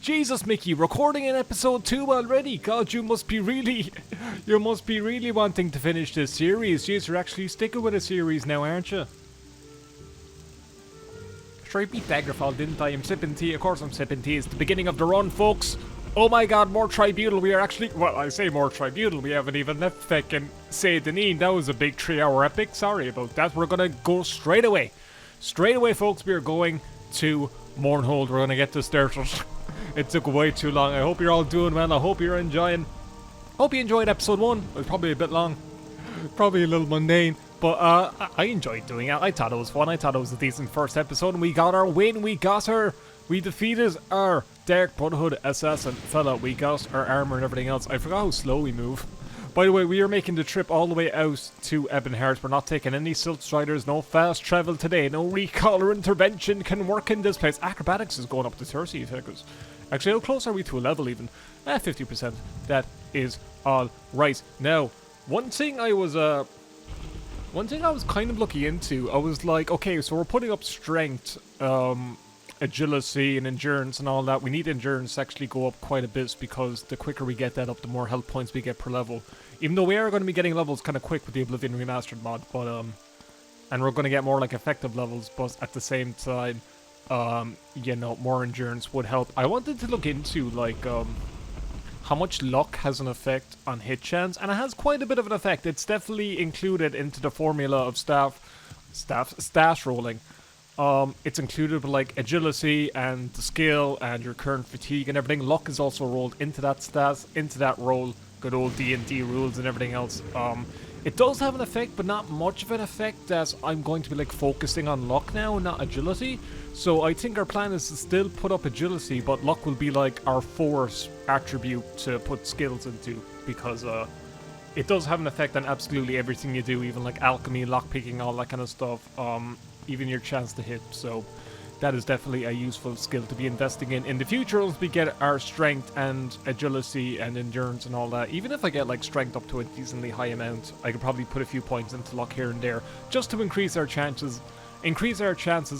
Jesus, Mickey, recording in episode 2 already. God, you must be really wanting to finish this series. Jeez, you're actually sticking with a series now, aren't you? Sure, I beat Daggerfall, didn't I? I'm sipping tea. Of course I'm sipping tea. It's the beginning of the run, folks. Oh my god, more Tribunal. We are actually... Well, I say more Tribunal. We haven't even left fucking Saint Denis. That was a big 3-hour epic. Sorry about that. We're gonna go straight away. Straight away, folks. We are going to Mournhold. We're gonna get this started. It took way too long. I hope you're all doing well. I hope you're enjoying. Hope you enjoyed episode 1. It was probably a bit long. Probably a little mundane. But I enjoyed doing it. I thought it was fun. I thought it was a decent first episode. And we got our win. We got her. We defeated our Dark Brotherhood assassin fella. We got our armor and everything else. I forgot how slow we move. By the way, we are making the trip all the way out to Ebonheart. We're not taking any Silt Striders. No fast travel today. No recall or intervention can work in this place. Acrobatics is going up to 30 seconds. Actually, how close are we to a level even? 50%. That is all right. Now, one thing I was kind of looking into, I was like, okay, so we're putting up strength, agility and endurance and all that. We need endurance to actually go up quite a bit because the quicker we get that up, the more health points we get per level. Even though we are going to be getting levels kind of quick with the Oblivion Remastered mod, but and we're going to get more like effective levels, but at the same time, you know, more endurance would help. I wanted to look into like how much luck has an effect on hit chance, and it has quite a bit of an effect. It's definitely included into the formula of stat rolling. It's included with like agility and the skill and your current fatigue and everything. Luck is also rolled into that stat, into that roll. Good old D&D rules and everything else. It does have an effect, but not much of an effect, as I'm going to be like focusing on luck now, not agility. So I think our plan is to still put up agility, but luck will be like our fourth attribute to put skills into, because it does have an effect on absolutely everything you do, even like alchemy, lockpicking, all that kind of stuff. Even your chance to hit. So that is definitely a useful skill to be investing in the future once we get our strength and agility and endurance and all that. Even if I get like strength up to a decently high amount, I could probably put a few points into luck here and there just to increase our chances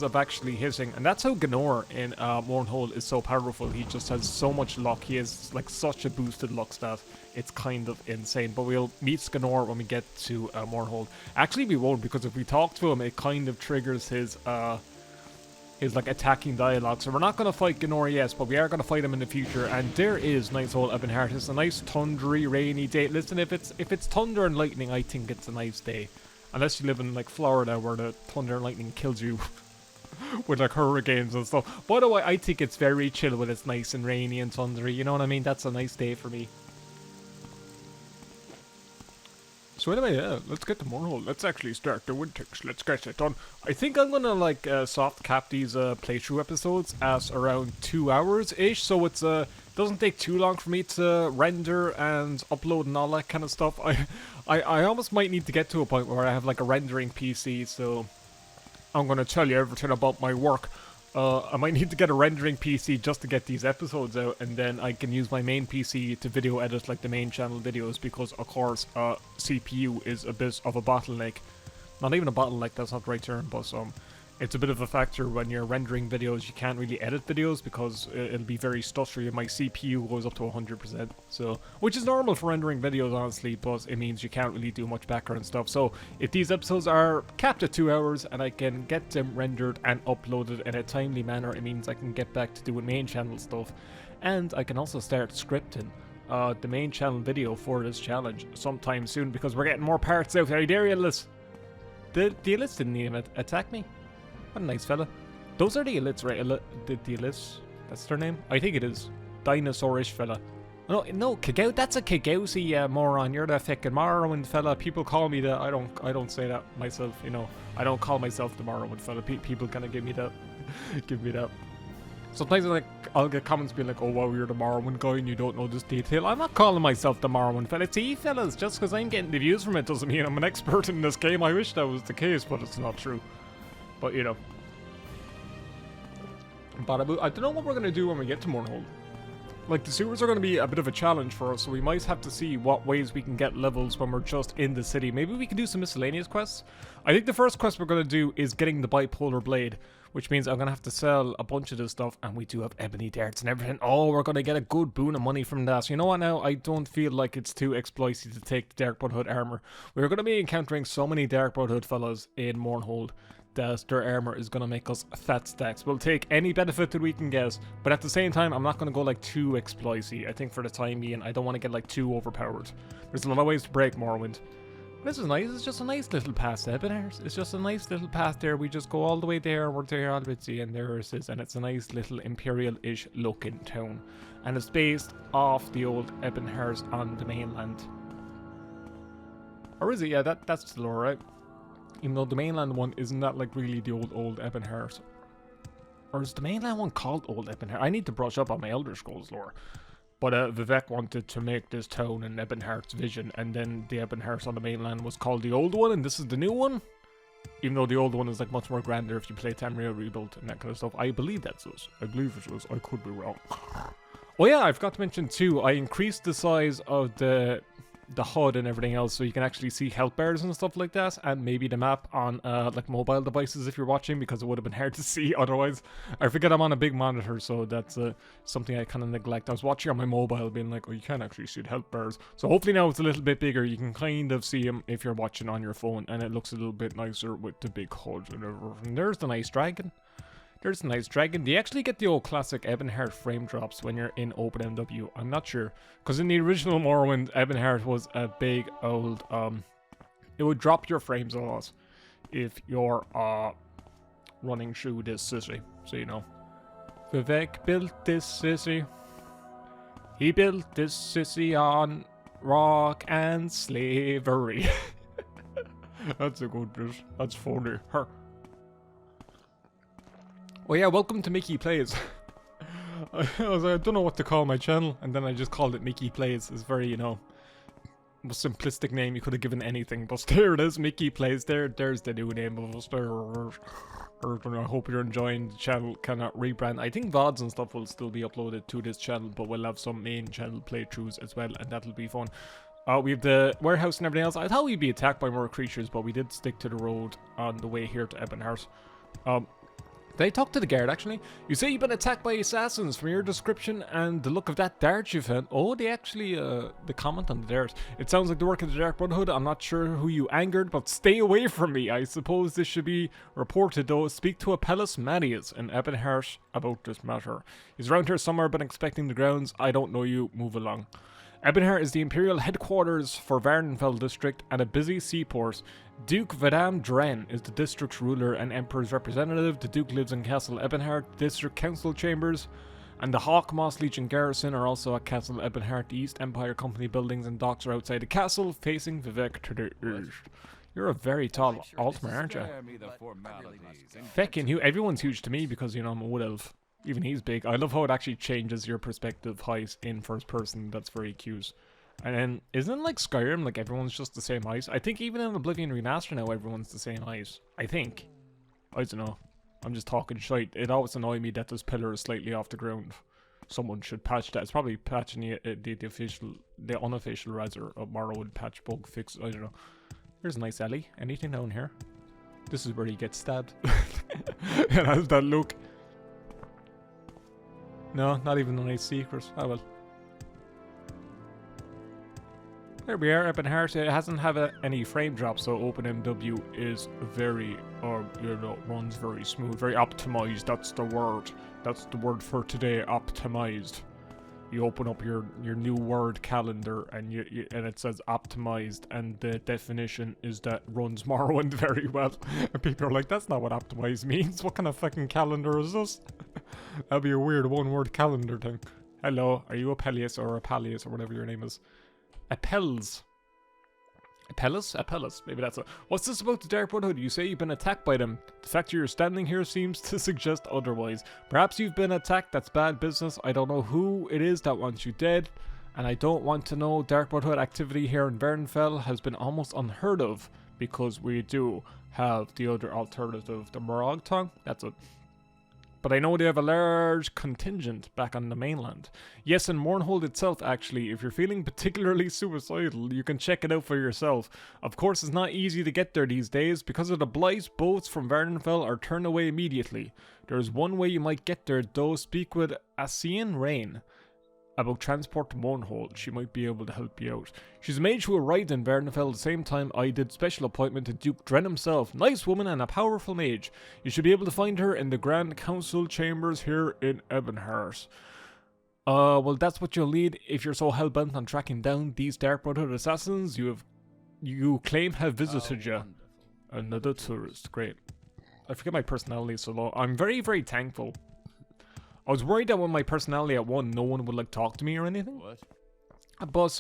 of actually hitting. And that's how Gnor in Mournhold is so powerful. He just has so much luck. He has like such a boosted luck stat. It's kind of insane. But we'll meet Gnor when we get to Mournhold. Actually, we won't, because if we talk to him, it kind of triggers his like attacking dialogue. So we're not going to fight Gnor yet, but we are going to fight him in the future. And there is nice old Ebonheart. It's a nice thundery, rainy day. Listen, if it's thunder and lightning, I think it's a nice day. Unless you live in like Florida, where the thunder and lightning kills you with like hurricanes and stuff. By the way, I think it's very chill when it's nice and rainy and thundery. You know what I mean? That's a nice day for me. So anyway, yeah, let's get to Mournhold. Let's actually start doing things. Let's get it done. I think I'm gonna like soft cap these playthrough episodes at around 2 hours-ish, so it's doesn't take too long for me to render and upload and all that kind of stuff. I almost might need to get to a point where I have like a rendering PC, so I'm gonna tell you everything about my work. I might need to get a rendering PC just to get these episodes out, and then I can use my main PC to video edit like the main channel videos, because of course CPU is a bit of a bottleneck. Not even a bottleneck, that's not the right term, but it's a bit of a factor when you're rendering videos. You can't really edit videos because it'll be very stuttery, and my CPU goes up to 100%. So, which is normal for rendering videos, honestly, but it means you can't really do much background stuff. So, if these episodes are capped at 2 hours and I can get them rendered and uploaded in a timely manner, it means I can get back to doing main channel stuff. And I can also start scripting the main channel video for this challenge sometime soon, because we're getting more parts out. How dare you, Ellis? The Elites didn't even attack me. What a nice fella. Those are the Elites, right? The Elites? That's their name? I think it is. Dinosaurish fella. No, Kagau. That's a Kagausi moron. You're the fucking Morrowind fella. People call me that. I don't say that myself. You know, I don't call myself the Morrowind fella. People kind of give me that. Give me that. Sometimes I'll get comments being like, "Oh wow, you're the Morrowind guy and you don't know this detail." I'm not calling myself the Morrowind fella. See, fellas, just because I'm getting the views from it doesn't mean I'm an expert in this game. I wish that was the case, but it's not true. But, you know. But I don't know what we're going to do when we get to Mournhold. Like, the sewers are going to be a bit of a challenge for us, so we might have to see what ways we can get levels when we're just in the city. Maybe we can do some miscellaneous quests. I think the first quest we're going to do is getting the bipolar blade, which means I'm going to have to sell a bunch of this stuff, and we do have ebony darts and everything. Oh, we're going to get a good boon of money from that. So you know what now? I don't feel like it's too exploity to take the Dark Brotherhood armor. We're going to be encountering so many Dark Brotherhood fellas in Mournhold that their armor is going to make us fat stacks. We'll take any benefit that we can get, but at the same time, I'm not going to go like too exploity. I think for the time being, I don't want to get like too overpowered. There's a lot of ways to break Morrowind. This is nice. It's just a nice little path to Ebonheart. It's just a nice little path there. We just go all the way there, and we're there all the way to the end there it is, and it's a nice little imperial-ish looking town. And it's based off the old Ebonheart on the mainland. Or is it? Yeah, that's the lore, right? Even though the mainland one isn't that like really the old Ebonheart. Or is the mainland one called Old Ebonheart? I need to brush up on my Elder Scrolls lore. But Vivek wanted to make this town in Ebonheart's vision, and then the Ebonheart on the mainland was called the old one, and this is the new one? Even though the old one is like much more grander if you play Tamriel Rebuilt and that kind of stuff. I believe that's us. I believe it was. I could be wrong. Oh yeah, I forgot to mention too, I increased the size of the HUD and everything else, so you can actually see health bars and stuff like that, and maybe the map on like mobile devices if you're watching, because it would have been hard to see otherwise. I forget I'm on a big monitor, so that's something I kind of neglect. I was watching on my mobile being like, oh, you can't actually see the health bars, so hopefully now it's a little bit bigger. You can kind of see them if you're watching on your phone, and it looks a little bit nicer with the big HUD and everything. And there's the nice dragon. There's a nice dragon. Do you actually get the old classic Ebonheart frame drops when you're in OpenMW? I'm not sure. Because in the original Morrowind, Ebonheart was a big old... it would drop your frames a lot if you're running through this city. So, you know. Vivek built this city. He built this city on rock and slavery. That's a good bit. That's funny. Her. Oh yeah, welcome to Mickey Plays. I don't know what to call my channel, and then I just called it Mickey Plays. It's very, you know, most simplistic name you could have given anything, but there it is, Mickey Plays. There's the new name of us there. I hope you're enjoying the channel. Cannot rebrand. I think VODs and stuff will still be uploaded to this channel, but we'll have some main channel playthroughs as well, and that'll be fun. We have the warehouse and everything else. I thought we'd be attacked by more creatures, but we did stick to the road on the way here to Ebonheart. Did I talk to the guard, actually? You say you've been attacked by assassins. From your description and the look of that dart you found. Oh, they actually, the comment on the dart. It sounds like the work of the Dark Brotherhood. I'm not sure who you angered, but stay away from me. I suppose this should be reported, though. Speak to Apelles Manius in Ebonheart about this matter. He's around here somewhere, but expecting the grounds. I don't know you. Move along. Ebonheart is the imperial headquarters for Vvardenfell district and a busy seaport. Duke Vadam Dren is the district's ruler and emperor's representative. The Duke lives in Castle Ebonheart, district council chambers, and the Hawk Moss Legion garrison are also at Castle Ebonheart. The East Empire Company buildings and docks are outside the castle, facing Vivek to the east. You're a very tall Altmer, aren't you? Feckin' you. Everyone's huge to me because, you know, I'm a wood elf. Even he's big. I love how it actually changes your perspective height in first person. That's very cute. And then, isn't it like Skyrim? Like, everyone's just the same height? I think even in Oblivion Remaster now, everyone's the same height. I think. I don't know. I'm just talking shite. It always annoys me that this pillar is slightly off the ground. Someone should patch that. It's probably patching the unofficial rather of Morrowind patch bug fix. I don't know. Here's a nice alley. Anything down here? This is where he gets stabbed. And has that look. No, not even a nice secret. Oh well. There we are, Ebonheart. It hasn't had any frame drops, so OpenMW is very, you know, runs very smooth, very optimized. That's the word. That's the word for today, optimized. You open up your new word calendar and and it says optimized, and the definition is that runs Morrowind very well. And people are like, that's not what optimized means. What kind of fucking calendar is this? That'd be a weird one-word calendar thing. Hello, are you Apelles or Apelles or whatever your name is? Apelles. Apelles? Maybe that's it. What's this about the Dark Brotherhood? You say you've been attacked by them. The fact you're standing here seems to suggest otherwise. Perhaps you've been attacked. That's bad business. I don't know who it is that wants you dead, and I don't want to know. Dark Brotherhood activity here in Vvardenfell has been almost unheard of, because we do have the other alternative, the Morag tongue. That's it. but I know they have a large contingent back on the mainland. Yes, in Mournhold itself, actually, if you're feeling particularly suicidal, you can check it out for yourself. Of course, it's not easy to get there these days. Because of the blight, boats from Vernonfell are turned away immediately. There's one way you might get there, though. Speak with Asian Rain about transport to Mournhold. She might be able to help you out. She's a mage who arrived in Vernonfell the same time I did. Special appointment to Duke Dren himself. Nice woman and a powerful mage. You should be able to find her in the Grand Council chambers here in Ebonheart. Well, that's what you'll need if you're so hell-bent on tracking down these Dark Brotherhood assassins you claim have visited you. Another tourist. Great. I forget my personality so low. I'm very, very thankful. I was worried that with my personality at 1, no one would like talk to me or anything. What? But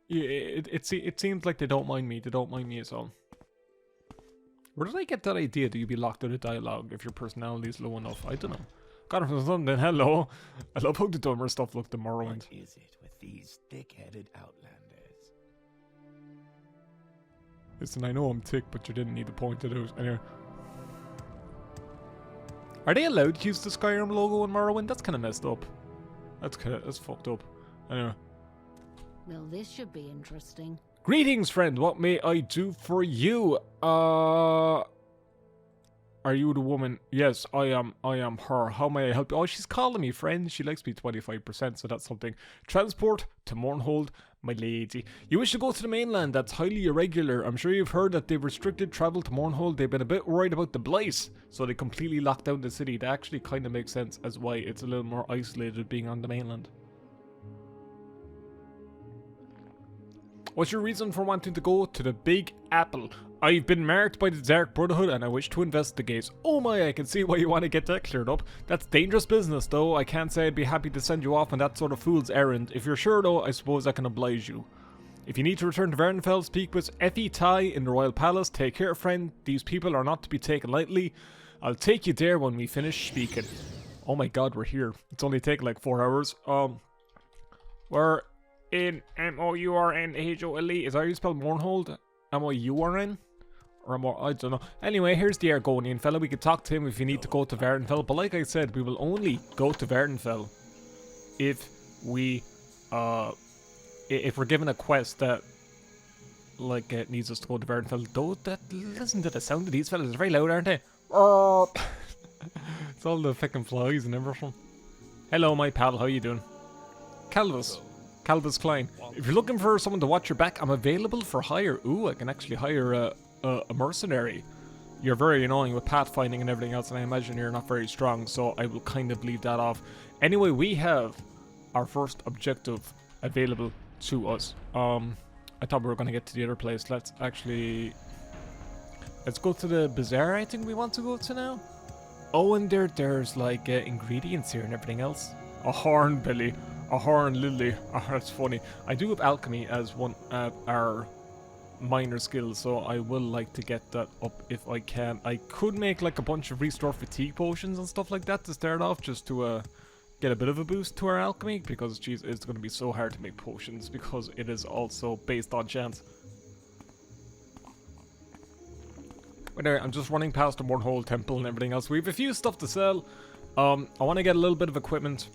it seems like they don't mind me. They don't mind me at all. Where did I get that idea that you'd be locked out of dialogue if your personality is low enough? I don't know. Got it from something. Hello. I love how the dumber stuff looked in Morrowind. What is it with these thick-headed outlanders? Listen, I know I'm thick, but you didn't need to point it out. Anyway. Are they allowed to use the Skyrim logo in Morrowind? That's kind of messed up. That's fucked up. Anyway. Well, this should be interesting. Greetings, friend. What may I do for you? Are you the woman? Yes, I am her. How may I help you? Oh, she's calling me friend. She likes me 25%, so that's something. Transport to Mournhold, my lady. You wish to go to the mainland? That's highly irregular. I'm sure you've heard that they've restricted travel to Mournhold. They've been a bit worried about the blight, so they completely locked down the city. That actually kind of makes sense as why it's a little more isolated being on the mainland. What's your reason for wanting to go to the Big Apple? I've been marked by the Dark Brotherhood and I wish to investigate. Oh my, I can see why you want to get that cleared up. That's dangerous business though. I can't say I'd be happy to send you off on that sort of fool's errand. If you're sure though, I suppose I can oblige you. If you need to return to Vernonfell, speak with Effie Tai in the Royal Palace. Take care, friend. These people are not to be taken lightly. I'll take you there when we finish speaking. Oh my god, we're here. It's only taken like 4 hours. We're in Mournhold. Is that how you spell Mournhold? Mourn? Or more, I don't know. Anyway, here's the Argonian fella. We could talk to him if you need to go to Vernonfell. But like I said, we will only go to Vernonfell if we're given a quest that like needs us to go to Vernonfell. Though listen to the sound of these fellas. They're very loud, aren't they? It's all the fucking flies and everything. Hello, my pal. How you doing? Calvus Klein. If you're looking for someone to watch your back, I'm available for hire. Ooh, I can actually hire a mercenary. You're very annoying with pathfinding and everything else, and I imagine you're not very strong, so I will kind of leave that off. Anyway, we have our first objective available to us. I thought we were going to get to the other place. Let's go to the bazaar. I think we want to go to now. Oh, and there's like ingredients here and everything else. A horn, Billy. A horn, Lily. Oh, that's funny. I do have alchemy as one our minor skills, so I will like to get that up if I can. I could make like a bunch of restore fatigue potions and stuff like that to start off, just to get a bit of a boost to our alchemy, because geez, it's going to be so hard to make potions because it is also based on chance. But anyway, I'm just running past the Mournhold temple and everything else. We have a few stuff to sell. I want to get a little bit of equipment.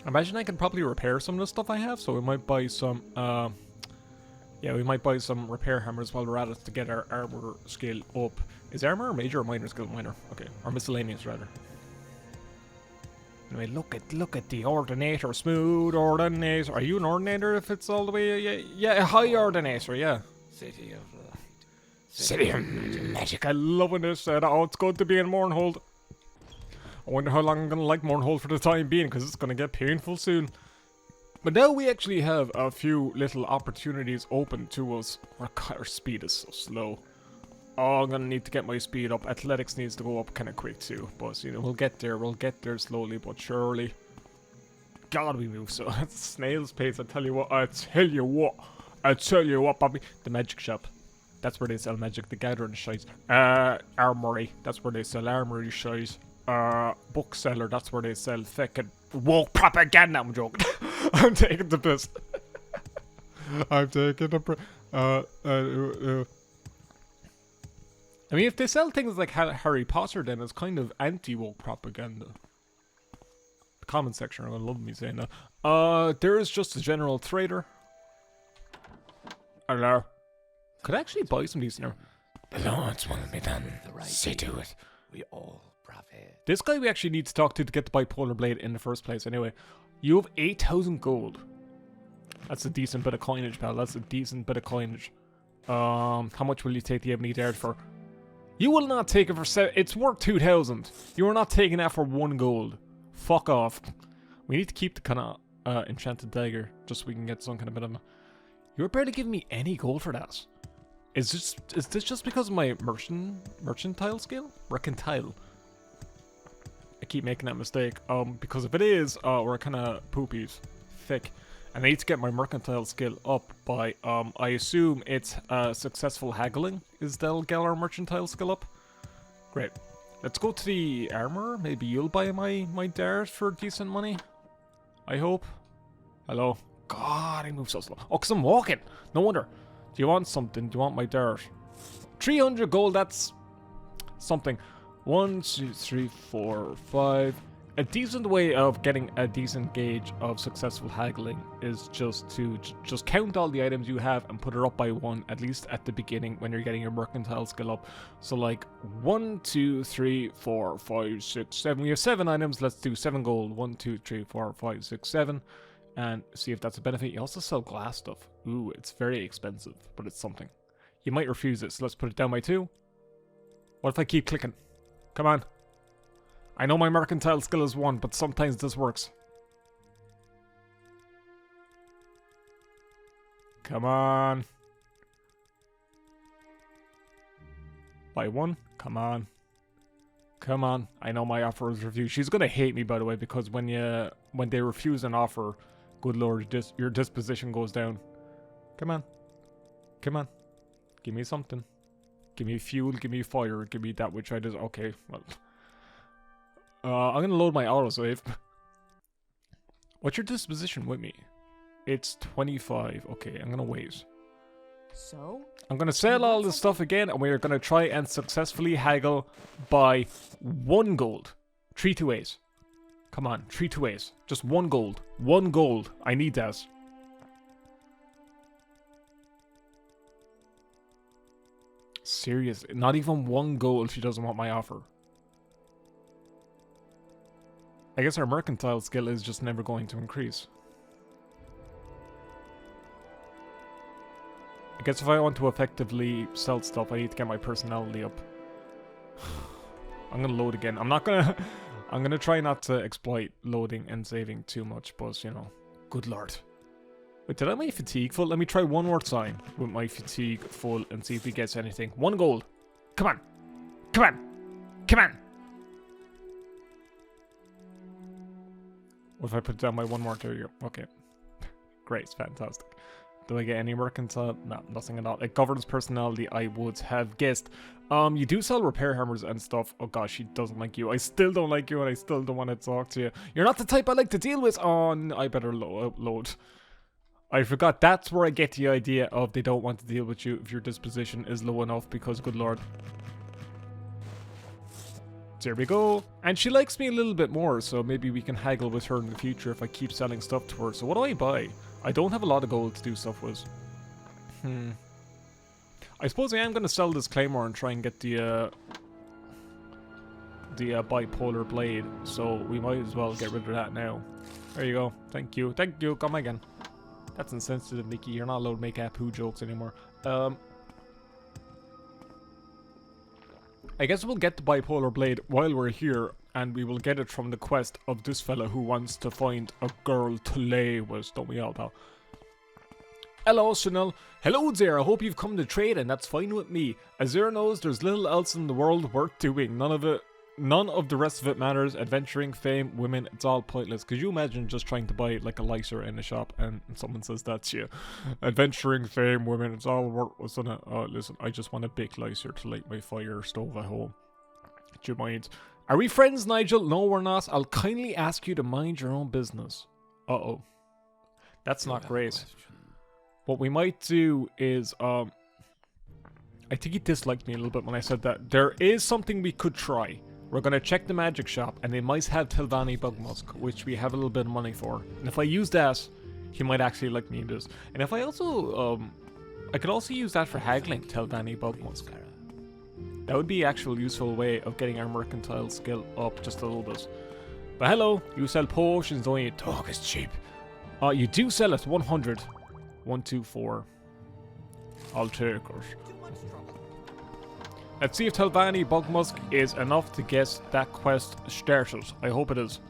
I imagine I can probably repair some of the stuff I have, so we might buy some we might buy some repair hammers while we're at it to get our armor skill up. Is armor a major or minor skill? Minor. Okay. Or miscellaneous, rather. Anyway, look at the Ordinator. Smooth Ordinator. Are you an Ordinator if it's all the way... Yeah, high Ordinator, yeah. City of Light. City of Magic. I love when they said, oh, it's good to be in Mournhold. I wonder how long I'm going to like Mournhold for the time being, because it's going to get painful soon. But now we actually have a few little opportunities open to us. Our speed is so slow. Oh, I'm gonna need to get my speed up. Athletics needs to go up kind of quick too. But, you know, we'll get there. We'll get there slowly but surely. God, we move so. It's snail's pace, I tell you what. Bobby. The magic shop. That's where they sell magic. The gathering shite. Armory. That's where they sell armory shite. Bookseller. That's where they sell fucking woke propaganda. I'm joking. I'm taking the piss. I'm taking the I mean, if they sell things like Harry Potter, then it's kind of anti-woke propaganda. The comment section are gonna love me saying that. There is just a general trader. Hello. Could I actually buy some of these now? The Lord's will be done. See to it. We all profit. This guy we actually need to talk to get the bipolar blade in the first place. Anyway, you have 8,000 gold. That's a decent bit of coinage, pal. That's a decent bit of coinage. How much will you take the ebony dart for? You will not take it for it's worth 2,000. You are not taking that for 1 gold. Fuck off. We need to keep the kind of enchanted dagger just so we can get some kind of bit of. You're barely giving me any gold for that. Is this just because of my mercantile skill? Mercantile. I keep making that mistake. Because if it is, we're kind of poopies. Thick. And I need to get my mercantile skill up by, I assume it's successful haggling is that'll get our mercantile skill up. Great. Let's go to the armor. Maybe you'll buy my dart for decent money. I hope. Hello. God, I move so slow. Oh, because I'm walking. No wonder. Do you want something? Do you want my dart? 300 gold, that's something. 1, 2, 3, 4, 5. A decent way of getting a decent gauge of successful haggling is just to just count all the items you have and put it up by 1, at least at the beginning when you're getting your mercantile skill up. So like 1, 2, 3, 4, 5, 6, 7. We have 7 items. Let's do 7 gold. 1, 2, 3, 4, 5, 6, 7. And see if that's a benefit. You also sell glass stuff. Ooh, it's very expensive, but it's something. You might refuse it, so let's put it down by 2. What if I keep clicking? Come on. I know my mercantile skill is 1, but sometimes this works. Come on. By 1? Come on. Come on. I know my offer is refused. She's gonna hate me, by the way, because when they refuse an offer, good lord, your disposition goes down. Come on. Come on. Give me something. Give me fuel, give me fire, give me that which I desire. Okay, well. I'm gonna load my autosave. What's your disposition with me? It's 25. Okay, I'm gonna wait. So? I'm gonna sell all this stuff again, and we're gonna try and successfully haggle by 1 gold. 3 to 8. Come on, 3 to 8. Just 1 gold. 1 gold. I need that. Serious. Not even 1 gold. She doesn't want my offer. I guess our mercantile skill is just never going to increase. I guess if I want to effectively sell stuff, I need to get my personality up. I'm gonna load again. I'm gonna try not to exploit loading and saving too much, but you know, good lord. Wait, did I make fatigue full? Let me try one more time with my fatigue full and see if he gets anything. 1 gold. Come on. Come on. Come on. What if I put down my 1 more? There you go. Okay. Great. Fantastic. Do I get any mercantile? No, nothing at all. It governs personality, I would have guessed. You do sell repair hammers and stuff. Oh gosh, he doesn't like you. I still don't like you and I still don't want to talk to you. You're not the type I like to deal with. Oh, I better load. I forgot that's where I get the idea of they don't want to deal with you if your disposition is low enough because, good lord. There we go. And she likes me a little bit more, so maybe we can haggle with her in the future if I keep selling stuff to her. So what do I buy? I don't have a lot of gold to do stuff with. I suppose I am going to sell this claymore and try and get the bipolar blade. So we might as well get rid of that now. There you go. Thank you. Thank you. Come again. That's insensitive, Nikki. You're not allowed to make poo jokes anymore. I guess we'll get the bipolar blade while we're here, and we will get it from the quest of this fella who wants to find a girl to lay with. Don't we all, pal? Hello, Chanel. Hello there. I hope you've come to trade, and that's fine with me. Azir knows there's little else in the world worth doing. None of the rest of it matters. Adventuring, fame, women, it's all pointless. Could you imagine just trying to buy like a lighter in a shop and someone says that to you? Adventuring, fame, women, it's all worthless, isn't it? Oh, listen, I just want a big lighter to light my fire stove at home. Do you mind? Are we friends, Nigel? No, we're not. I'll kindly ask you to mind your own business. Uh-oh. That's not great. What we might do is, I think he disliked me a little bit when I said that. There is something we could try. We're going to check the magic shop, and they might have Telvanni Bugmusk, which we have a little bit of money for. And if I use that, he might actually like me in this. And if I also, I could also use that for haggling Telvanni Bugmusk. That would be actual useful way of getting our mercantile skill up just a little bit. But hello, you sell potions, don't you? Talk is cheap. You do sell it, 100. 124. I'll take it. Let's see if Telvanni Bugmusk is enough to get that quest started. I hope it is.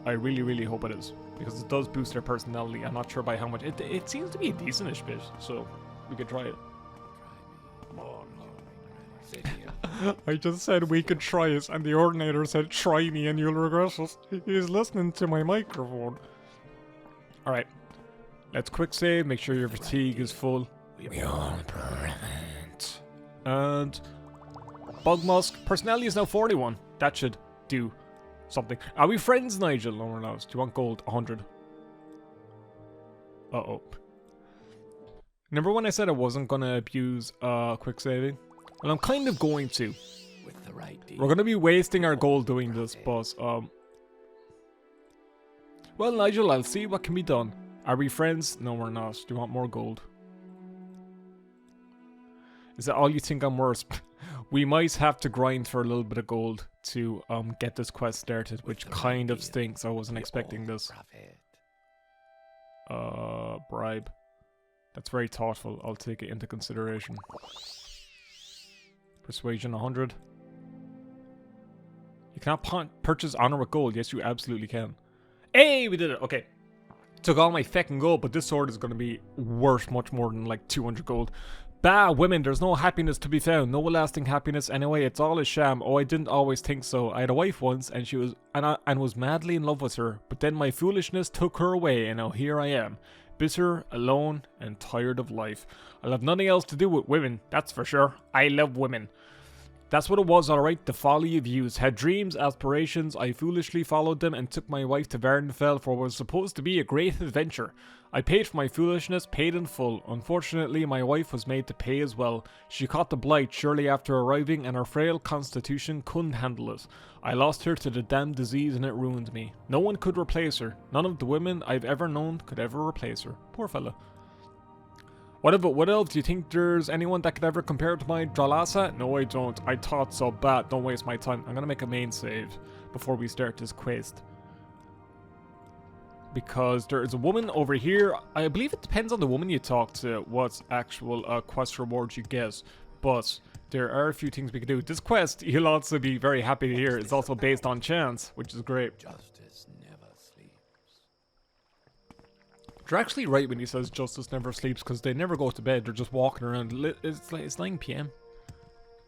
I really, really hope it is. Because it does boost their personality. I'm not sure by how much. It seems to be a decentish bit, so we could try it. I just said we could try it, and the ordinator said try me and you'll regret it. He's listening to my microphone. Alright. Let's quick save, make sure your fatigue is full. We all prevent. And Bugmusk, personality is now 41. That should do something. Are we friends, Nigel? No, we're not. Do you want gold? 100. Uh-oh. Remember when I said I wasn't going to abuse quick saving? Well, I'm kind of going to. With the right deal. We're going to be wasting our gold doing this, but well, Nigel, I'll see what can be done. Are we friends? No, we're not. Do you want more gold? Is that all you think I'm worth? We might have to grind for a little bit of gold to get this quest started, which kind of stinks. I wasn't expecting this. Bribe. That's very thoughtful. I'll take it into consideration. Persuasion 100. You cannot purchase honor with gold. Yes, you absolutely can. Hey, we did it. Okay. Took all my feckin' gold, but this sword is going to be worth much more than like 200 gold. Bah, women, there's no happiness to be found. No lasting happiness anyway. It's all a sham. Oh, I didn't always think so. I had a wife once, and she was and was madly in love with her. But then my foolishness took her away, and now here I am. Bitter, alone, and tired of life. I'll have nothing else to do with women, that's for sure. I love women. That's what it was, alright. The folly of youth. Had dreams, aspirations. I foolishly followed them and took my wife to Vardenfell for what was supposed to be a great adventure. I paid for my foolishness, paid in full. Unfortunately, my wife was made to pay as well. She caught the blight shortly after arriving, and her frail constitution couldn't handle it. I lost her to the damned disease, and it ruined me. No one could replace her. None of the women I've ever known could ever replace her. Poor fella. What else? Do you think there's anyone that could ever compare to my Dralasa? No, I don't. I thought so bad. Don't waste my time. I'm gonna make a main save before we start this quest. Because there is a woman over here. I believe it depends on the woman you talk to what actual quest rewards you get. But there are a few things we can do. This quest, you'll also be very happy to hear, is also based on chance, which is great. Justice never sleeps. They're actually right when he says justice never sleeps, because they never go to bed. They're just walking around. It's 9 PM.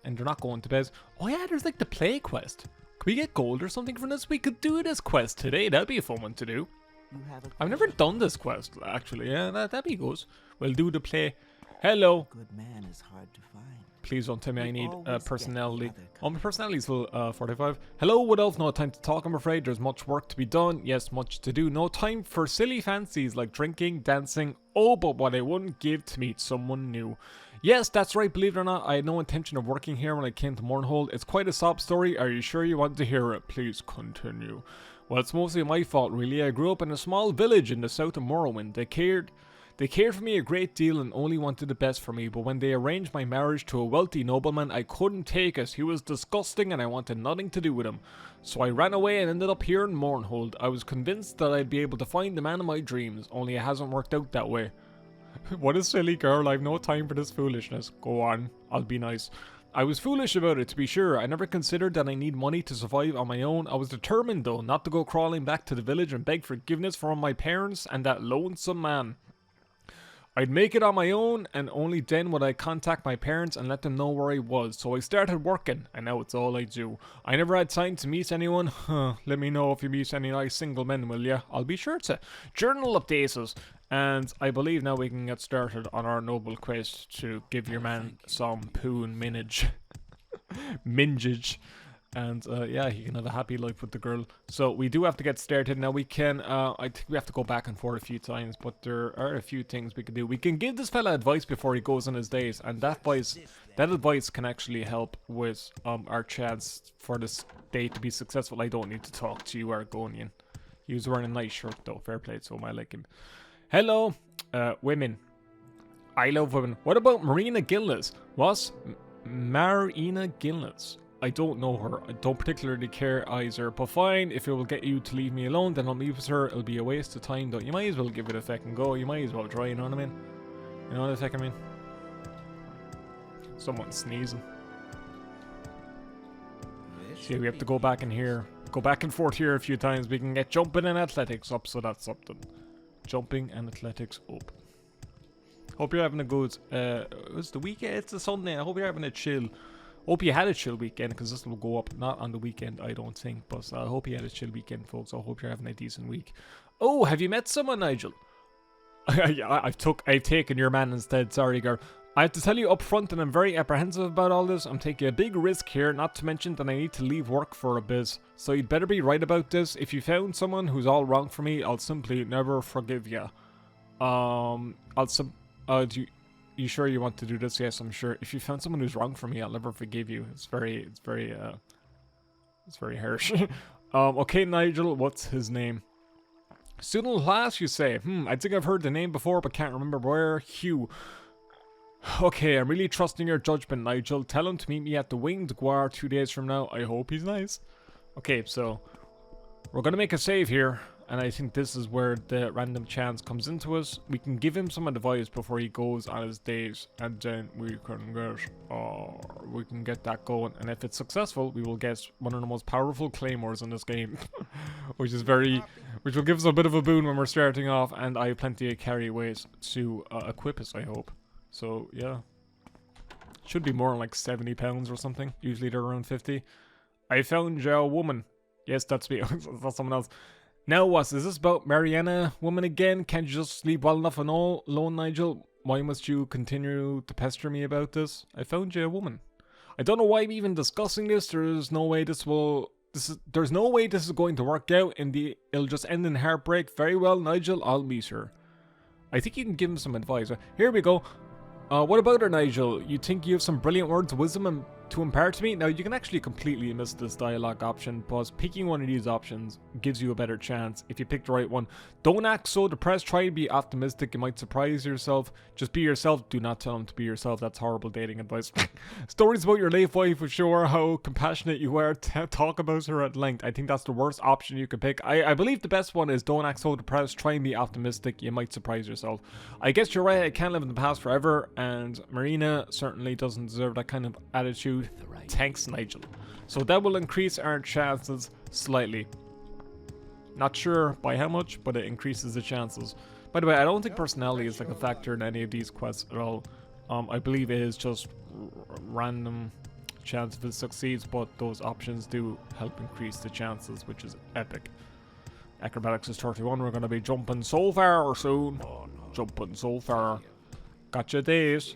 And they're not going to bed. Oh yeah, there's like the play quest. Could we get gold or something from this? We could do this quest today. That'd be a fun one to do. I've never done this quest, actually. Yeah, that'd be good. We'll do the play. Hello. Good man is hard to find. Please don't tell me I need personality. Oh, my personality is still 45. Hello, Wood Elf. No time to talk, I'm afraid. There's much work to be done. Yes, much to do. No time for silly fancies like drinking, dancing. Oh, but what I wouldn't give to meet someone new. Yes, that's right. Believe it or not, I had no intention of working here when I came to Mournhold. It's quite a sob story. Are you sure you want to hear it? Please continue. Well, it's mostly my fault, really. I grew up in a small village in the south of Morrowind. They cared for me a great deal and only wanted the best for me, but when they arranged my marriage to a wealthy nobleman, I couldn't take it. He was disgusting and I wanted nothing to do with him. So I ran away and ended up here in Mournhold. I was convinced that I'd be able to find the man of my dreams, only it hasn't worked out that way. What a silly girl, I've no time for this foolishness. Go on, I'll be nice. I was foolish about it, to be sure. I never considered that I need money to survive on my own. I was determined, though, not to go crawling back to the village and beg forgiveness from my parents and that lonesome man. I'd make it on my own, and only then would I contact my parents and let them know where I was. So I started working, and now it's all I do. I never had time to meet anyone. Let me know if you meet any nice single men, will ya? I'll be sure to. Journal updates. And I believe now we can get started on our noble quest to give your man some poon minage. Minjage. And yeah, he can have a happy life with the girl. So we do have to get started. Now we can, I think we have to go back and forth a few times, but there are a few things we can do. We can give this fella advice before he goes on his days, and that advice can actually help with our chance for this day to be successful. I don't need to talk to you, Argonian. He was wearing a nice shirt though, fair play to him, I like him. Hello, women. I love women. What about Marina Gillis? What's Marina Gillis? I don't know her. I don't particularly care either. But fine, if it will get you to leave me alone, then I'll meet with her. It'll be a waste of time though. You might as well give it a fucking go. You might as well try, you know what I mean? You know what the fuck I mean? Someone's sneezing. See, we have to go back in here. Go back and forth here a few times. We can get jumping and athletics up, so that's something. Jumping and athletics up. Hope you're having a good, it's the weekend, it's a Sunday. I hope you're having a chill. Hope you had a chill weekend, because this will go up not on the weekend, I don't think. But I hope you had a chill weekend, folks. I hope you're having a decent week. Oh, have you met someone, Nigel? I've taken your man instead. Sorry, girl. I have to tell you up front that I'm very apprehensive about all this. I'm taking a big risk here, not to mention that I need to leave work for a bit. So you'd better be right about this. If you found someone who's all wrong for me, I'll simply never forgive you. You sure you want to do this? Yes, I'm sure. If you found someone who's wrong for me, I'll never forgive you. It's very harsh. Okay, Nigel, what's his name? Student in class, you say? I think I've heard the name before, but can't remember where. Hugh. Okay, I'm really trusting your judgment, Nigel. Tell him to meet me at the Winged Guar 2 days from now. I hope he's nice. Okay, so we're gonna make a save here. And I think this is where the random chance comes into us. We can give him some advice before he goes on his days, and then we can get that going. And if it's successful, we will get one of the most powerful claymores in this game, which will give us a bit of a boon when we're starting off. And I have plenty of carry ways to equip us, I hope. So yeah, should be more like £70 or something. Usually they're around 50. I found a woman. Yes, that's me. That's someone else. Now what? Is this about Mariana woman again? Can't you just sleep well enough alone, Nigel? Why must you continue to pester me about this? I found you a woman. I don't know why I'm even discussing this. There's no way this is going to work out. It'll just end in heartbreak. Very well, Nigel, I'll meet her. I think you can give him some advice. Here we go. What about her, Nigel? You think you have some brilliant words of wisdom to impart to me? Now, you can actually completely miss this dialogue option, but picking one of these options gives you a better chance if you pick the right one. Don't act so depressed. Try to be optimistic. You might surprise yourself. Just be yourself. Do not tell him to be yourself. That's horrible dating advice. Stories about your late wife will show how compassionate you are. Talk about her at length. I think that's the worst option you can pick. I believe the best one is don't act so depressed. Try and be optimistic. You might surprise yourself. I guess you're right. I can't live in the past forever, and Marina certainly doesn't deserve that kind of attitude. Thanks, Nigel. So that will increase our chances slightly. Not sure by how much, but it increases the chances. By the way, I don't think personality is like a factor in any of these quests at all. I believe it is just random chance if it succeeds, but those options do help increase the chances, which is epic. Acrobatics is 31. We're going to be jumping so far soon. Jumping so far. Gotcha days.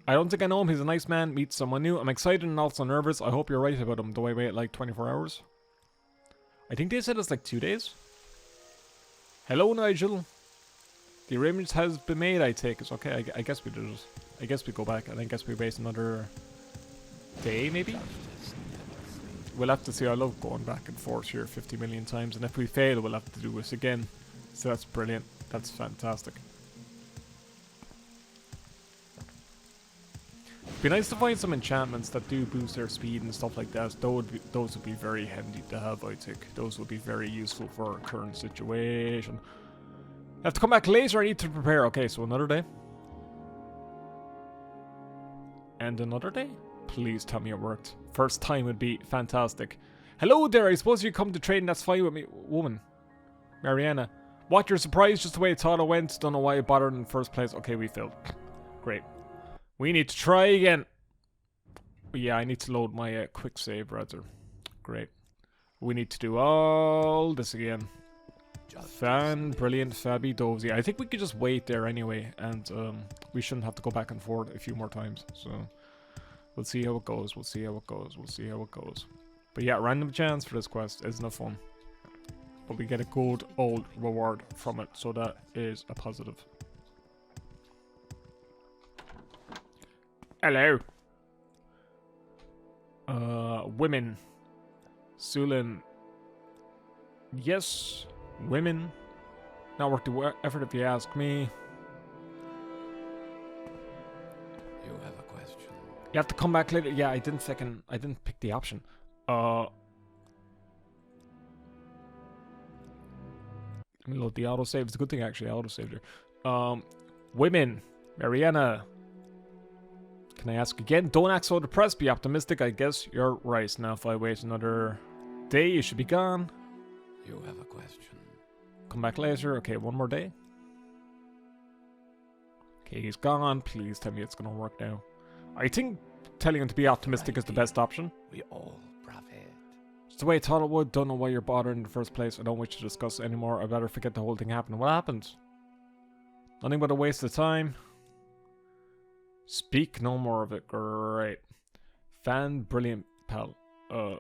I don't think I know him. He's a nice man. Meet someone new. I'm excited and also nervous. I hope you're right about him. Do I wait like 24 hours? I think they said it's like 2 days. Hello, Nigel. The arrangement has been made, I take it. Okay, I guess we do this. I guess we go back and I guess we waste another day, maybe? We'll have to see. I love going back and forth here 50 million times. And if we fail, we'll have to do this again. So that's brilliant. That's fantastic. Be nice to find some enchantments that do boost their speed and stuff like that. Those would be very handy to have, I think. Those would be very useful for our current situation. I have to come back later. I need to prepare. Okay, so another day. And another day? Please tell me it worked. First time would be fantastic. Hello there. I suppose you come to trade and that's fine with me. Woman. Mariana. What, you're surprised just the way I thought it went? Don't know why I bothered in the first place. Okay, we failed. Great. We need to try again. Yeah, I need to load my quick save rather. Great. We need to do all this again. Brilliant, fabby, dozy. I think we could just wait there anyway, and we shouldn't have to go back and forth a few more times. So We'll see how it goes. We'll see how it goes. We'll see how it goes. But yeah, random chance for this quest is no fun. But we get a good old reward from it, so that is a positive. Hello. Women. Sulin. Yes, women. Not worth the effort if you ask me. You have a question. You have to come back later. Yeah, I didn't pick the option. Let me load the autosave. It's a good thing actually I autosaved her. Women. Mariana. Can I ask again? Don't act so depressed. Be optimistic. I guess you're right. Now if I wait another day, you should be gone. You have a question. Come back later. Okay, one more day. Okay, he's gone. Please tell me it's gonna work now. I think telling him to be optimistic is the best option. We all profit. It's the way I thought it would. Don't know why you're bothered in the first place. I don't wish to discuss anymore. I better forget the whole thing happened. What happened? Nothing but a waste of time. Speak no more of it. Great. Fan, brilliant, pal. I'm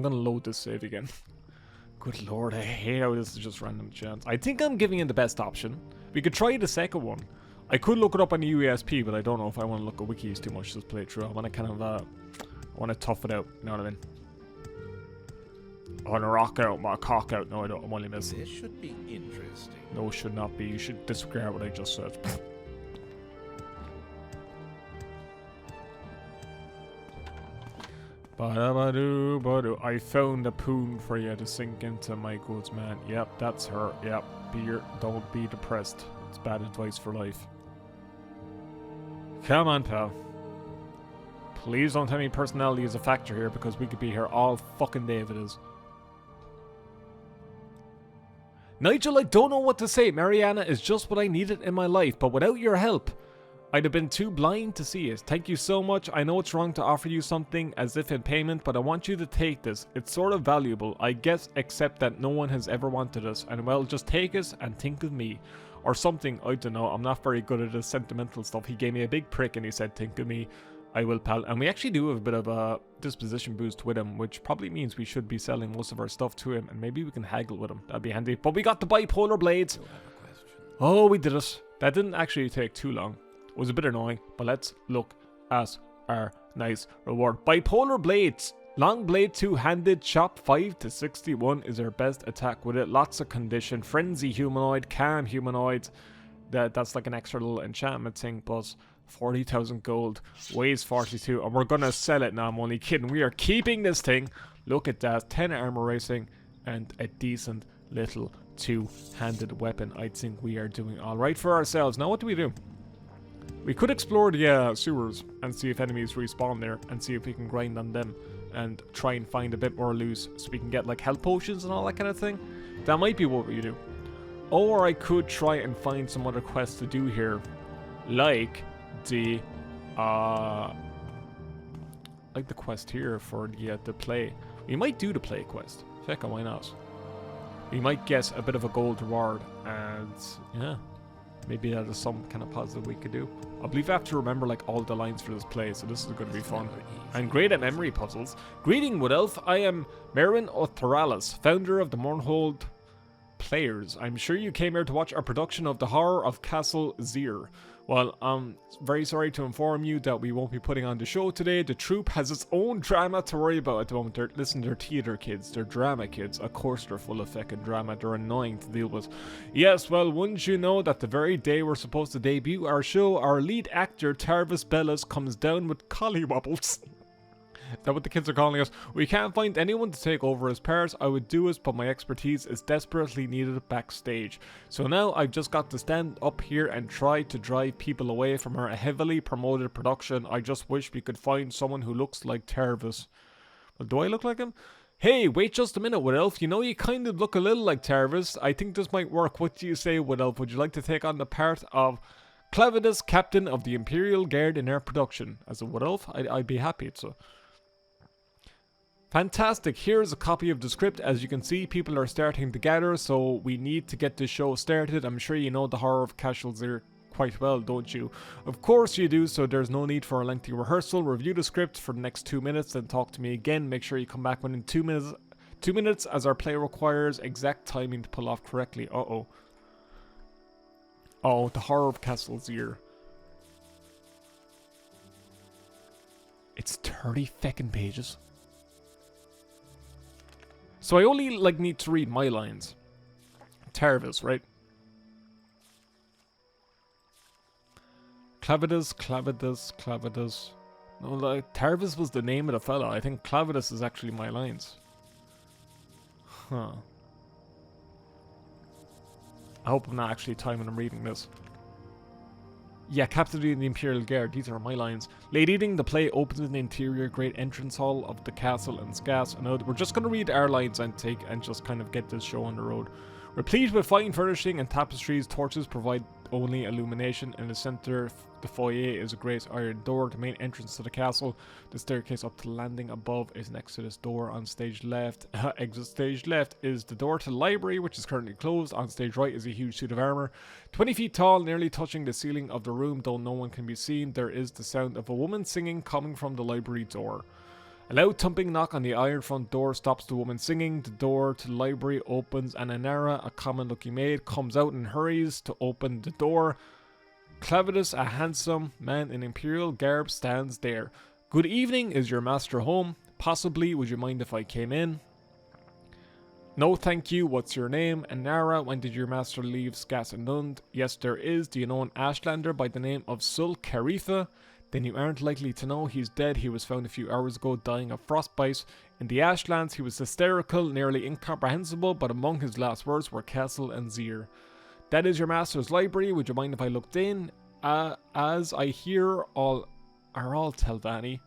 gonna load this save again. Good lord, I hate how this is just random chance. I think I'm giving it the best option. We could try the second one. I could look it up on the UESP, but I don't know if I want to look at wikis too much to play through. I want to kind of, I want to tough it out. You know what I mean? I want to rock out my cock out. No, I don't. I'm only missing. This should be interesting. No, it should not be. You should disregard what I just said. Ba-da-ba-doo-ba-doo. I found a poon for you to sink into, my goods, man. Yep, that's her. Yep. Don't be depressed. It's bad advice for life. Come on, pal. Please don't tell me personality is a factor here, because we could be here all fucking day if it is. Nigel, I don't know what to say. Mariana is just what I needed in my life, but without your help, I'd have been too blind to see it. Thank you so much. I know it's wrong to offer you something as if in payment, but I want you to take this. It's sort of valuable, I guess, except that no one has ever wanted it. And well, just take it and think of me. Or something, I don't know. I'm not very good at the sentimental stuff. He gave me a big prick and he said, think of me. I will, pal. And we actually do have a bit of a disposition boost with him, which probably means we should be selling most of our stuff to him. And maybe we can haggle with him. That'd be handy. But we got the bipolar blades. Oh, we did it. That didn't actually take too long. It was a bit annoying, but let's look at our nice reward. Bipolar blades. Long blade, two-handed, chop 5 to 61 is our best attack with it. Lots of condition. Frenzy humanoid, calm humanoid. That's like an extra little enchantment thing, plus 40,000 gold. Weighs 42, and we're gonna sell it now. I'm only kidding. We are keeping this thing. Look at that. 10 armor racing and a decent little two-handed weapon. I think we are doing alright for ourselves. Now what do? We could explore the sewers and see if enemies respawn there and see if we can grind on them and try and find a bit more loose so we can get like health potions and all that kind of thing. That might be what we do. Or I could try and find some other quests to do here, like the quest here for the play. We might do the play quest. Feck, why not? We might get a bit of a gold reward, and yeah, maybe that is some kind of positive we could do. I believe I have to remember like all the lines for this play, so this is going to be fun. I'm great at memory puzzles. Greeting, Wood Elf. I am Merrin O'Tharalis, founder of the Mournhold Players. I'm sure you came here to watch our production of The Horror of Castle Zir. Well, I'm very sorry to inform you that we won't be putting on the show today. The troupe has its own drama to worry about at the moment. They're theatre kids. They're drama kids. Of course they're full of feckin' drama. They're annoying to deal with. Yes, well, wouldn't you know that the very day we're supposed to debut our show, our lead actor, Tarvis Bellas, comes down with collywobbles. Is that what the kids are calling us? We can't find anyone to take over his part. I would do it, but my expertise is desperately needed backstage. So now I've just got to stand up here and try to drive people away from our heavily promoted production. I just wish we could find someone who looks like Tarvis. Well, do I look like him? Hey, wait just a minute, Wood Elf. You know, you kind of look a little like Tarvis. I think this might work. What do you say, Wood Elf? Would you like to take on the part of Clavidas, captain of the Imperial Guard in our production? As a Wood Elf, I'd be happy to. Fantastic. Here's a copy of the script. As you can see, people are starting to gather, so we need to get this show started. I'm sure you know The Horror of Castle Zir quite well, don't you? Of course you do, so there's no need for a lengthy rehearsal. Review the script for the next 2 minutes, then talk to me again. Make sure you come back within 2 minutes. 2 minutes, as our play requires exact timing to pull off correctly. Uh-oh. Oh, the horror of Castle Zier. It's 30 feckin' pages. So I only, like, need to read my lines. Tervis, right? Clavidas. No, like, Tervis was the name of the fella. I think Clavidas is actually my lines. Huh. I hope I'm not actually timing I'm reading this. Yeah, Captivity in the Imperial Guard. These are my lines. Late evening, the play opens in the interior great entrance hall of the castle and Skas. I know we're just going to read our lines and just kind of get this show on the road. Replete with fine furnishing and tapestries, torches provide only illumination. In the center, the foyer is a great iron door, the main entrance to the castle. The staircase up to the landing above is next to this door. On stage left, exit stage left, is the door to the library, which is currently closed. On stage right is a huge suit of armor, 20 feet tall, nearly touching the ceiling of the room, though no one can be seen. There is the sound of a woman singing coming from the library door. A loud thumping knock on the iron front door stops the woman singing. The door to the library opens and Anara, a common-looking maid, comes out and hurries to open the door. Clavidas, a handsome man in imperial garb, stands there. Good evening, is your master home? Possibly, would you mind if I came in? No, thank you, what's your name? Anara, when did your master leave Skas and Lund? Yes, there is. Do you know an Ashlander by the name of Sul Caritha? Then you aren't likely to know. He's dead. He was found a few hours ago dying of frostbite. In the Ashlands, he was hysterical, nearly incomprehensible, but among his last words were Castle and Zier. That is your master's library. Would you mind if I looked in? As I hear, all are all Telvanni.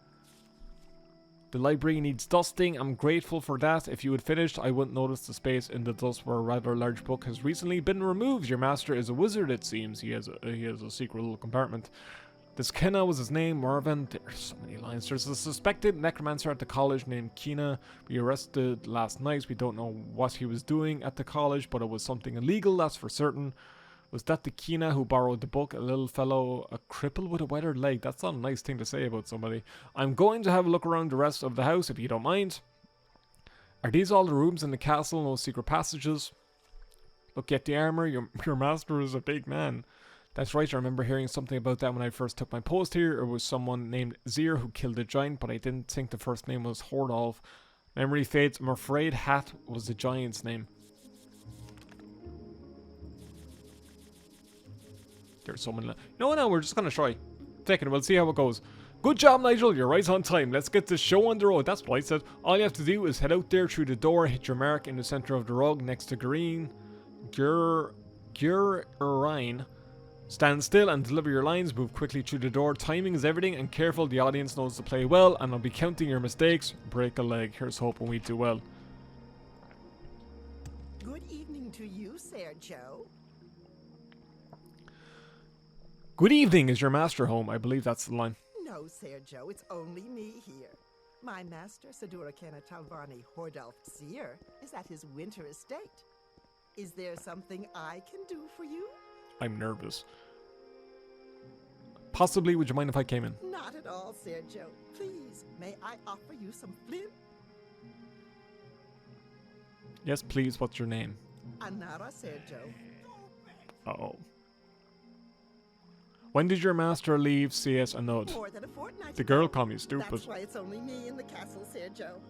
The library needs dusting. I'm grateful for that. If you had finished, I wouldn't notice the space in the dust where a rather large book has recently been removed. Your master is a wizard, it seems. He has a secret little compartment. This Kena was his name, Morrowind. There's so many lines. There's a suspected necromancer at the college named Kena. We arrested last night. We don't know what he was doing at the college, but it was something illegal, that's for certain. Was that the Kena who borrowed the book? A little fellow, a cripple with a weathered leg. That's not a nice thing to say about somebody. I'm going to have a look around the rest of the house, if you don't mind. Are these all the rooms in the castle? No secret passages? Look at the armor. Your master is a big man. That's right, I remember hearing something about that when I first took my post here. It was someone named Zier who killed the giant, but I didn't think the first name was Hordolf. Memory fades. I'm afraid Hat was the giant's name. There's someone... No, we're just going to try. Take it, we'll see how it goes. Good job, Nigel, you're right on time. Let's get this show on the road. That's what I said. All you have to do is head out there through the door, hit your mark in the center of the rug next to green. Gurine. Stand still and deliver your lines. Move quickly through the door. Timing is everything, and careful, the audience knows to play well, and I'll be counting your mistakes. Break a leg. Here's hoping we do well. Good evening to you, Sergio. Good evening, is your master home? I believe that's the line. No, Sergio, it's only me here. My master, Sadura Talvani Hordalf Zier, is at his winter estate. Is there something I can do for you? I'm nervous. Possibly, would you mind if I came in? Not at all, Sergio. Please, may I offer you some flint? Yes, please. What's your name? Anara, Sergio. Uh-oh. When did your master leave CS Anod? More than a fortnight The girl ago. called me stupid. That's why it's only me in the castle, Sergio.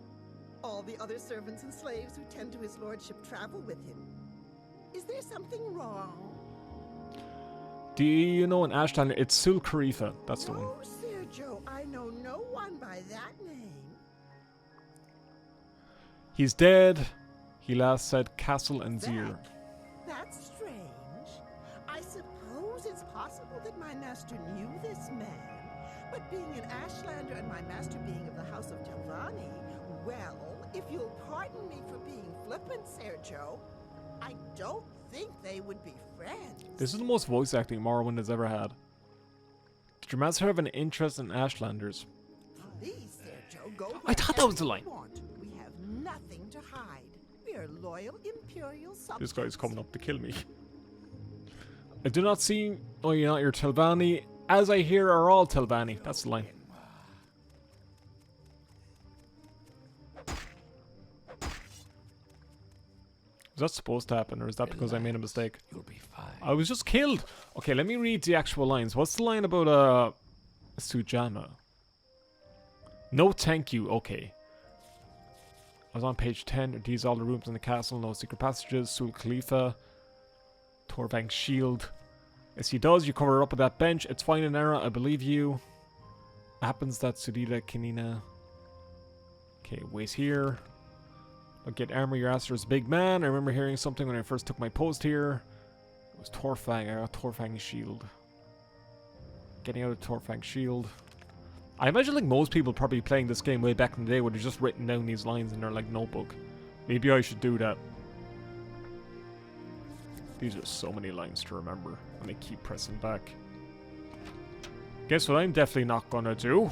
All the other servants and slaves who tend to his lordship travel with him. Is there something wrong? Do you know an Ashlander? It's Sul Caritha. That's the one. No, Sergio, I know no one by that name. He's dead. He last said Castle and Zier. That's strange. I suppose it's possible that my master knew this man. But being an Ashlander and my master being of the House of Telvanni, well, if you'll pardon me for being flippant, Sergio, I don't think they would be friends. This is the most voice acting Morrowind has ever had. Did your master have an interest in Ashlanders? Please, Sergio, go I thought that was the wherever line. you want. We have nothing to hide. We are loyal Imperial subjects. This guy's coming up to kill me. I do not see... Oh, you're not your Telvanni. As I hear are all Telvanni. That's the line. Is that supposed to happen, or is that because I made a mistake? You'll be fine. I was just killed. Okay, let me read the actual lines. What's the line about, Sujana? No thank you. Okay. I was on page 10. Are these all the rooms in the castle? No secret passages. Sul Khalifa. Torvank's shield. Yes, he does. You cover it up with that bench. It's fine, Anara. I believe you. Happens that Sudita Kanina. Okay, wait here. I'll get armor. Your ass is a big man. I remember hearing something when I first took my post here. It was Torfang. I got Torfang's shield. Getting out of Torfang's shield. I imagine like most people probably playing this game way back in the day would have just written down these lines in their like notebook. Maybe I should do that. These are so many lines to remember when I keep pressing back. Guess what I'm definitely not gonna do?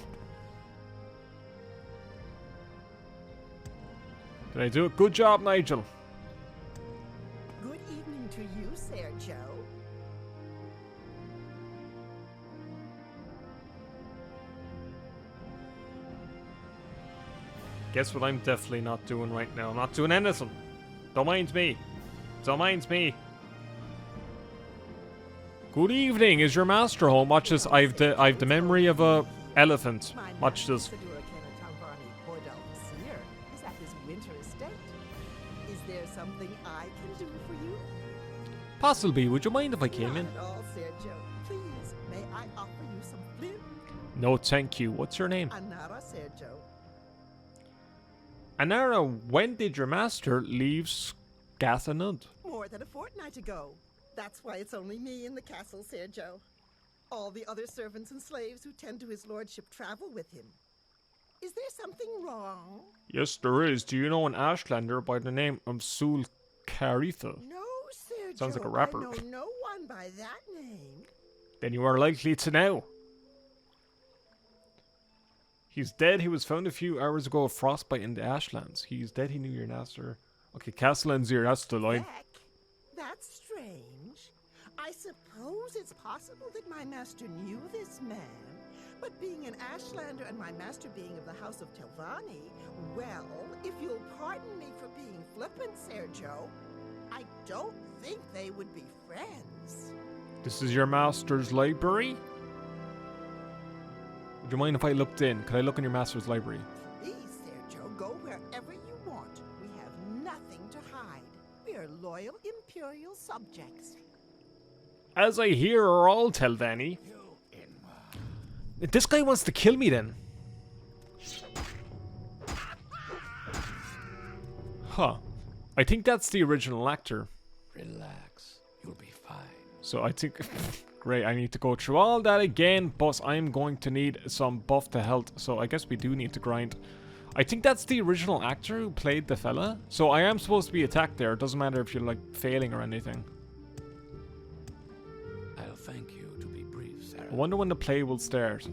Did I do it? Good job, Nigel. Good evening to you, Sergio. Guess what I'm definitely not doing right now? I'm not doing anything. Don't mind me. Don't mind me. Good evening. Is your master home? Watch this. I've the memory of a elephant. Watch this. Is at his winter estate. Is there something I can do for you? Possibly. Would you mind if I came in? Not at all, Sergio. Please, may I offer you some flint? No, thank you. What's your name? Anara, Sergio. Anara, when did your master leave Scathanud? More than a fortnight ago. That's why it's only me in the castle, Sergio. All the other servants and slaves who tend to his lordship travel with him. Is there something wrong? Yes, there is. Do you know an Ashlander by the name of Sul Caritha? No, Sergio. Sounds like a rapper. I know no one by that name. Then you are likely to know. He's dead. He was found a few hours ago of frostbite in the Ashlands. He's dead. He knew your master. Okay, Castellanzir, that's the line. Beck, that's strange. I suppose it's possible that my master knew this man. But being an Ashlander and my master being of the House of Telvanni, well, if you'll pardon me for being flippant, Sergio, I don't think they would be friends. This is your master's library? Would you mind if I looked in? Could I look in your master's library? Please, Sergio, go wherever you want. We have nothing to hide. We are loyal Imperial subjects. As I hear are all Telvanni. This guy wants to kill me then. Huh. I think that's the original actor. Relax. You'll be fine. So I think... Great, I need to go through all that again, but I'm going to need some buff to health, so I guess we do need to grind. I think that's the original actor who played the fella. So I am supposed to be attacked there. It doesn't matter if you're like failing or anything. I'll thank you to be brief, Sarah. I wonder when the play will start.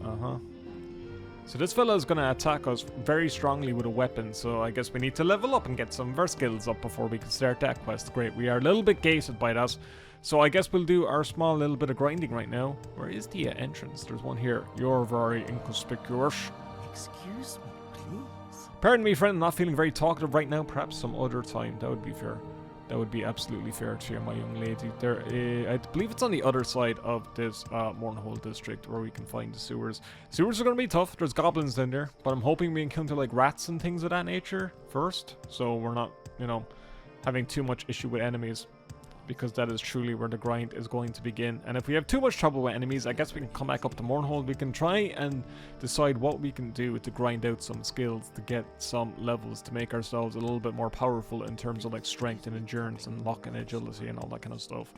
So this fella is going to attack us very strongly with a weapon, so I guess we need to level up and get some of our skills up before we can start that quest. Great, we are a little bit gated by that. So I guess we'll do our small little bit of grinding right now. Where is the entrance? There's one here. You're very inconspicuous. Excuse me, please. Pardon me, friend. I'm not feeling very talkative right now. Perhaps some other time. That would be fair. That would be absolutely fair to you, my young lady. There, I believe it's on the other side of this Mournhold district where we can find the sewers. Sewers are going to be tough. There's goblins down there. But I'm hoping we encounter like rats and things of that nature first. So we're not, you know, having too much issue with enemies. Because that is truly where the grind is going to begin. And if we have too much trouble with enemies, I guess we can come back up to Mournhold. We can try and decide what we can do to grind out some skills, to get some levels, to make ourselves a little bit more powerful in terms of like strength and endurance and luck and agility and all that kind of stuff.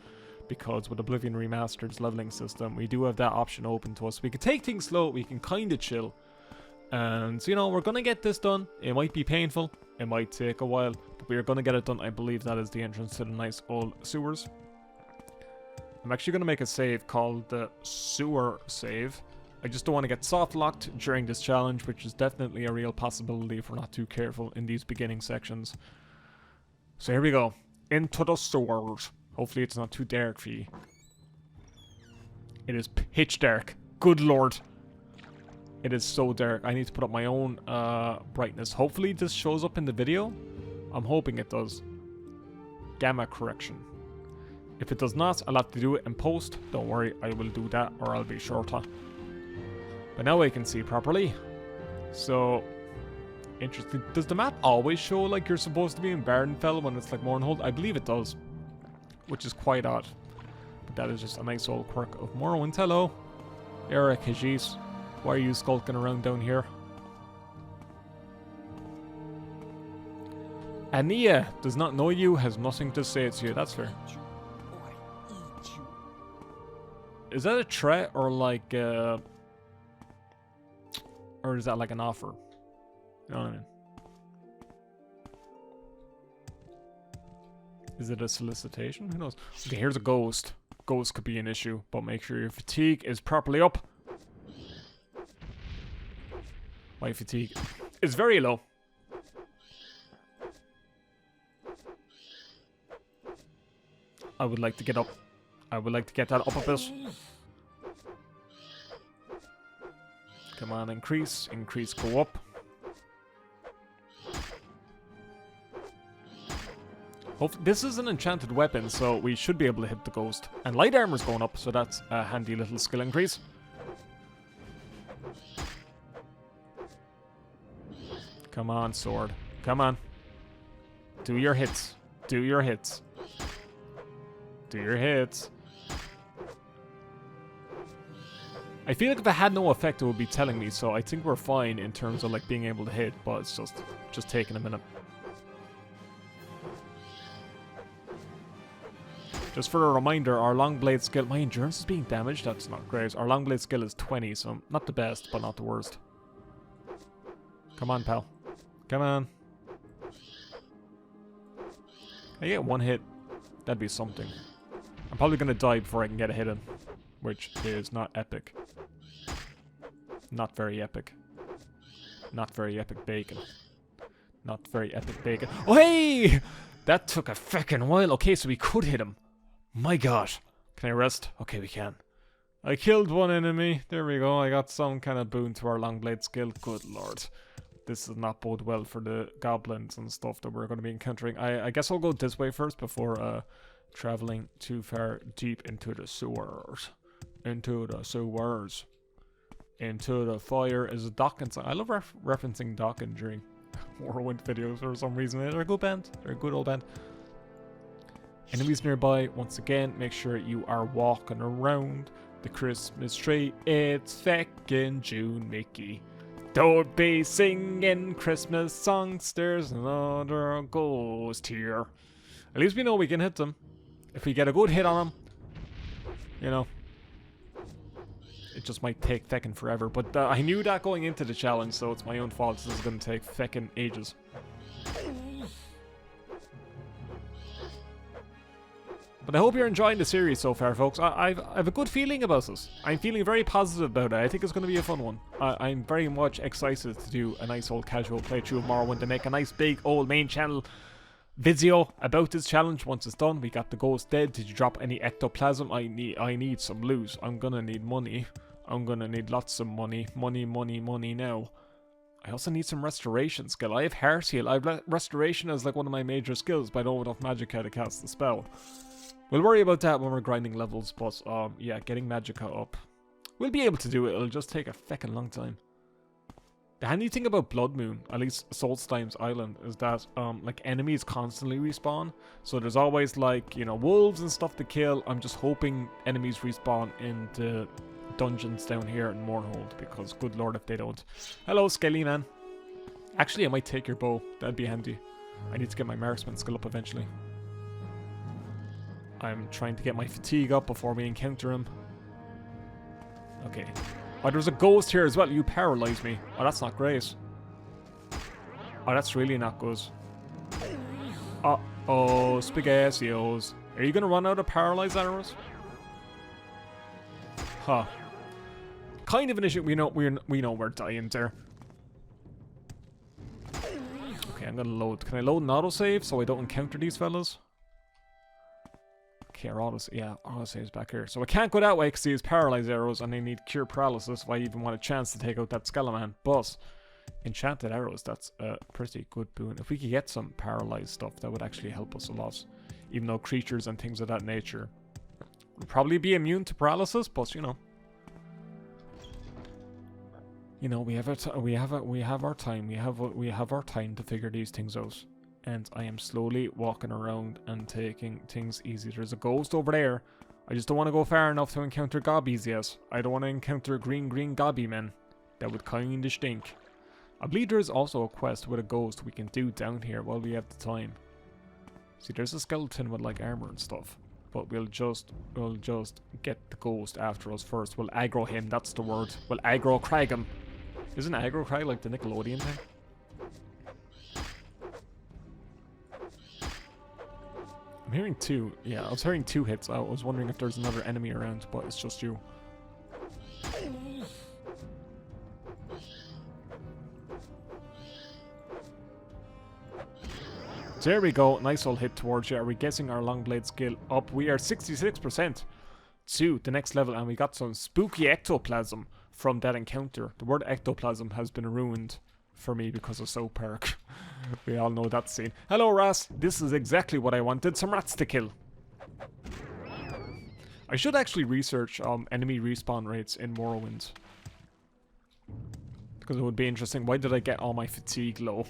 Because with Oblivion Remastered's leveling system, we do have that option open to us. We can take things slow, we can kind of chill. And, you know, we're going to get this done. It might be painful. It might take a while. But we are going to get it done. I believe that is the entrance to the nice old sewers. I'm actually going to make a save called the sewer save. I just don't want to get soft locked during this challenge, which is definitely a real possibility if we're not too careful in these beginning sections. So here we go. Into the sewers. Hopefully it's not too dark for you. It is pitch dark. Good lord. It is so dark. I need to put up my own brightness. Hopefully this shows up in the video. I'm hoping it does. Gamma correction. If it does not, I'll have to do it in post. Don't worry, I will do that or I'll be shorter. But now I can see properly. So, interesting. Does the map always show like you're supposed to be in Bardenfell when it's like Mournhold? I believe it does. Which is quite odd. But that is just a nice old quirk of Morrowind. Hello. Eric Hajis. Why are you skulking around down here? Ania does not know you, has nothing to say to you. That's fair. Is that a threat or like or is that like an offer? You know what I mean? Is it a solicitation? Who knows? Okay, here's a ghost. Ghost could be an issue, but make sure your fatigue is properly up. My fatigue is very low. I would like to get up. I would like to get that up a bit. Come on, increase. Increase, go up. This is an enchanted weapon, so we should be able to hit the ghost. And light armor's going up, so that's a handy little skill increase. Come on, sword. Come on. Do your hits. Do your hits. Do your hits. I feel like if it had no effect, it would be telling me, so I think we're fine in terms of like being able to hit, but it's just taking a minute. Just for a reminder, our long blade skill, my endurance is being damaged, that's not great. Our long blade skill is 20, so not the best, but not the worst. Come on, pal. Come on. I get one hit. That'd be something. I'm probably going to die before I can get a hit in, which is not epic. Not very epic. Not very epic bacon. Not very epic bacon. Oh, hey! That took a feckin' while. Okay, so we could hit him. My gosh. Can I rest? Okay, we can. I killed one enemy. There we go. I got some kind of boon to our long blade skill. Good lord. This does not bode well for the goblins and stuff that we're going to be encountering. I guess I'll go this way first before traveling too far deep into the sewers. Into the sewers. Into the fire is a Dawkins. I love referencing Dawkins during Morrowind videos for some reason. They're a good band. They're a good old band. Enemies nearby. Once again, make sure you are walking around the Christmas tree. It's feckin' June, Mickey. Don't be singing Christmas songs. There's another ghost here. At least we know we can hit them. If we get a good hit on them, you know, it just might take feckin' forever. But I knew that going into the challenge, so it's my own fault. This is going to take feckin' ages. But I hope you're enjoying the series so far, folks. I have a good feeling about this. I'm feeling very positive about it. I think it's going to be a fun one. I'm very much excited to do a nice old casual playthrough of Morrowind to make a nice big old main channel video about this challenge. Once it's done, we got the ghost dead. Did you drop any ectoplasm? I need some loot. I'm gonna need money. I'm gonna need lots of money. Money now. I also need some restoration skill. I have heart heal. I have restoration as like one of my major skills, but I don't have enough magicka to cast the spell. We'll worry about that when we're grinding levels, but yeah, getting magicka up. We'll be able to do it. It'll just take a feckin' long time. The handy thing about Blood Moon, at least Solstime's Island, is that like enemies constantly respawn. So there's always like, you know, wolves and stuff to kill. I'm just hoping enemies respawn in the dungeons down here in Mournhold, because good lord if they don't. Hello, Skelly Man. Actually, I might take your bow. That'd be handy. I need to get my marksman skill up eventually. I'm trying to get my fatigue up before we encounter him. Okay. Oh, there's a ghost here as well. You paralyzed me. Oh, that's not great. Oh, that's really not good. Uh-oh, spaghettios. Are you going to run out of paralyzed arrows? Huh. Kind of an issue. We know we're dying there. Okay, I'm going to load. Can I load an autosave so I don't encounter these fellas? Okay, our autosave's back here. So I can't go that way because he has paralyzed arrows and I need cure paralysis if I even want a chance to take out that skeleton. But enchanted arrows, that's a pretty good boon. If we could get some paralyzed stuff, that would actually help us a lot. Even though creatures and things of that nature would probably be immune to paralysis, but you know. You know, we have our time. We have our time to figure these things out. And I am slowly walking around and taking things easy. There's a ghost over there. I just don't want to go far enough to encounter gobbies yet. I don't want to encounter green gobby men. That would kinda stink. I believe there's also a quest with a ghost we can do down here while we have the time. See, there's a skeleton with like armor and stuff. But we'll just get the ghost after us first. We'll aggro him, that's the word. We'll aggro Crag him. Isn't aggro Crag like the Nickelodeon thing? I'm hearing two. Yeah, I was hearing 2 hits. I was wondering if there's another enemy around, but it's just you. There we go. Nice old hit towards you. Are we guessing our long blade skill up? We are 66% to the next level, and we got some spooky ectoplasm from that encounter. The word ectoplasm has been ruined for me because of South Park. We all know that scene. Hello, Ras. This is exactly what I wanted. Some rats to kill. I should actually research enemy respawn rates in Morrowind. Because it would be interesting. Why did I get all my fatigue low?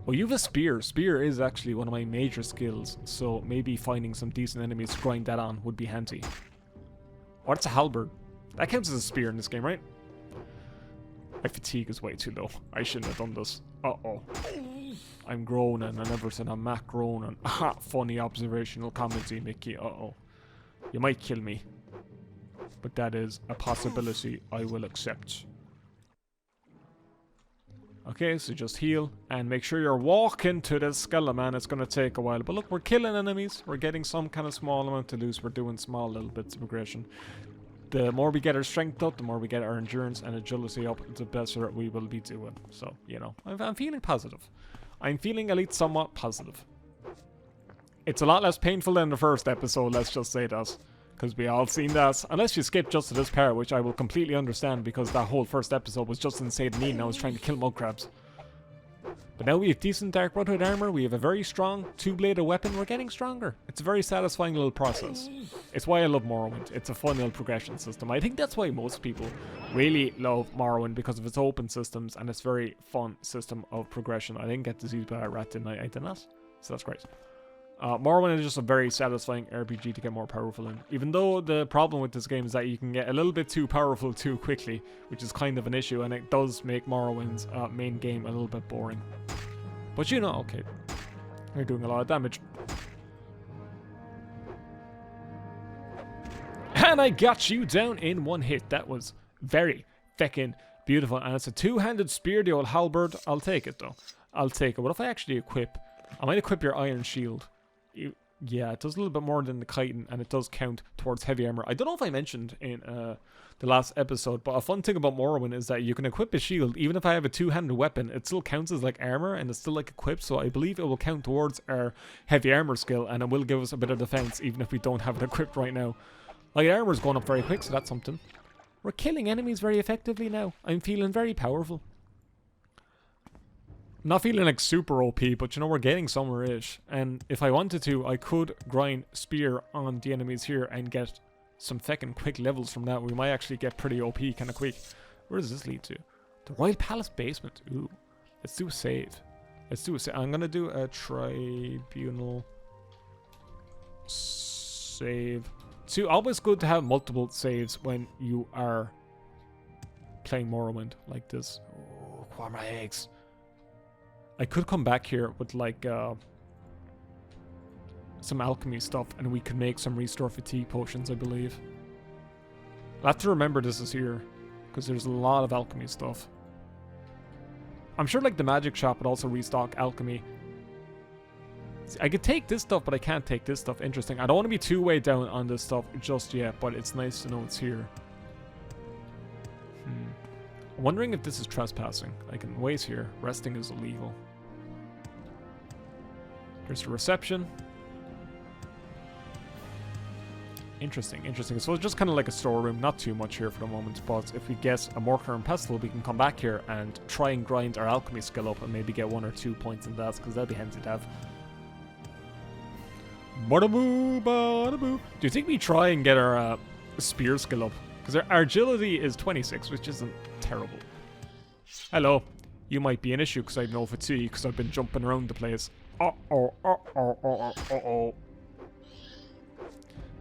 Well, you have a spear. Spear is actually one of my major skills. So maybe finding some decent enemies to grind that on would be handy. Or it's a halberd. That counts as a spear in this game, right? My fatigue is way too low. I shouldn't have done this. Uh-oh. I'm groaning. I never said I'm Mac groaning. Aha, funny observational comedy, Mickey. Uh-oh. You might kill me. But that is a possibility I will accept. Okay, so just heal. And make sure you're walking to the skeleton, man. It's going to take a while. But look, we're killing enemies. We're getting some kind of small amount to lose. We're doing small little bits of progression. The more we get our strength up, the more we get our endurance and agility up, the better we will be doing. So, you know, I'm feeling positive. I'm feeling at least somewhat positive. It's a lot less painful than the first episode, let's just say that. Because we all seen that. Unless you skip just to this part, which I will completely understand because that whole first episode was just insane to me and I was trying to kill mud crabs. But now we have decent Dark Brotherhood armor, we have a very strong 2-bladed weapon, we're getting stronger. It's a very satisfying little process. It's why I love Morrowind. It's a fun little progression system. I think that's why most people really love Morrowind, because of its open systems and its very fun system of progression. I didn't get diseased by a rat, didn't I? I did not. So that's great. Morrowind is just a very satisfying RPG to get more powerful in. Even though the problem with this game is that you can get a little bit too powerful too quickly, which is kind of an issue, and it does make Morrowind's main game a little bit boring. But you know, okay, you're doing a lot of damage. And I got you down in one hit. That was very feckin' beautiful. And it's a 2-handed spear, the old halberd. I'll take it though. I'll take it. What if I actually equip? I might equip your iron shield. Yeah, it does a little bit more than the chitin, and it does count towards heavy armor. I don't know if I mentioned in the last episode, but a fun thing about Morrowind is that you can equip a shield. Even if I have a 2-handed weapon, it still counts as like armor, and it's still like equipped, so I believe it will count towards our heavy armor skill, and it will give us a bit of defense, even if we don't have it equipped right now. Like, armor's going up very quick, so that's something. We're killing enemies very effectively now. I'm feeling very powerful. Not feeling like super OP, but you know, we're getting somewhere-ish. And if I wanted to, I could grind spear on the enemies here and get some feckin' quick levels from that. We might actually get pretty OP kind of quick. Where does this lead to? The Royal Palace basement. Ooh. Let's do a save. Let's do a save. I'm gonna do a Tribunal save. So always good to have multiple saves when you are playing Morrowind like this. Oh, Quamra eggs. I could come back here with like some alchemy stuff, and we could make some restore fatigue potions, I believe. I'll have to remember this is here, because there's a lot of alchemy stuff. I'm sure like the magic shop would also restock alchemy. See, I could take this stuff, but I can't take this stuff. Interesting. I don't want to be too way down on this stuff just yet, but it's nice to know it's here. I'm wondering if this is trespassing. I can wait here. Resting is illegal. There's the reception. Interesting, interesting. So it's just kind of like a storeroom, not too much here for the moment, but if we get a mortar and pestle, we can come back here and try and grind our alchemy skill up and maybe get 1 or 2 points in that, because that'd be handy to have. Bada-boo, bada-boo. Do you think we try and get our spear skill up? Because our agility is 26, which isn't terrible. Hello. You might be an issue because I know fatigue because I've been jumping around the place. Uh-oh, uh-oh, uh-oh, uh-oh.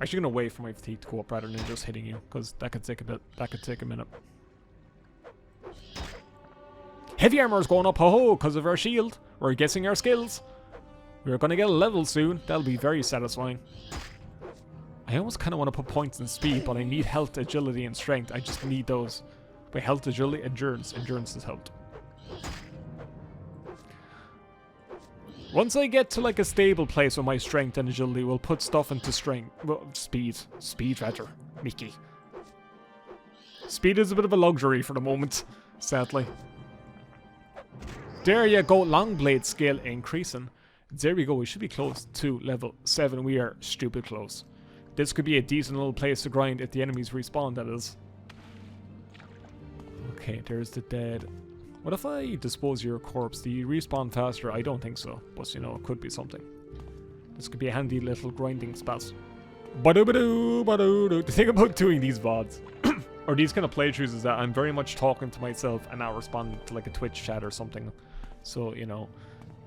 Actually gonna wait for my fatigue to go up rather than just hitting you, because that could take a bit. That could take a minute. Heavy armor is going up, ho-ho, because of our shield. We're guessing our skills. We're gonna get a level soon. That'll be very satisfying. I almost kind of want to put points in speed, but I need health, agility, and strength. I just need those. Wait, health, agility, endurance. Endurance is health. Once I get to like a stable place with my strength and agility, we'll put stuff into strength. Well, speed. Speed, rather. Mickey. Speed is a bit of a luxury for the moment, sadly. There you go. Long blade skill increasing. There we go. We should be close to level 7. We are stupid close. This could be a decent little place to grind if the enemies respawn, that is. Okay, there's the dead. What if I dispose of your corpse? Do you respawn faster? I don't think so. But, you know, it could be something. This could be a handy little grinding spot. Ba-do-ba-doo, ba-do-doo. The thing about doing these VODs, or these kind of playthroughs, is that I'm very much talking to myself and not responding to, like, a Twitch chat or something. So, you know,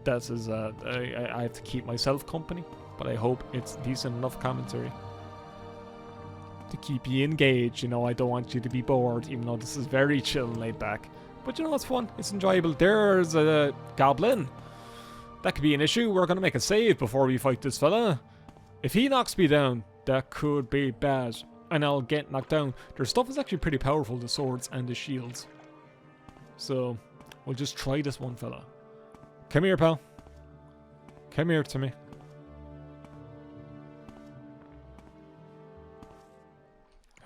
that is, I have to keep myself company. But I hope it's decent enough commentary to keep you engaged. You know, I don't want you to be bored, even though this is very chill and laid back. But you know, it's fun. It's enjoyable. There's a goblin. That could be an issue. We're going to make a save before we fight this fella. If he knocks me down, that could be bad. And I'll get knocked down. Their stuff is actually pretty powerful, the swords and the shields. So, we'll just try this one fella. Come here, pal. Come here to me.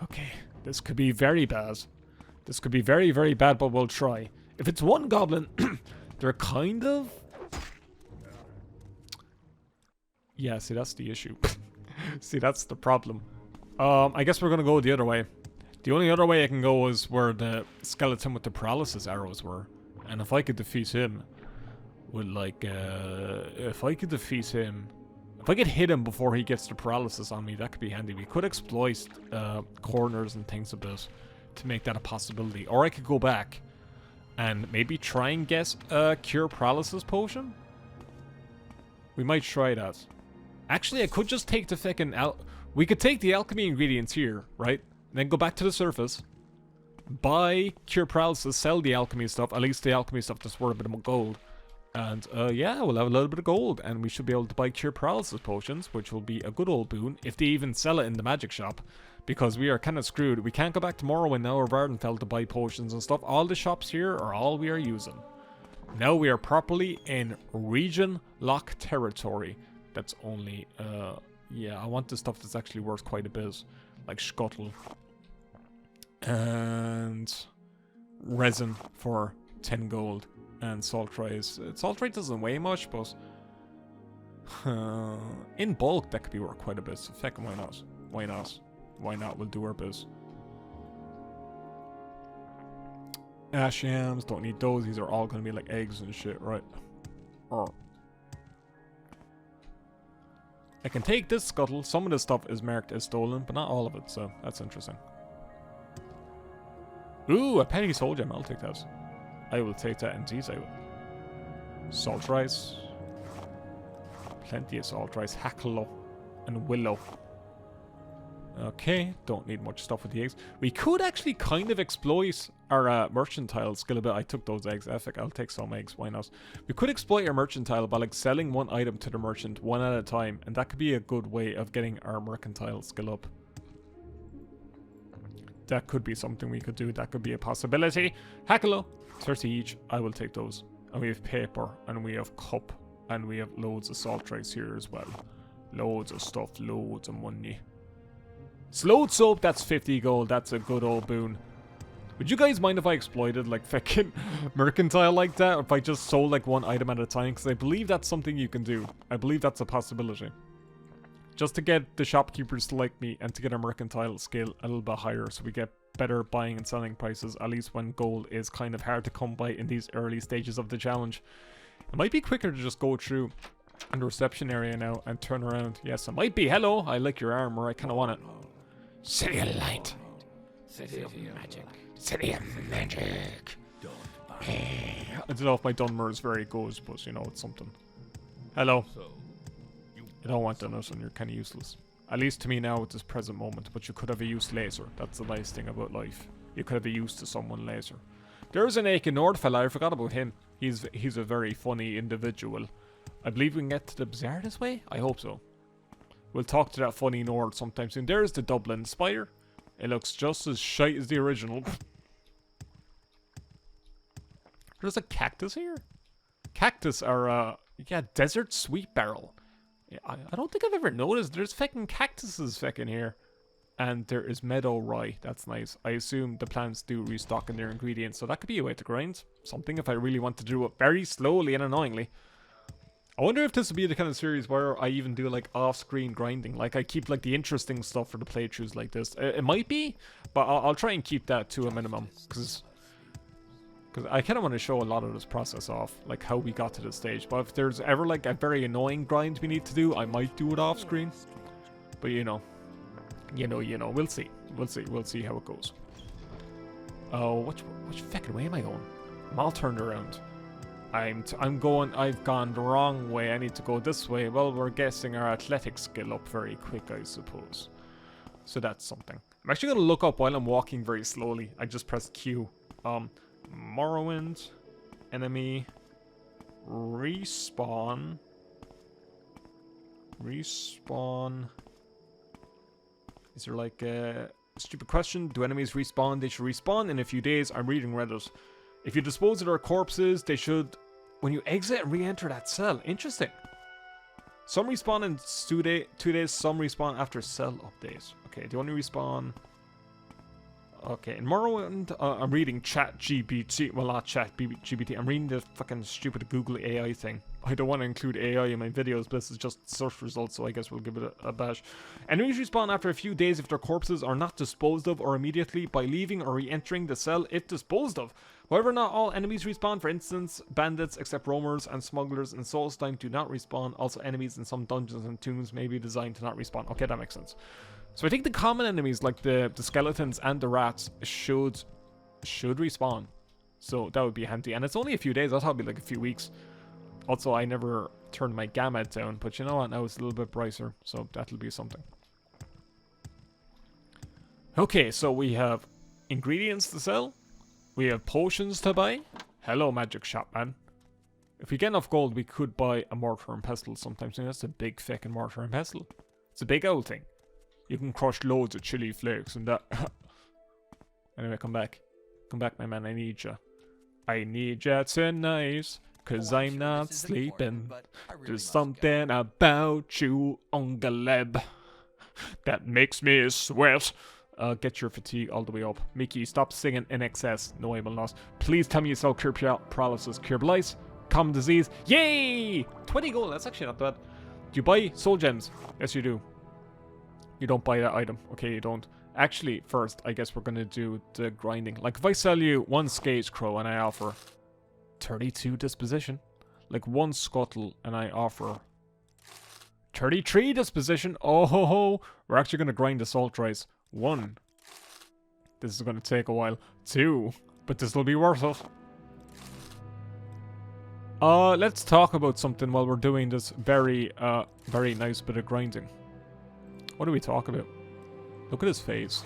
Okay, this could be very bad. This could be very, very bad, but we'll try. If it's one goblin, they're kind of... Yeah, see, that's the issue. See, that's the problem. I guess we're going to go the other way. The only other way I can go is where the skeleton with the paralysis arrows were. And if I could defeat him with, like, if I could defeat him... If I could hit him before he gets the paralysis on me, that could be handy. We could exploit corners and things a bit to make that a possibility. Or I could go back and maybe try and guess a cure paralysis potion. We might try that. Actually, I could just take the fucking we could take the alchemy ingredients here, right? Then go back to the surface, buy cure paralysis, sell the alchemy stuff. At least the alchemy stuff that's worth a bit of gold. And yeah, we'll have a little bit of gold, and we should be able to buy cure paralysis potions, which will be a good old boon if they even sell it in the magic shop. Because we are kind of screwed. We can't go back to Morrowind now or Vardenfell to buy potions and stuff. All the shops here are all we are using. Now we are properly in region lock territory. That's only, yeah, I want the stuff that's actually worth quite a bit. Like scuttle. And resin for 10 gold. And salt rice. Salt rice doesn't weigh much, but in bulk that could be worth quite a bit. So fucking why not? Why not? Why not? We'll do our biz. Ash yams, don't need those. These are all going to be like eggs and shit, right? I can take this scuttle. Some of this stuff is marked as stolen, but not all of it, so that's interesting. Ooh, a petty soul gem. I'll take that. I will take that indeed, I will. Salt rice. Plenty of salt rice. Hacklow and willow. Okay, don't need much stuff with the eggs. We could actually kind of exploit our mercantile skill a bit. I took those eggs. Epic, I'll take some eggs. Why not? We could exploit our mercantile by like selling one item to the merchant one at a time. And that could be a good way of getting our mercantile skill up. That could be something we could do. That could be a possibility. Hackalo, 30 each. I will take those. And we have paper. And we have cup. And we have loads of salt rice here as well. Loads of stuff. Loads of money. Slowed soap, that's 50 gold. That's a good old boon. Would you guys mind if I exploited like fucking mercantile like that? Or if I just sold like one item at a time? Because I believe that's something you can do. I believe that's a possibility. Just to get the shopkeepers to like me and to get our mercantile skill a little bit higher so we get better buying and selling prices, at least when gold is kind of hard to come by in these early stages of the challenge. It might be quicker to just go through in the reception area now and turn around. Yes, it might be. Hello, I like your armor. I kind of want it. City of light. City of magic. City of magic. I don't know if my Dunmer is very good, but you know, it's something. Hello. I don't want Dunmers and you're kind of useless. At least to me now at this present moment, but you could have a use later. That's the nice thing about life. You could have a use to someone later. There's an Aiken Nord fella, I forgot about him. He's a very funny individual. I believe we can get to the bazaar this way? I hope so. We'll talk to that funny Nord sometime soon. There's the Dublin Spire. It looks just as shite as the original. There's a cactus here? Cactus are, yeah, desert sweet barrel. Yeah, I don't think I've ever noticed. There's feckin' cactuses feckin' here. And there is meadow rye. That's nice. I assume the plants do restock in their ingredients, so that could be a way to grind. Something if I really want to do it very slowly and annoyingly. I wonder if this would be the kind of series where I even do like off-screen grinding. Like I keep like the interesting stuff for the playthroughs like this. It might be, but I'll try and keep that to a minimum. Because I kind of want to show a lot of this process off. Like how we got to this stage. But if there's ever like a very annoying grind we need to do, I might do it off-screen. But you know, we'll see. We'll see how it goes. Oh, which fucking way am I going? I'm all turned around. I've gone the wrong way. I need to go this way. Well, we're getting our athletic skill up very quick, I suppose. So that's something. I'm actually going to look up while I'm walking very slowly. I just pressed Q. Morrowind. Enemy. Respawn. Is there like a stupid question? Do enemies respawn? They should respawn in a few days. I'm reading Reddit. If you dispose of their corpses, they should, when you exit, re-enter that cell. Interesting. Some respawn in 2 days, some respawn after cell updates. Okay, do you want to respawn? Okay, in Morrowind, I'm reading ChatGPT. Well, not ChatGPT. I'm reading the fucking stupid Google AI thing. I don't want to include AI in my videos, but this is just search results, so I guess we'll give it a bash. Enemies respawn after a few days if their corpses are not disposed of or immediately by leaving or re-entering the cell if disposed of. However, not all enemies respawn. For instance, bandits, except roamers and smugglers in Soulstime do not respawn. Also, enemies in some dungeons and tombs may be designed to not respawn. Okay, that makes sense. So I think the common enemies, like the skeletons and the rats, should respawn. So that would be handy. And it's only a few days. I thought it'd be like a few weeks. Also, I never turned my gamma down. But you know what? Now it's a little bit brighter. So that'll be something. Okay, so we have ingredients to sell. We have potions to buy. Hello, magic shop, man. If we get enough gold, we could buy a mortar and pestle sometimes. And that's a big feckin' mortar and pestle. It's a big old thing. You can crush loads of chili flakes and that. Anyway, come back. Come back, my man. I need ya. I need ya tonight. Cause I'm not sleeping. There's something about you, Ungaleb, that makes me sweat. Get your fatigue all the way up. Mickey, stop singing in excess. No, I will not. Please tell me you sell cure paralysis, cure blight, common disease. Yay! 20 gold. That's actually not bad. Do you buy soul gems? Yes, you do. You don't buy that item. Okay, you don't. Actually, first, I guess we're going to do the grinding. Like, if I sell you one Scarecrow and I offer 32 disposition. Like, one Scuttle and I offer 33 disposition. Oh ho ho. We're actually going to grind the salt rice. 1. This is going to take a while. 2. But this will be worth it. Let's talk about something while we're doing this very nice bit of grinding. What do we talk about? Look at his face.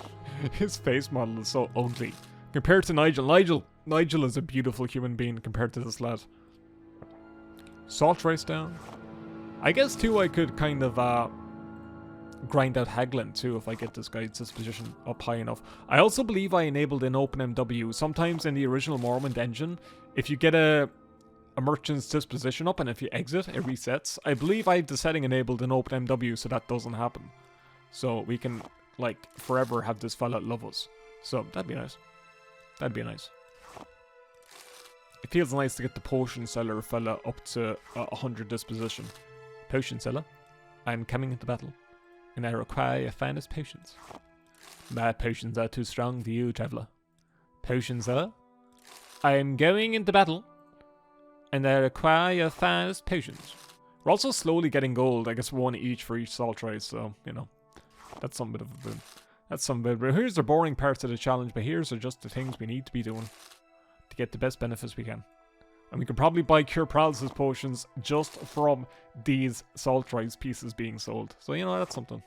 His face model is so ugly. Compared to Nigel. Nigel is a beautiful human being compared to this lad. Salt rice down. I guess too I could kind of grind out Haglin too if I get this guy's disposition up high enough. I also believe I enabled an OpenMW. Sometimes in the original Morrowind engine, if you get a merchant's disposition up and if you exit, it resets. I believe I have the setting enabled in OpenMW so that doesn't happen. So we can, like, forever have this fella love us. So, that'd be nice. That'd be nice. It feels nice to get the potion seller fella up to 100 disposition. Potion seller, I'm coming into battle. and I require your finest potions. My potions are too strong for you, traveller. Potions are? I am going into battle, and I require your finest potions. We're also slowly getting gold. I guess 1 each for each salt rise, so, you know, that's some bit of a boon. That's some bit. But here's the boring parts of the challenge, but here's are just the things we need to be doing to get the best benefits we can. And we can probably buy cure paralysis potions just from these salt rise pieces being sold. So, you know, that's something.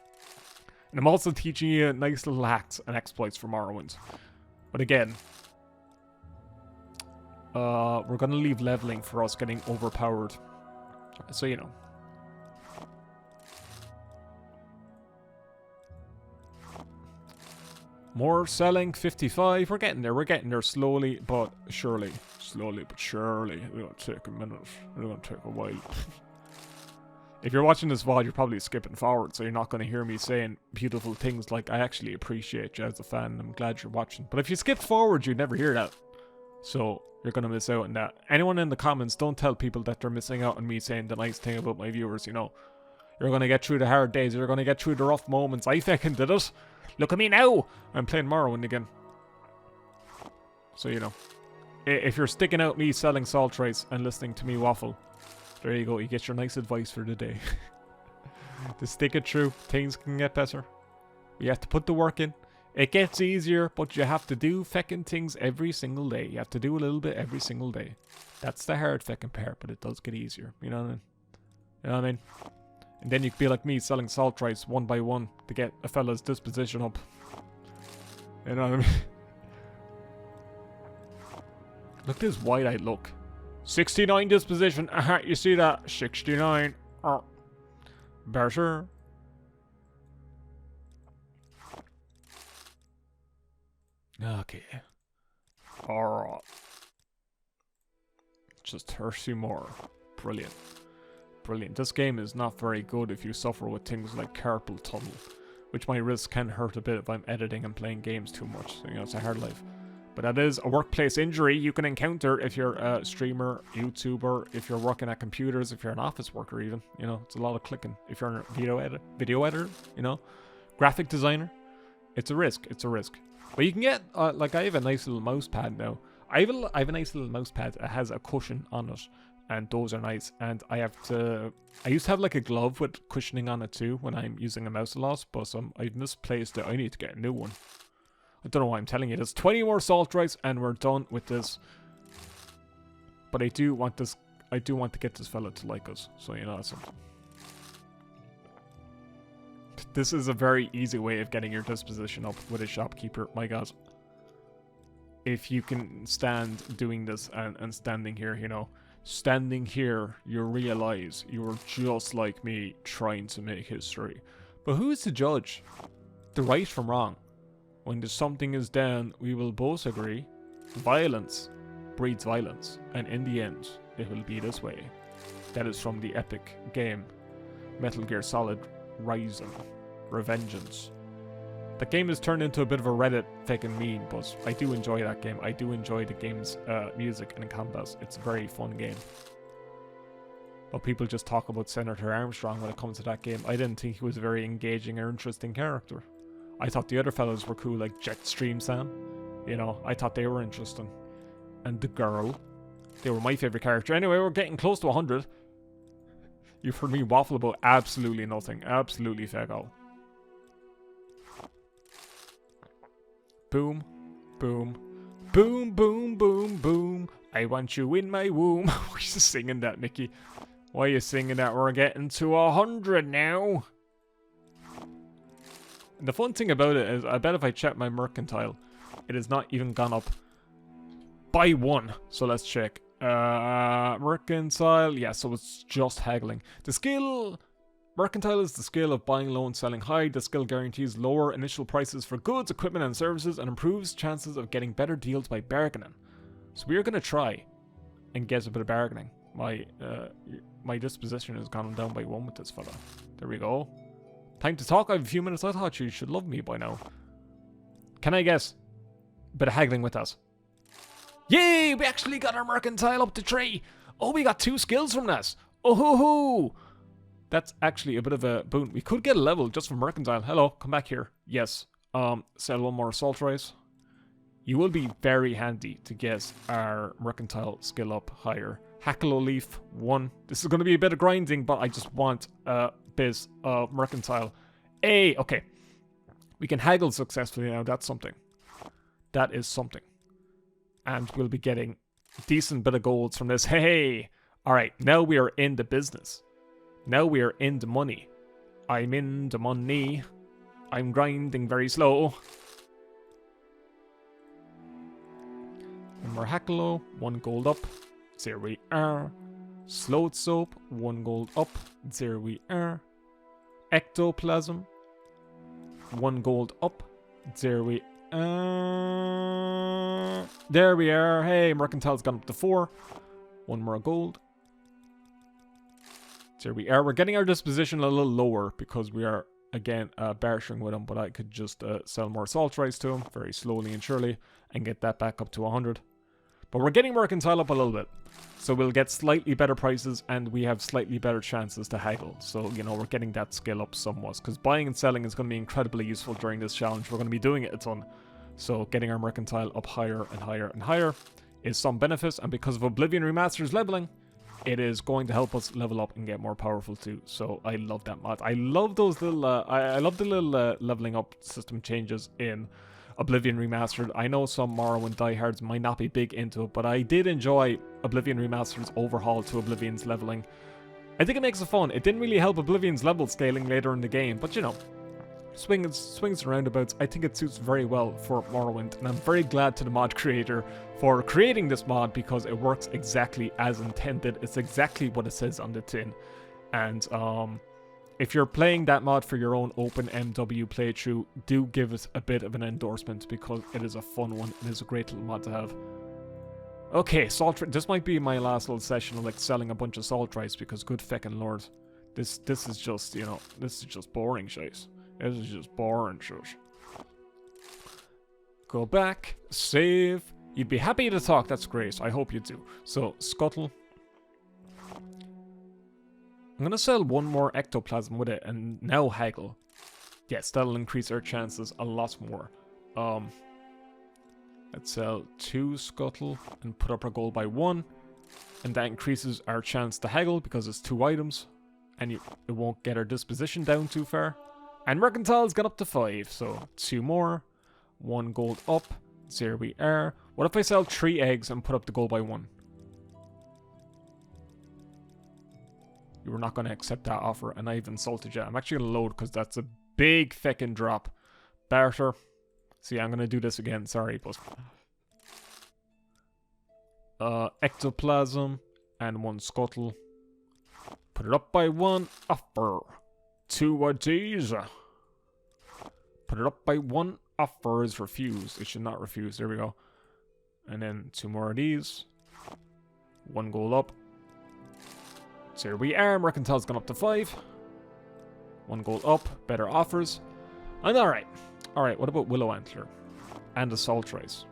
And I'm also teaching you nice little hacks and exploits for Morrowind. But again, we're going to leave leveling for us getting overpowered. So, you know. More selling, 55. We're getting there. We're getting there slowly but surely. Slowly but surely. It's going to take a minute. It's going to take a while. If you're watching this VOD, you're probably skipping forward, so you're not going to hear me saying beautiful things like, I actually appreciate you as a fan, and I'm glad you're watching. But if you skip forward, you'd never hear that. So, you're going to miss out on that. Anyone in the comments, don't tell people that they're missing out on me saying the nice thing about my viewers, you know. You're going to get through the hard days. You're going to get through the rough moments. I fucking did it. Look at me now. I'm playing Morrowind again. So, you know. If you're sticking out me selling salt rice and listening to me waffle, there you go. You get your nice advice for the day. To stick it through. Things can get better. You have to put the work in. It gets easier, but you have to do feckin' things every single day. You have to do a little bit every single day. That's the hard feckin' part, but it does get easier. You know what I mean? You know what I mean? And then you could be like me, selling salt rice one by one to get a fella's disposition up. You know what I mean? Look at this wide-eyed look. 69 disposition. Aha, you see that? 69. Oh. Better. Okay. Alright. Just 30 more. Brilliant. Brilliant. This game is not very good if you suffer with things like carpal tunnel, which my wrist can hurt a bit if I'm editing and playing games too much. So, you know, it's a hard life. But that is a workplace injury you can encounter if you're a streamer, YouTuber, if you're working at computers, if you're an office worker even. You know, it's a lot of clicking. If you're a video editor, you know, graphic designer, it's a risk. It's a risk. But you can get, like I have a nice little mouse pad now. I have a nice little mouse pad. It has a cushion on it. And those are nice. And I used to have like a glove with cushioning on it too when I'm using a mouse a lot. But I've misplaced it. I need to get a new one. I don't know why I'm telling you this. 20 more salt rice and we're done with this. But I do want this. I do want to get this fella to like us. So you know that's something. This is a very easy way of getting your disposition up with a shopkeeper. My God. If you can stand doing this and standing here, you know. Standing here, you realize you're just like me trying to make history. But who is to judge the right from wrong? When the something is down, we will both agree. Violence breeds violence, and in the end, it will be this way. That is from the epic game Metal Gear Solid Rising Revengeance. The game has turned into a bit of a Reddit fucking meme, but I do enjoy that game. I do enjoy the game's music and combats. It's a very fun game. But people just talk about Senator Armstrong when it comes to that game. I didn't think he was a very engaging or interesting character. I thought the other fellows were cool, like Jetstream Sam. You know, I thought they were interesting. And the girl. They were my favourite character. Anyway, we're getting close to 100. You've heard me waffle about absolutely nothing. Absolutely fuck all. Boom, boom, boom, boom, boom, boom. I want you in my womb. Why are you singing that, Mickey? Why are you singing that? We're getting to 100 now. And the fun thing about it is, I bet if I check my Mercantile, it has not even gone up by 1. So let's check. Mercantile, yeah, so it's just haggling. The skill... Mercantile is the skill of buying low and selling high. The skill guarantees lower initial prices for goods, equipment, and services, and improves chances of getting better deals by bargaining. So we are going to try and get a bit of bargaining. My disposition has gone down by 1 with this fella. There we go. Time to talk. I have a few minutes. I thought you should love me by now. Can I guess? Bit of haggling with us. Yay! We actually got our Mercantile up to 3. Oh, we got 2 skills from this. Oh hoo hoo! That's actually a bit of a boon. We could get a level just from Mercantile. Hello, come back here. Yes. Sell one more assault rice. You will be very handy to get our Mercantile skill up higher. Hackalo Leaf 1. This is going to be a bit of grinding, but I just want a bit of Mercantile. Okay. We can haggle successfully now. That's something. That is something. And we'll be getting a decent bit of golds from this. Hey! Alright, now we are in the business. Now we are in the money. I'm in the money. I'm grinding very slow. One more Hackalo, 1 gold up. There we are. Slowed Soap, 1 gold up. There we are. Ectoplasm, 1 gold up. There we are. There we are. Hey, Mercantile's gone up to 4. 1 more gold. There we are. We're getting our disposition a little lower because we are, again, bartering with him. But I could just sell more salt rice to him very slowly and surely and get that back up to 100. But we're getting Mercantile up a little bit. So we'll get slightly better prices and we have slightly better chances to haggle. So, you know, we're getting that skill up somewhat. Because buying and selling is going to be incredibly useful during this challenge. We're going to be doing it a ton. So getting our Mercantile up higher and higher and higher is some benefits. And because of Oblivion Remaster's leveling, it is going to help us level up and get more powerful too. So I love that mod. I love those little, I love the little leveling up system changes in Oblivion Remastered. I know some Morrowind diehards might not be big into it, but I did enjoy Oblivion Remastered's overhaul to Oblivion's leveling. I think it makes it fun. It didn't really help Oblivion's level scaling later in the game, but you know, swings and roundabouts. I think it suits very well for Morrowind, and I'm very glad to the mod creator for creating this mod because it works exactly as intended. It's exactly what it says on the tin. And if you're playing that mod for your own open MW playthrough, do give it a bit of an endorsement because it is a fun one. It is a great little mod to have. Okay, this might be my last little session of like selling a bunch of salt rice because good feckin' lord, this is just, you know, this is just boring shit. This is just boring shit. Go back, save. You'd be happy to talk, that's great. I hope you do. So, Scuttle. I'm going to sell 1 more ectoplasm with it and now haggle. Yes, that'll increase our chances a lot more. Let's sell 2 Scuttle and put up our goal by 1. And that increases our chance to haggle because it's 2 items. And it won't get our disposition down too far. And Mercantile's got up to 5, so 2 more. 1 gold up. There we are. What if I sell 3 eggs and put up the goal by 1? You were not going to accept that offer, and I've insulted you. I'm actually going to load because that's a big feckin' drop. Barter. See, I'm going to do this again. Sorry, but... ectoplasm and 1 Scuttle. Put it up by 1. Offer. 2 of these. Put it up by 1. Offer is refused. It should not refuse. There we go. And then 2 more of these. 1 goal up. So here we are. Mercantile's gone up to 5. 1 goal up. Better offers. And alright. Alright, what about Willow Antler? And Assault Rice.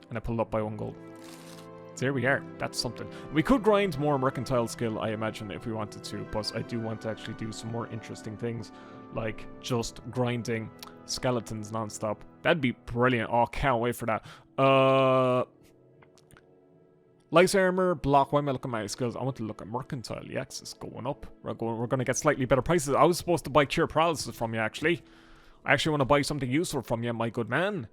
And I pulled up by 1 gold. There we are. That's something. We could grind more Mercantile skill, I imagine, if we wanted to. But I do want to actually do some more interesting things. Like just grinding skeletons non-stop. That'd be brilliant. Oh, can't wait for that. Light armor, block. Why am I looking at my skills? I want to look at Mercantile. Yes, it's going up. We're going to get slightly better prices. I was supposed to buy Cure Paralysis from you, actually. I actually want to buy something useful from you, my good man.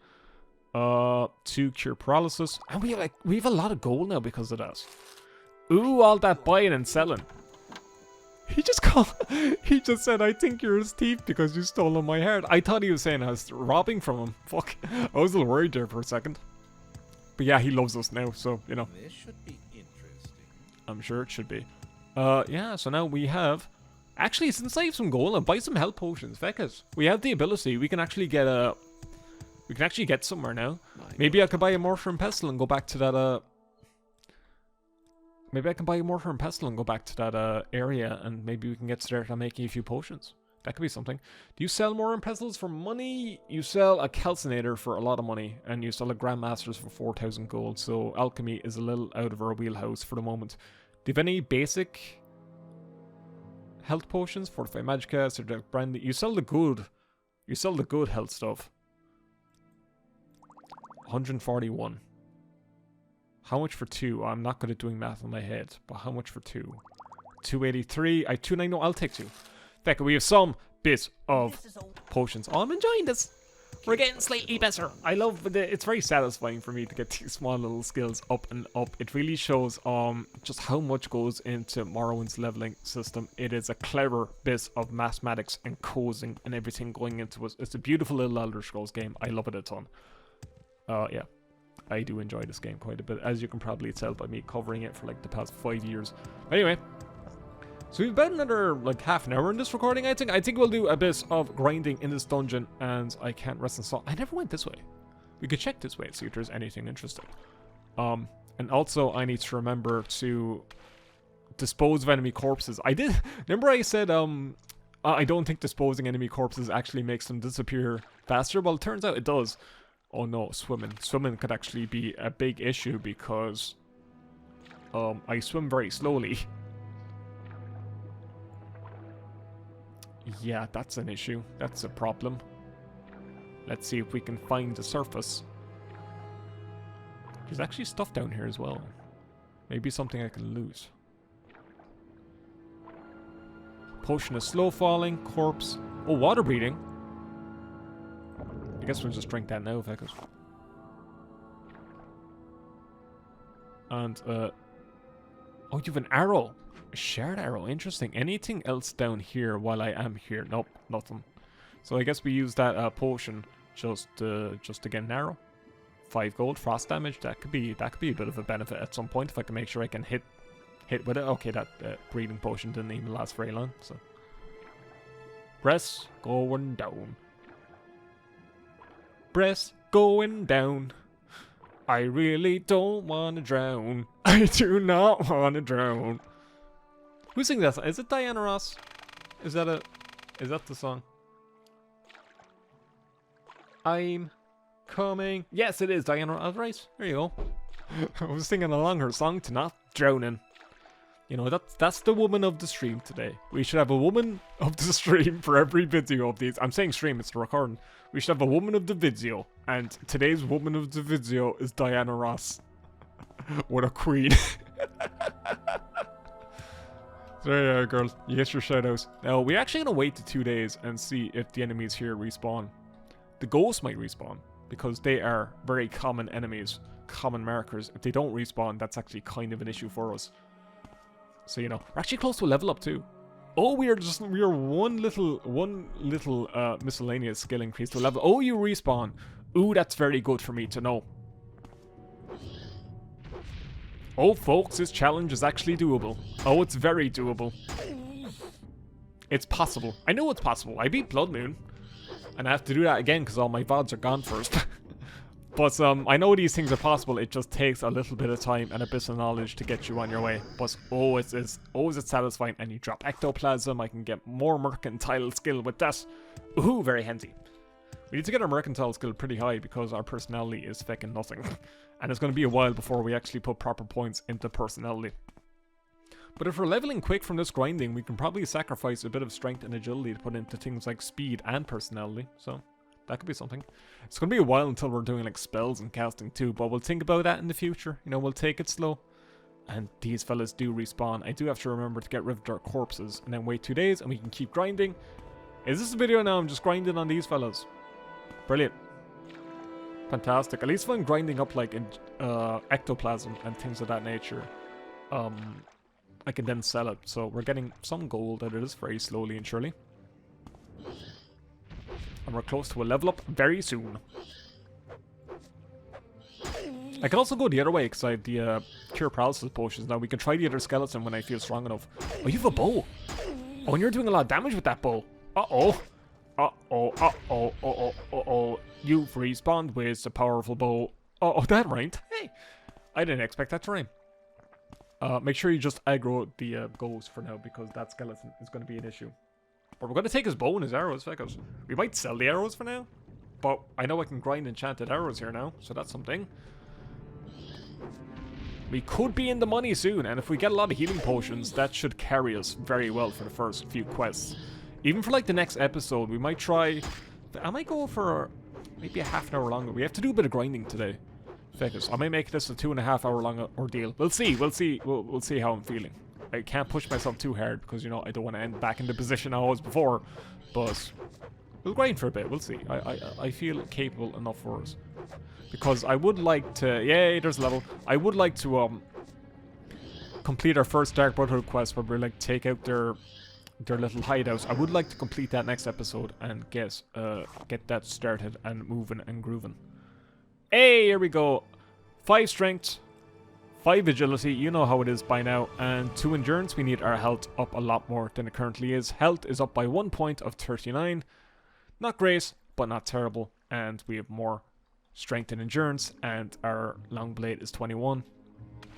2 Cure Paralysis. And we have a lot of gold now because of that. Ooh, all that buying and selling. He just said, I think you're his thief because you stole my heart. I thought he was saying I was robbing from him. Fuck. I was a little worried there for a second. But yeah, he loves us now, so, you know. This should be interesting. I'm sure it should be. Yeah, so now we have... Actually, since I have some gold, and buy some health potions. Feck it. We have the ability. We can actually get a... We can actually get somewhere now. Maybe I could buy a Mortar and Pestle and go back to that, Maybe I can buy a Mortar and Pestle and go back to that, area, and maybe we can get started on making a few potions. That could be something. Do you sell Mortar and Pestles for money? You sell a Calcinator for a lot of money, and you sell a Grandmaster's for 4,000 gold, so alchemy is a little out of our wheelhouse for the moment. Do you have any basic... health potions, fortify magicka, Cedric brandy. You sell the good. You sell the good health stuff. 141. How much for 2? I'm not good at doing math in my head, but how much for 2? 283. 290. No, I'll take 2. Becca, we have some bit of potions. Oh, I'm enjoying this. We're getting slightly better. I love it's very satisfying for me to get these small little skills up and up. It really shows just how much goes into Morrowind's leveling system. It is a clever bit of mathematics and coding and everything going into it. It's a beautiful little Elder Scrolls game. I love it a ton. Yeah, I do enjoy this game quite a bit, as you can probably tell by me covering it for like the past 5 years. Anyway, so we've about another like half an hour in this recording, I think. I think we'll do a bit of grinding in this dungeon, and I can't rest in salt. I never went this way. We could check this way and see if there's anything interesting. And also I need to remember to dispose of enemy corpses. I did, remember I said, I don't think disposing enemy corpses actually makes them disappear faster. Well, it turns out it does. Oh no, swimming. Swimming could actually be a big issue because I swim very slowly. Yeah, that's an issue. That's a problem. Let's see if we can find the surface. There's actually stuff down here as well. Maybe something I can lose. Potion of slow falling, corpse. Oh, water breathing. I guess we'll just drink that now if I could. And, oh, you have an arrow. A shared arrow. Interesting. Anything else down here while I am here? Nope, nothing. So I guess we use that potion just to get an arrow. 5 gold, frost damage. That could be a bit of a benefit at some point if I can make sure I can hit with it. Okay, that breathing potion didn't even last very long. So breath going down. Breath going down. I really don't want to drown. I do not want to drown. Who's singing that song? Is it Diana Ross? Is that the song? I'm coming. Yes, it is Diana Ross. Right, there you go. I was singing along her song to not drowning. You know, that's the woman of the stream today. We should have a woman of the stream for every video of these. I'm saying stream, it's the recording. We should have a woman of the video. And today's woman of the video is Diana Ross. What a queen. So yeah, girl, you get your shoutouts. Now, we're actually going to wait the 2 days and see if the enemies here respawn. The ghosts might respawn, because they are very common enemies, common markers. If they don't respawn, that's actually kind of an issue for us. So, you know, we're actually close to a level up too. Oh, we are one little miscellaneous skill increase to a level. Oh, you respawn. Ooh, that's very good for me to know. Oh, folks, this challenge is actually doable. Oh, it's very doable. It's possible. I know it's possible. I beat Blood Moon. And I have to do that again because all my VODs are gone first. But I know these things are possible. It just takes a little bit of time and a bit of knowledge to get you on your way. But oh, is it satisfying. And you drop ectoplasm. I can get more mercantile skill with that. Ooh, very handy. We need to get our mercantile skill pretty high because our personality is feckin' nothing. And it's going to be a while before we actually put proper points into personality. But if we're leveling quick from this grinding, we can probably sacrifice a bit of strength and agility to put into things like speed and personality. So that could be something. It's going to be a while until we're doing like spells and casting too, but we'll think about that in the future. You know, we'll take it slow. And these fellas do respawn. I do have to remember to get rid of their corpses and then wait 2 days and we can keep grinding. Is this a video now? I'm just grinding on these fellas. Brilliant. Fantastic. At least if I'm grinding up like ectoplasm and things of that nature, I can then sell it. So we're getting some gold out of this very slowly and surely. And we're close to a level up very soon. I can also go the other way because I have the cure paralysis potions. Now we can try the other skeleton when I feel strong enough. Oh, you have a bow. Oh, and you're doing a lot of damage with that bow. Uh-oh. Uh-oh, uh-oh, uh-oh, uh-oh. You've respawned with a powerful bow. Oh, that rhymed. Hey, I didn't expect that to rhyme. Make sure you just aggro the ghost for now because that skeleton is going to be an issue. But we're going to take his bow and his arrows, because we might sell the arrows for now. But I know I can grind enchanted arrows here now, so that's something. We could be in the money soon, and if we get a lot of healing potions, that should carry us very well for the first few quests. Even for like the next episode, we might try... I might go for maybe a half an hour longer. We have to do a bit of grinding today. I might make this a 2.5 hour long ordeal. We'll see. We'll see how I'm feeling. I can't push myself too hard because, you know, I don't want to end back in the position I was before. But we'll grind for a bit. We'll see. I feel capable enough for us. Because I would like to... Yay, there's a level. I would like to complete our first Dark Brotherhood quest where we like take out their little hideouts. I would like to complete that next episode and get that started and moving and grooving. Hey, here we go. 5 strength, 5 agility, you know how it is by now, and 2 endurance. We need our health up a lot more than it currently is. Health is up by 1 point of 39. Not great, but not terrible. And we have more strength and endurance, and our long blade is 21.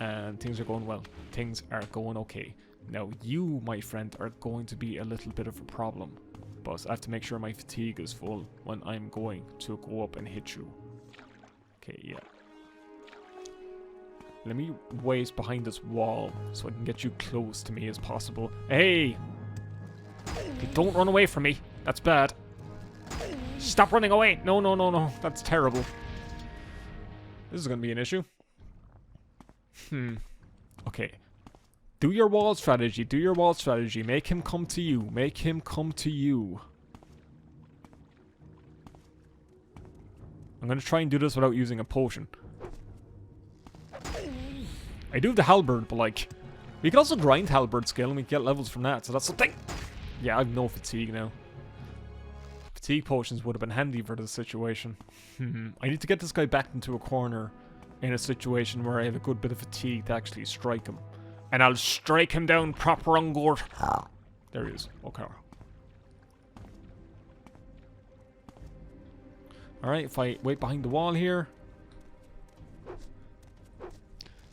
And things are going well. Things are going okay. Now, you, my friend, are going to be a little bit of a problem. But I have to make sure my fatigue is full when I'm going to go up and hit you. Okay, yeah. Let me wait behind this wall so I can get you close to me as possible. Hey! Okay, don't run away from me. That's bad. Stop running away! No, no, no, no. That's terrible. This is going to be an issue. Okay. Do your wall strategy. Do your wall strategy. Make him come to you. Make him come to you. I'm going to try and do this without using a potion. I do have the halberd, but like... We could also grind halberd skill and we get levels from that, so that's the thing. Yeah, I have no fatigue now. Fatigue potions would have been handy for this situation. I need to get this guy back into a corner in a situation where I have a good bit of fatigue to actually strike him. And I'll strike him down proper on Gort. There he is. Okay. Alright, if I wait behind the wall here.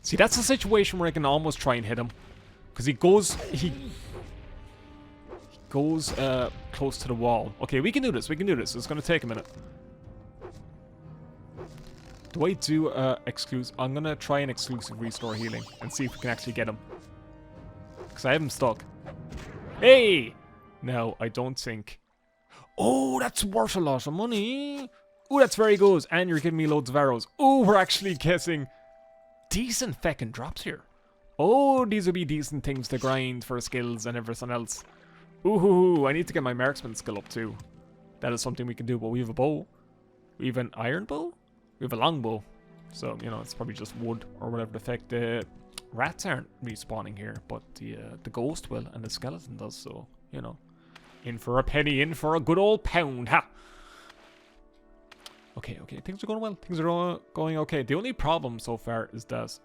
See, that's a situation where I can almost try and hit him. Because he goes close to the wall. Okay, we can do this. We can do this. It's going to take a minute. Do I do exclusive? I'm going to try an exclusive restore healing and see if we can actually get him. Because I have him stuck. Hey! No, I don't think. Oh, that's worth a lot of money. Oh, that's very good. And you're giving me loads of arrows. Oh, we're actually getting decent feckin' drops here. Oh, these would be decent things to grind for skills and everything else. Ooh, I need to get my marksman skill up too. That is something we can do, but we have a bow. We have an iron bow. We have a long bow. So, you know, it's probably just wood or whatever the heck. The rats aren't respawning here, but the ghost will and the skeleton does, so, you know. In for a penny, in for a good old pound, ha! Okay, things are going well. Things are all going okay. The only problem so far is that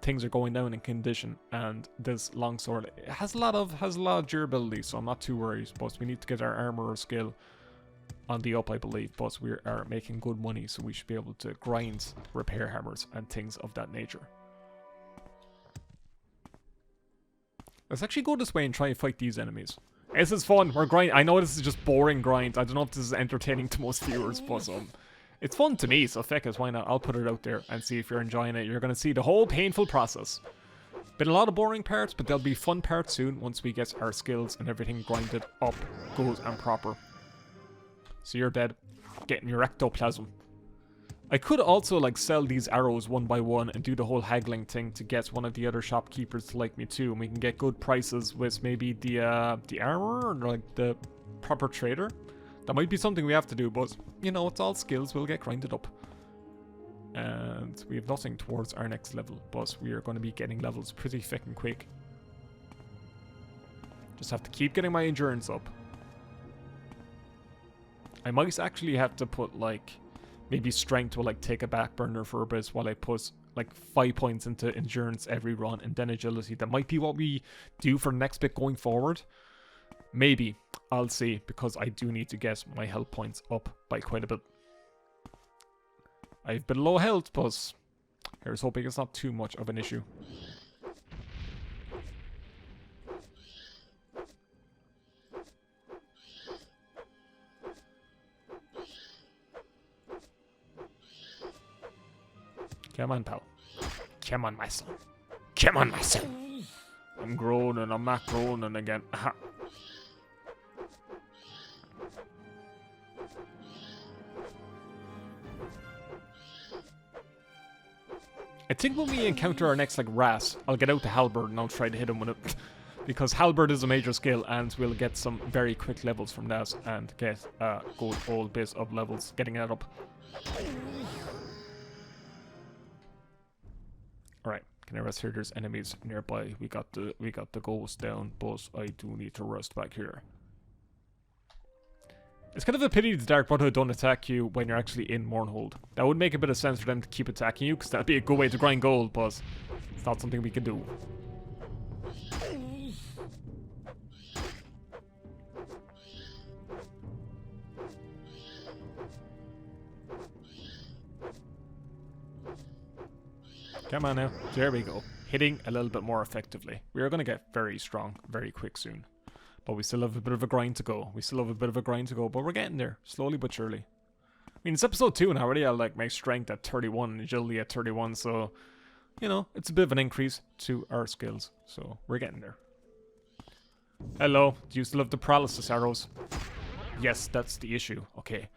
things are going down in condition, and this longsword has a lot of durability, so I'm not too worried. But we need to get our armor skill on the up, I believe. But we are making good money, so we should be able to grind repair hammers and things of that nature. Let's actually go this way and try and fight these enemies. This is fun. We're grinding. I know this is just boring grind. I don't know if this is entertaining to most viewers, but it's fun to me, so feck it, why not? I'll put it out there and see if you're enjoying it. You're going to see the whole painful process. Been a lot of boring parts, but there'll be fun parts soon once we get our skills and everything grinded up, good and proper. So you're dead. Getting your ectoplasm. I could also like sell these arrows one by one and do the whole haggling thing to get one of the other shopkeepers to like me too. And we can get good prices with maybe the armor or like the proper trader. That might be something we have to do, but, you know, it's all skills. We'll get grinded up. And we have nothing towards our next level, but we are going to be getting levels pretty fucking quick. Just have to keep getting my endurance up. I might actually have to put, like, maybe strength will, like, take a back burner for a bit while I put, like, 5 points into endurance every run and then agility. That might be what we do for the next bit going forward. Maybe. I'll see, because I do need to get my health points up by quite a bit. I've been low health, but here's hoping it's not too much of an issue. Come on, pal. Come on, my son. Come on, my son. I'm groaning, I'm not groaning again. Aha. I think when we encounter our next, like, rat, I'll get out the halberd and I'll try to hit him with it. Because halberd is a major skill and we'll get some very quick levels from that and get a good old bit of levels getting that up. Alright, can I rest here? There's enemies nearby. We got the ghost down, but I do need to rest back here. It's kind of a pity the Dark Brotherhood don't attack you when you're actually in Mournhold. That would make a bit of sense for them to keep attacking you, because that'd be a good way to grind gold, but it's not something we can do. Come on now. There we go. Hitting a little bit more effectively. We are going to get very strong very quick soon. But we still have a bit of a grind to go. But we're getting there. Slowly but surely. I mean, it's episode 2 and already I'll like make strength at 31 and agility at 31. So, you know, it's a bit of an increase to our skills. So, we're getting there. Hello. Do you still have the paralysis arrows? Yes, that's the issue. Okay.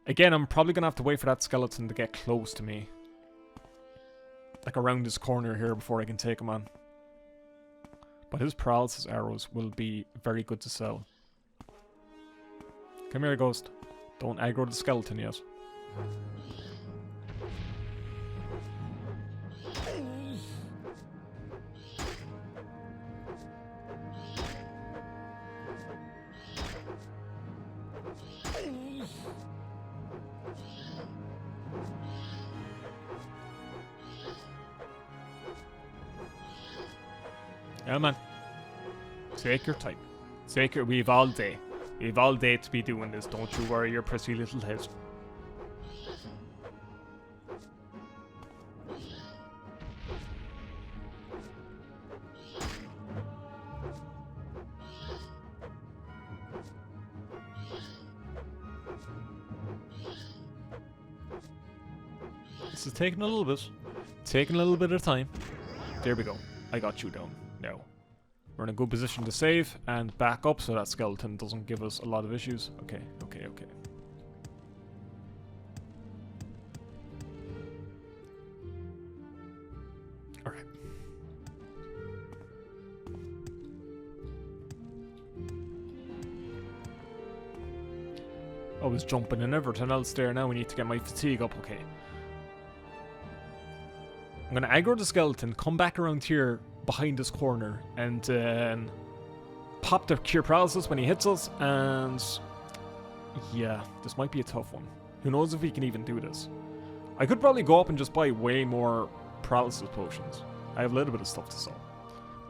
Again, I'm probably going to have to wait for that skeleton to get close to me. Like around this corner here before I can take him on. But his paralysis arrows will be very good to sell. Come here, ghost. Don't aggro the skeleton yet. Yeah, man. Take your time. We've all day. We've all day to be doing this. Don't you worry your prissy little head. This is taking a little bit. Taking a little bit of time. There we go. I got you down. Now, we're in a good position to save and back up so that skeleton doesn't give us a lot of issues. Okay. Alright. I was jumping and everything else there. Now we need to get my fatigue up. Okay. I'm going to aggro the skeleton, come back around here behind this corner, and then pop the cure paralysis when he hits us, and yeah, this might be a tough one. Who knows if we can even do this. I could probably go up and just buy way more paralysis potions. I have a little bit of stuff to sell.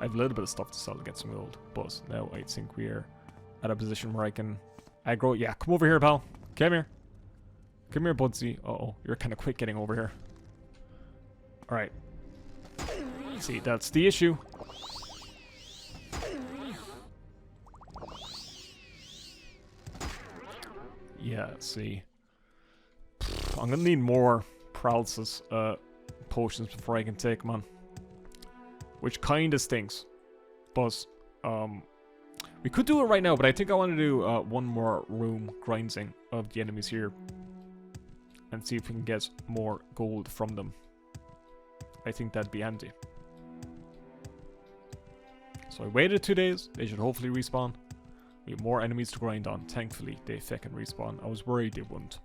To get some gold, but now I think we're at a position where I can aggro. Yeah, come over here, pal. Come here, Budsy. Uh-oh, you're kind of quick getting over here. Alright. See, that's the issue. Yeah, see. I'm gonna need more paralysis potions before I can take them on. Which kinda stinks. But, we could do it right now, but I think I want to do one more room grinding of the enemies here. And see if we can get more gold from them. I think that'd be handy. So I waited 2 days. They should hopefully respawn. We have more enemies to grind on. Thankfully, they fucking respawn. I was worried they wouldn't.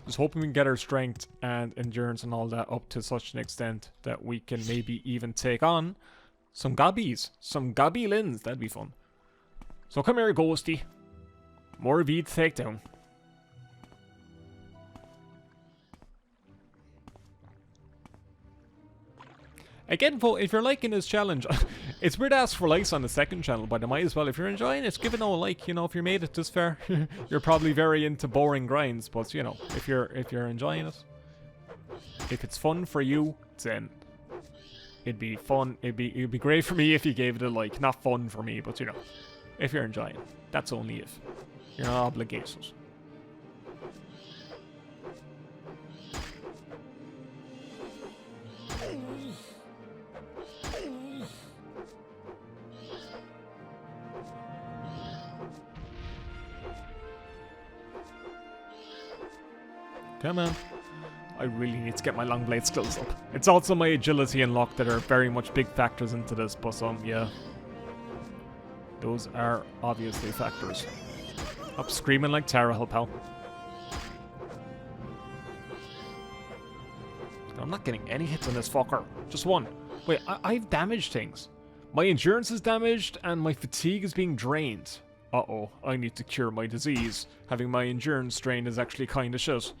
Just hoping we can get our strength and endurance and all that up to such an extent that we can maybe even take on some gobbies. Some goblins. That'd be fun. So come here, Ghosty. More V to take down. Again, folks, if you're liking this challenge, it's weird to ask for likes on the second channel, but I might as well. If you're enjoying it, give it a like. You know, if you made it this far, you're probably very into boring grinds. But you know, if you're enjoying it, if it's fun for you, then it'd be fun. It'd be great for me if you gave it a like. Not fun for me, but you know, if you're enjoying, that's only if. You're not obligated. Come on. I really need to get my long blade skills up. It's also my agility and luck that are very much big factors into this, but yeah. Those are obviously factors. Up screaming like Tara, help pal. I'm not getting any hits on this fucker. Just one. Wait, I've damaged things. My endurance is damaged and my fatigue is being drained. Uh-oh, I need to cure my disease. Having my endurance drained is actually kind of shit.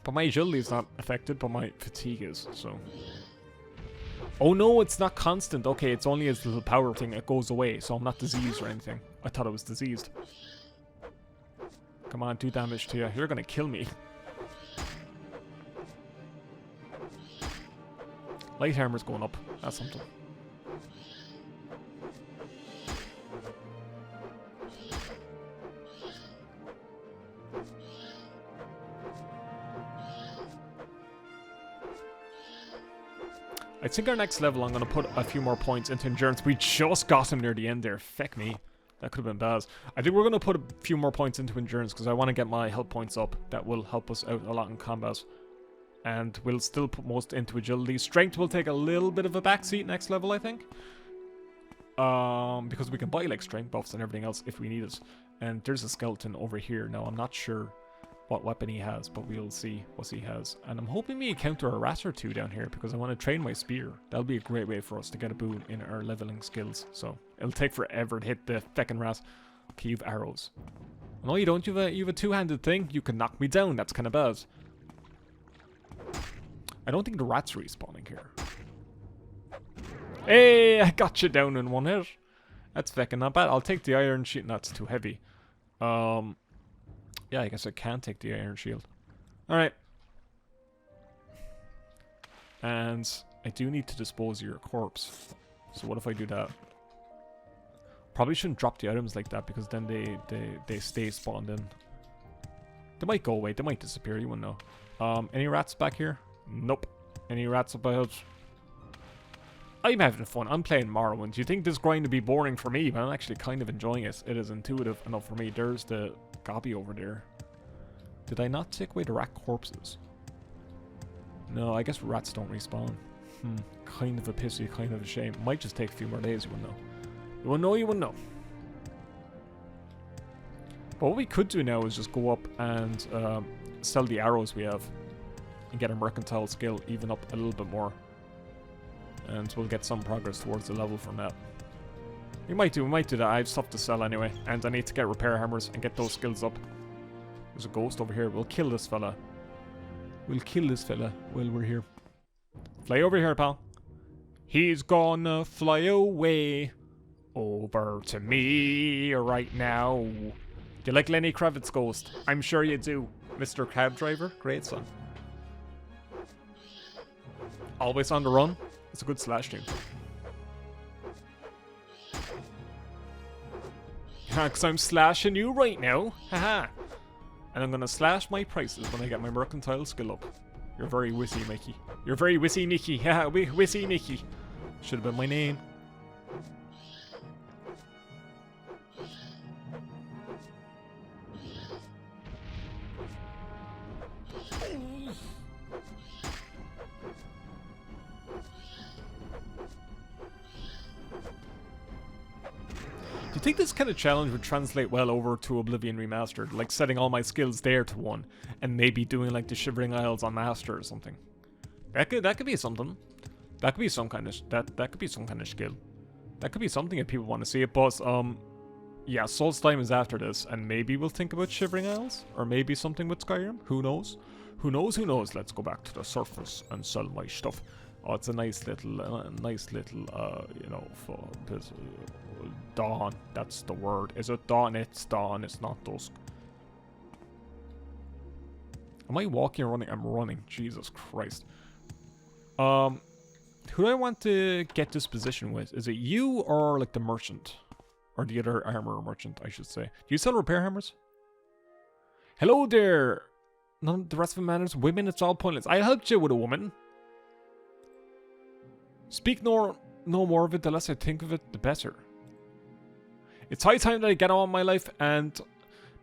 But my agility is not affected, but my fatigue is, so... Oh no, it's not constant. Okay, it's only this little power thing that goes away, so I'm not diseased or anything. I thought I was diseased. Come on, do damage to you. You're gonna kill me. Light armor's going up. That's something. I think our next level I'm going to put a few more points into endurance. We just got him near the end there. Feck me. That could have been bad. I think we're going to put a few more points into endurance because I want to get my health points up. That will help us out a lot in combat. And we'll still put most into agility. Strength will take a little bit of a backseat next level, I think. Because we can buy like strength buffs and everything else if we need it. And there's a skeleton over here. Now, I'm not sure what weapon he has, but we'll see what he has. And I'm hoping we encounter a rat or two down here because I want to train my spear. That'll be a great way for us to get a boon in our leveling skills. So it'll take forever to hit the feckin' rat. Okay, you've arrows. No, you don't. You have a two-handed thing. You can knock me down. That's kind of bad. I don't think the rat's respawning here. Hey, I got you down in one hit. That's feckin' not bad. I'll take the iron sheet. That's too heavy. Yeah, I guess I can take the iron shield. Alright. And I do need to dispose of your corpse. So what if I do that? Probably shouldn't drop the items like that because then they stay spawned in. They might go away. They might disappear. You wouldn't know. Any rats back here? Nope. Any rats about? I'm having fun. I'm playing Morrowind. Do you think this grind would be boring for me? But I'm actually kind of enjoying it. It is intuitive enough for me. There's the Gobby over there. Did I not take away the rat corpses? No, I guess rats don't respawn. Kind of a pissy, kind of a shame. Might just take a few more days, you wouldn't know. You wouldn't know, you wouldn't know. But what we could do now is just go up and sell the arrows we have. And get a mercantile skill even up a little bit more. And we'll get some progress towards the level from that. We might do that. I have stuff to sell anyway. And I need to get repair hammers and get those skills up. There's a ghost over here. We'll kill this fella. We'll kill this fella while we're here. Fly over here, pal. He's gonna fly away over to me right now. Do you like Lenny Kravitz's Ghost? I'm sure you do. Mr. Cab Driver? Great song. Always on the run. It's a good slash tune. Yeah, because I'm slashing you right now. Haha. And I'm going to slash my prices when I get my mercantile skill up. You're very witty, Mickey. You're very witty, Nicky. Haha, witty, Nicky. Should have been my name. Do you think this kind of challenge would translate well over to Oblivion Remastered? Like setting all my skills there to one, and maybe doing like the Shivering Isles on Master or something. That could be something. That could be some kind of that could be some kind of skill. That could be something if people want to see it. But yeah, Soul's Time is after this, and maybe we'll think about Shivering Isles, or maybe something with Skyrim. Who knows? Who knows? Who knows? Let's go back to the surface and sell my stuff. Oh, it's a nice little, you know, for dawn. That's the word. Is it dawn? It's dawn. It's not dusk. Am I walking or running? I'm running. Jesus Christ. Who do I want to get this position with? Is it you or like the merchant? Or the other armor merchant, I should say. Do you sell repair hammers? Hello there. None of the rest of it matters. Women, it's all pointless. I helped you with a woman. Speak no more of it. The less I think of it, the better. It's high time that I get on with my life and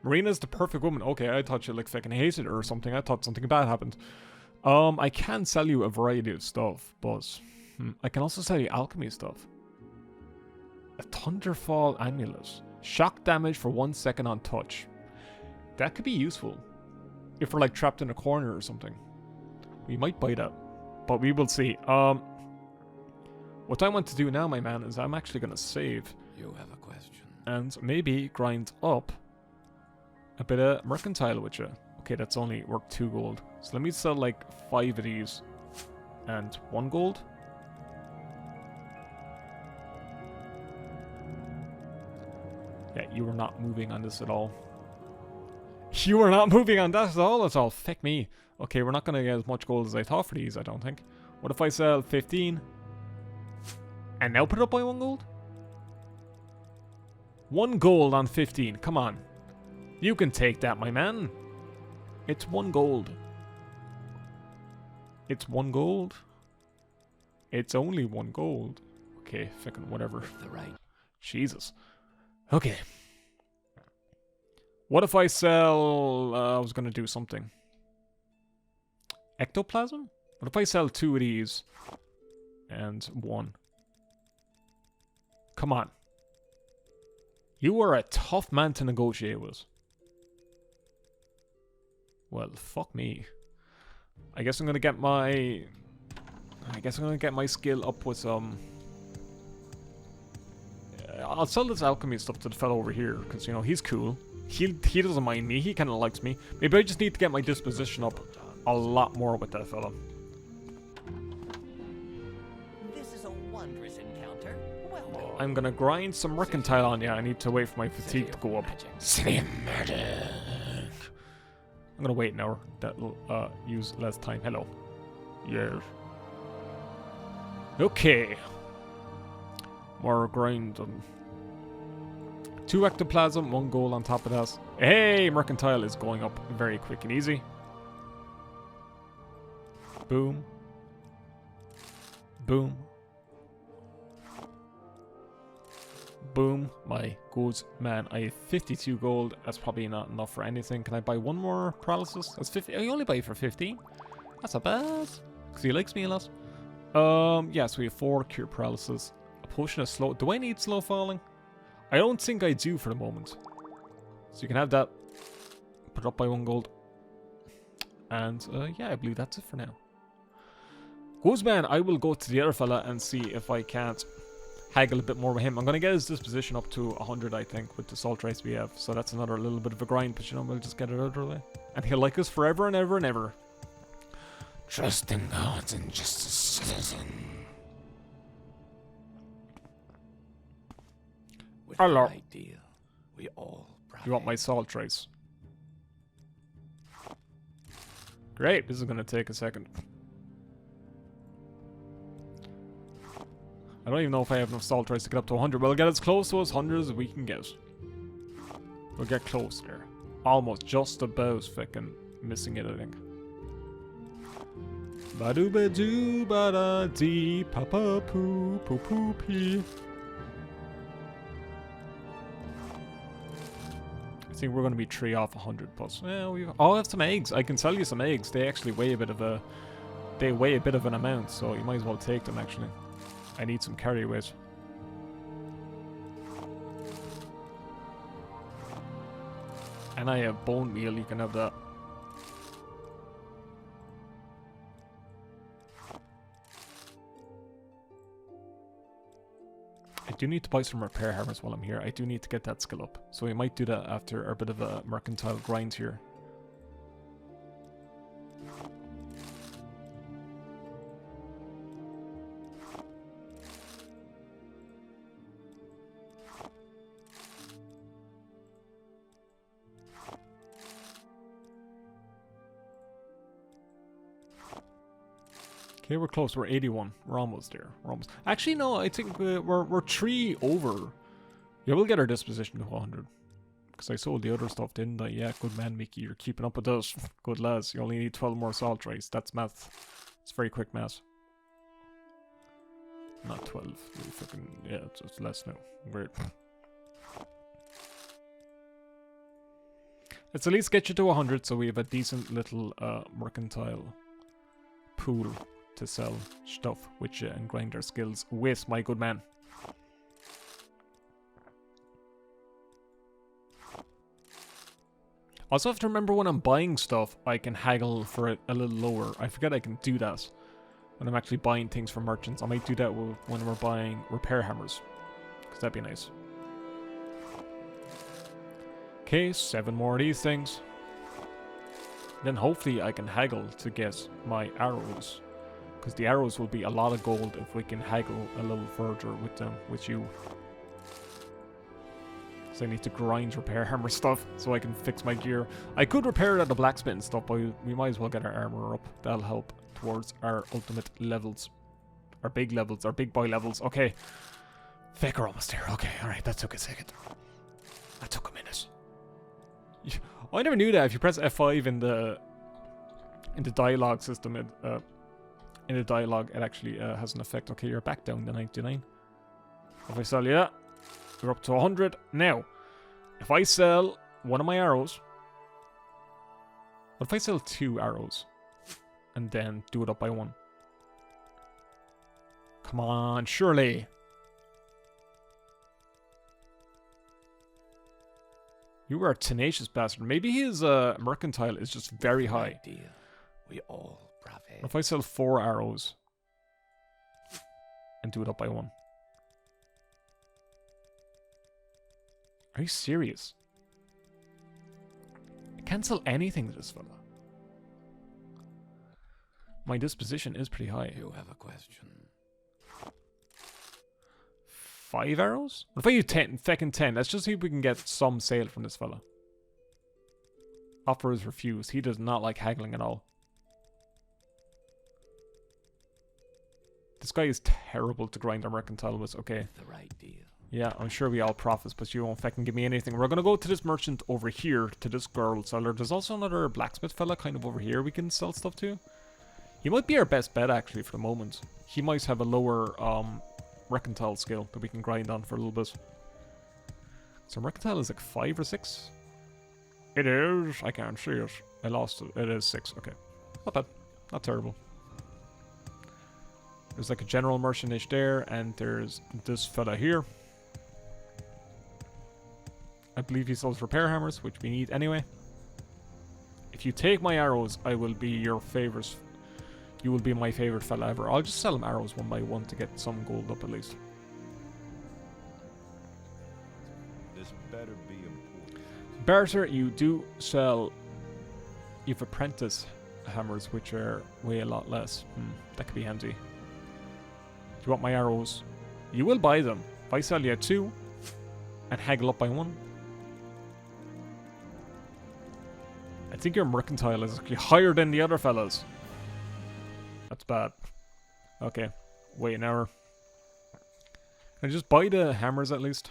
Marina's the perfect woman. Okay, I thought you like fucking hated her or something. I thought something bad happened. I can sell you a variety of stuff, but I can also sell you alchemy stuff. A Thunderfall amulet. Shock damage for 1 second on touch. That could be useful. If we're like trapped in a corner or something. We might buy that. But we will see. What I want to do now, my man, is I'm actually going to save. You have a question. And maybe grind up a bit of Mercantile with you. Okay, that's only worth 2 gold. So let me sell like 5 of these. And 1 gold. Yeah, you are not moving on this at all. You are not moving on that at all. Feck me. Okay, we're not going to get as much gold as I thought for these, I don't think. What if I sell 15? And now put it up by 1 gold? 1 gold on 15. Come on. You can take that, my man. It's 1 gold. It's 1 gold. It's only 1 gold. Okay, fucking whatever. The right. Jesus. Okay. What if I sell... I was going to do something. Ectoplasm? What if I sell 2 of these? And 1. Come on. You are a tough man to negotiate with. Well, fuck me. I guess I'm going to get my... skill up with some... I'll sell this alchemy stuff to the fellow over here, because, you know, he's cool. He doesn't mind me, he kind of likes me. Maybe I just need to get my disposition up a lot more with that fellow. This is a wondrous encounter. Welcome. I'm gonna grind some Mercantile on you. I need to wait for my fatigue to go up. City of Magic. I'm gonna wait an hour. That'll use less time. Hello. Yes. Okay. More grind. 2 ectoplasm, 1 gold on top of that. Hey, Mercantile is going up very quick and easy. Boom. Boom. Boom. My good man. I have 52 gold. That's probably not enough for anything. Can I buy 1 more paralysis? That's 50. I only buy it for 15. That's not bad. Because he likes me a lot. Yeah, so we have 4 cure paralysis. A potion of slow... Do I need slow falling? I don't think I do for the moment. So you can have that. Put it up by 1 gold. And, yeah, I believe that's it for now. Gooseman, I will go to the other fella and see if I can't haggle a bit more with him. I'm going to get his disposition up to 100, I think, with the salt race we have. So that's another little bit of a grind, but you know, we'll just get it out of the way. And he'll like us forever and ever and ever. Trust in gods and just a citizen. With Hello. the right deal, we all You want my salt trace? Great, this is going to take a second. I don't even know if I have enough salt trace to get up to 100. We'll get as close to as 100 as we can get. We'll get close there. Almost, just about fucking missing it, I think. Ba-doo ba-doo ba-da-dee, pa-pa-poo, poo-poo-pee. I think we're going to be 3 off 100 plus. Well, I have some eggs. I can sell you some eggs. They actually weigh a bit of a... They weigh a bit of an amount, so you might as well take them, actually. I need some carry weight. And I have bone meal. You can have that. I do need to buy some repair hammers while I'm here. I do need to get that skill up. So we might do that after our bit of a mercantile grind here. Okay, we're close. We're 81. We're almost there. We're almost. Actually, no. I think we're 3 over. Yeah, we'll get our disposition to 100. Because I sold the other stuff, didn't I? Yeah, good man, Mickey. You're keeping up with us. Good lads. You only need 12 more salt trays. That's math. It's very quick math. Not 12. Fucking, yeah, it's less now. Great. Let's at least get you to 100 so we have a decent little mercantile pool to sell stuff with you and grind our skills with, my good man. Also have to remember when I'm buying stuff, I can haggle for it a little lower. I forget I can do that when I'm actually buying things from merchants. I might do that when we're buying repair hammers, because that'd be nice. Okay, 7 more of these things. Then hopefully I can haggle to get my arrows, because the arrows will be a lot of gold if we can haggle a little further with them, with you. So I need to grind repair hammer stuff so I can fix my gear. I could repair it at the blacksmith and stuff, but we might as well get our armor up. That'll help towards our ultimate levels. Our big levels, our big boy levels. Okay. Fake, we're almost there. Okay, alright, that took a second. That took a minute. I never knew that if you press F5 in the dialogue system, in the dialogue, it actually has an effect. Okay, you're back down to 99. If I sell you that, you're up to 100. Now, if I sell one of my arrows, what if I sell 2 arrows and then do it up by 1? Come on, surely. You are a tenacious bastard. Maybe his mercantile is just very high. Idea. We all profit. What if I sell 4 arrows and do it up by 1? Are you serious? I can't sell anything to this fella. My disposition is pretty high. You have a question. 5 arrows? What if I use 10? Feckin' 10. Let's just see if we can get some sale from this fella. Offer is refused. He does not like haggling at all. This guy is terrible to grind our mercantile with. Okay. The right deal. Yeah, I'm sure we all profits, but you won't feckin' give me anything. We're gonna go to this merchant over here, to this girl seller. There's also another blacksmith fella kind of over here we can sell stuff to. He might be our best bet actually for the moment. He might have a lower mercantile skill that we can grind on for a little bit. So mercantile is like 5 or 6? It is. I can't see it. I lost it. It is 6. Okay. Not bad. Not terrible. There's like a general merchant-ish there, and there's this fella here. I believe he sells repair hammers, which we need anyway. If you take my arrows, I will be your favorite. You will be my favorite fella ever. I'll just sell him arrows one by one to get some gold up at least. This better be important. Barter, you do sell. You've apprentice hammers, which are way a lot less. That could be handy. Do you want my arrows? You will buy them. If I sell you 2 and haggle up by 1. I think your mercantile is actually higher than the other fellas. That's bad. Okay. Wait an hour. Can I just buy the hammers at least?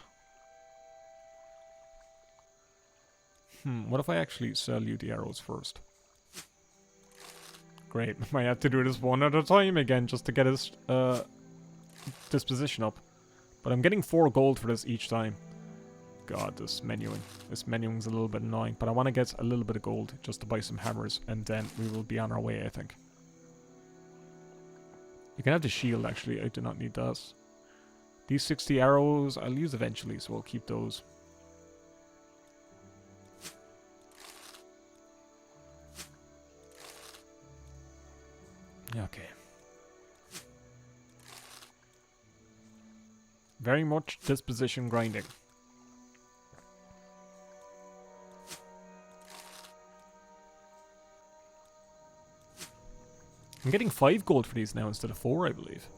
What if I actually sell you the arrows first? Great. Might have to do this one at a time again just to get his disposition up. But I'm getting 4 gold for this each time. God, this menuing. This menuing's a little bit annoying. But I want to get a little bit of gold just to buy some hammers. And then we will be on our way, I think. You can have the shield, actually. I do not need that. These 60 arrows, I'll use eventually, so we'll keep those. Okay. Very much disposition grinding. I'm getting 5 gold for these now instead of 4, I believe.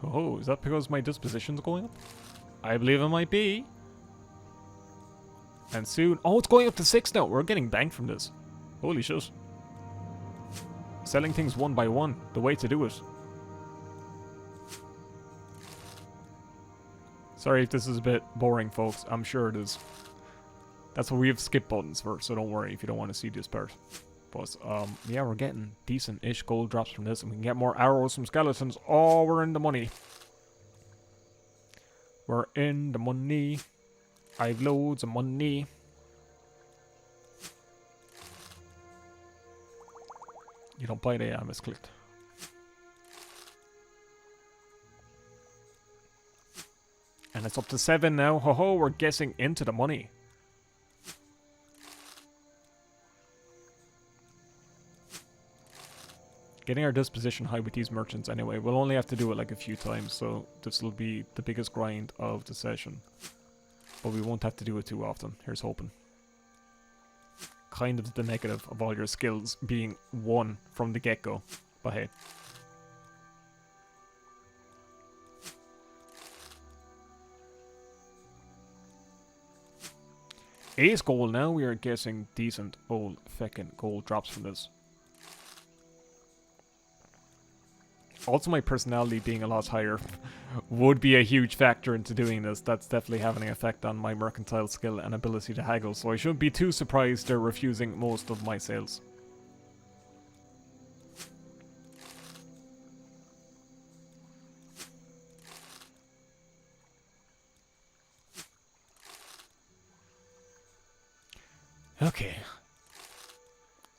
Oh, is that because my disposition's going up? I believe it might be. And soon... Oh, it's going up to 6 now. We're getting banked from this. Holy shit. Selling things one by one. The way to do it. Sorry if this is a bit boring, folks. I'm sure it is. That's what we have skip buttons for, so don't worry if you don't want to see this part. But, yeah, we're getting decent-ish gold drops from this, and we can get more arrows from skeletons. Oh, we're in the money. We're in the money. I've loads of money. You don't buy it, yeah, I misclicked. And it's up to 7 now. Ho ho, we're guessing into the money. Getting our disposition high with these merchants anyway. We'll only have to do it like a few times, so this will be the biggest grind of the session. But we won't have to do it too often. Here's hoping. Kind of the negative of all your skills being 1 from the get-go. But hey. Ace gold now. We are guessing decent old feckin' gold drops from this. Also, my personality being a lot higher would be a huge factor into doing this. That's definitely having an effect on my mercantile skill and ability to haggle, so I shouldn't be too surprised they're refusing most of my sales. Okay.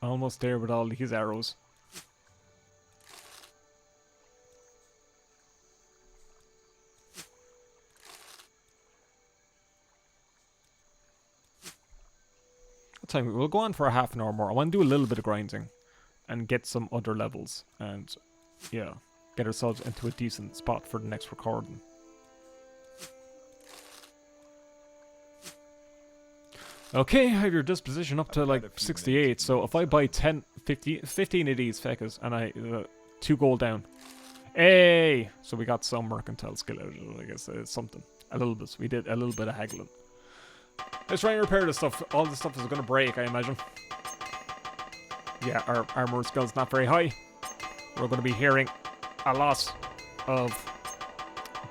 Almost there with all these arrows. We'll go on for a half an hour more. I want to do a little bit of grinding and get some other levels and yeah, get ourselves into a decent spot for the next recording. Okay, I have your disposition up to like 68, so if I buy 15 of these feckas and I 2 gold down. Hey! So we got some mercantile skill out of it, I guess. Something. A little bit. We did a little bit of haggling. Let's try and repair this stuff. All this stuff is going to break, I imagine. Yeah, our armor skill's not very high. We're going to be hearing a lot of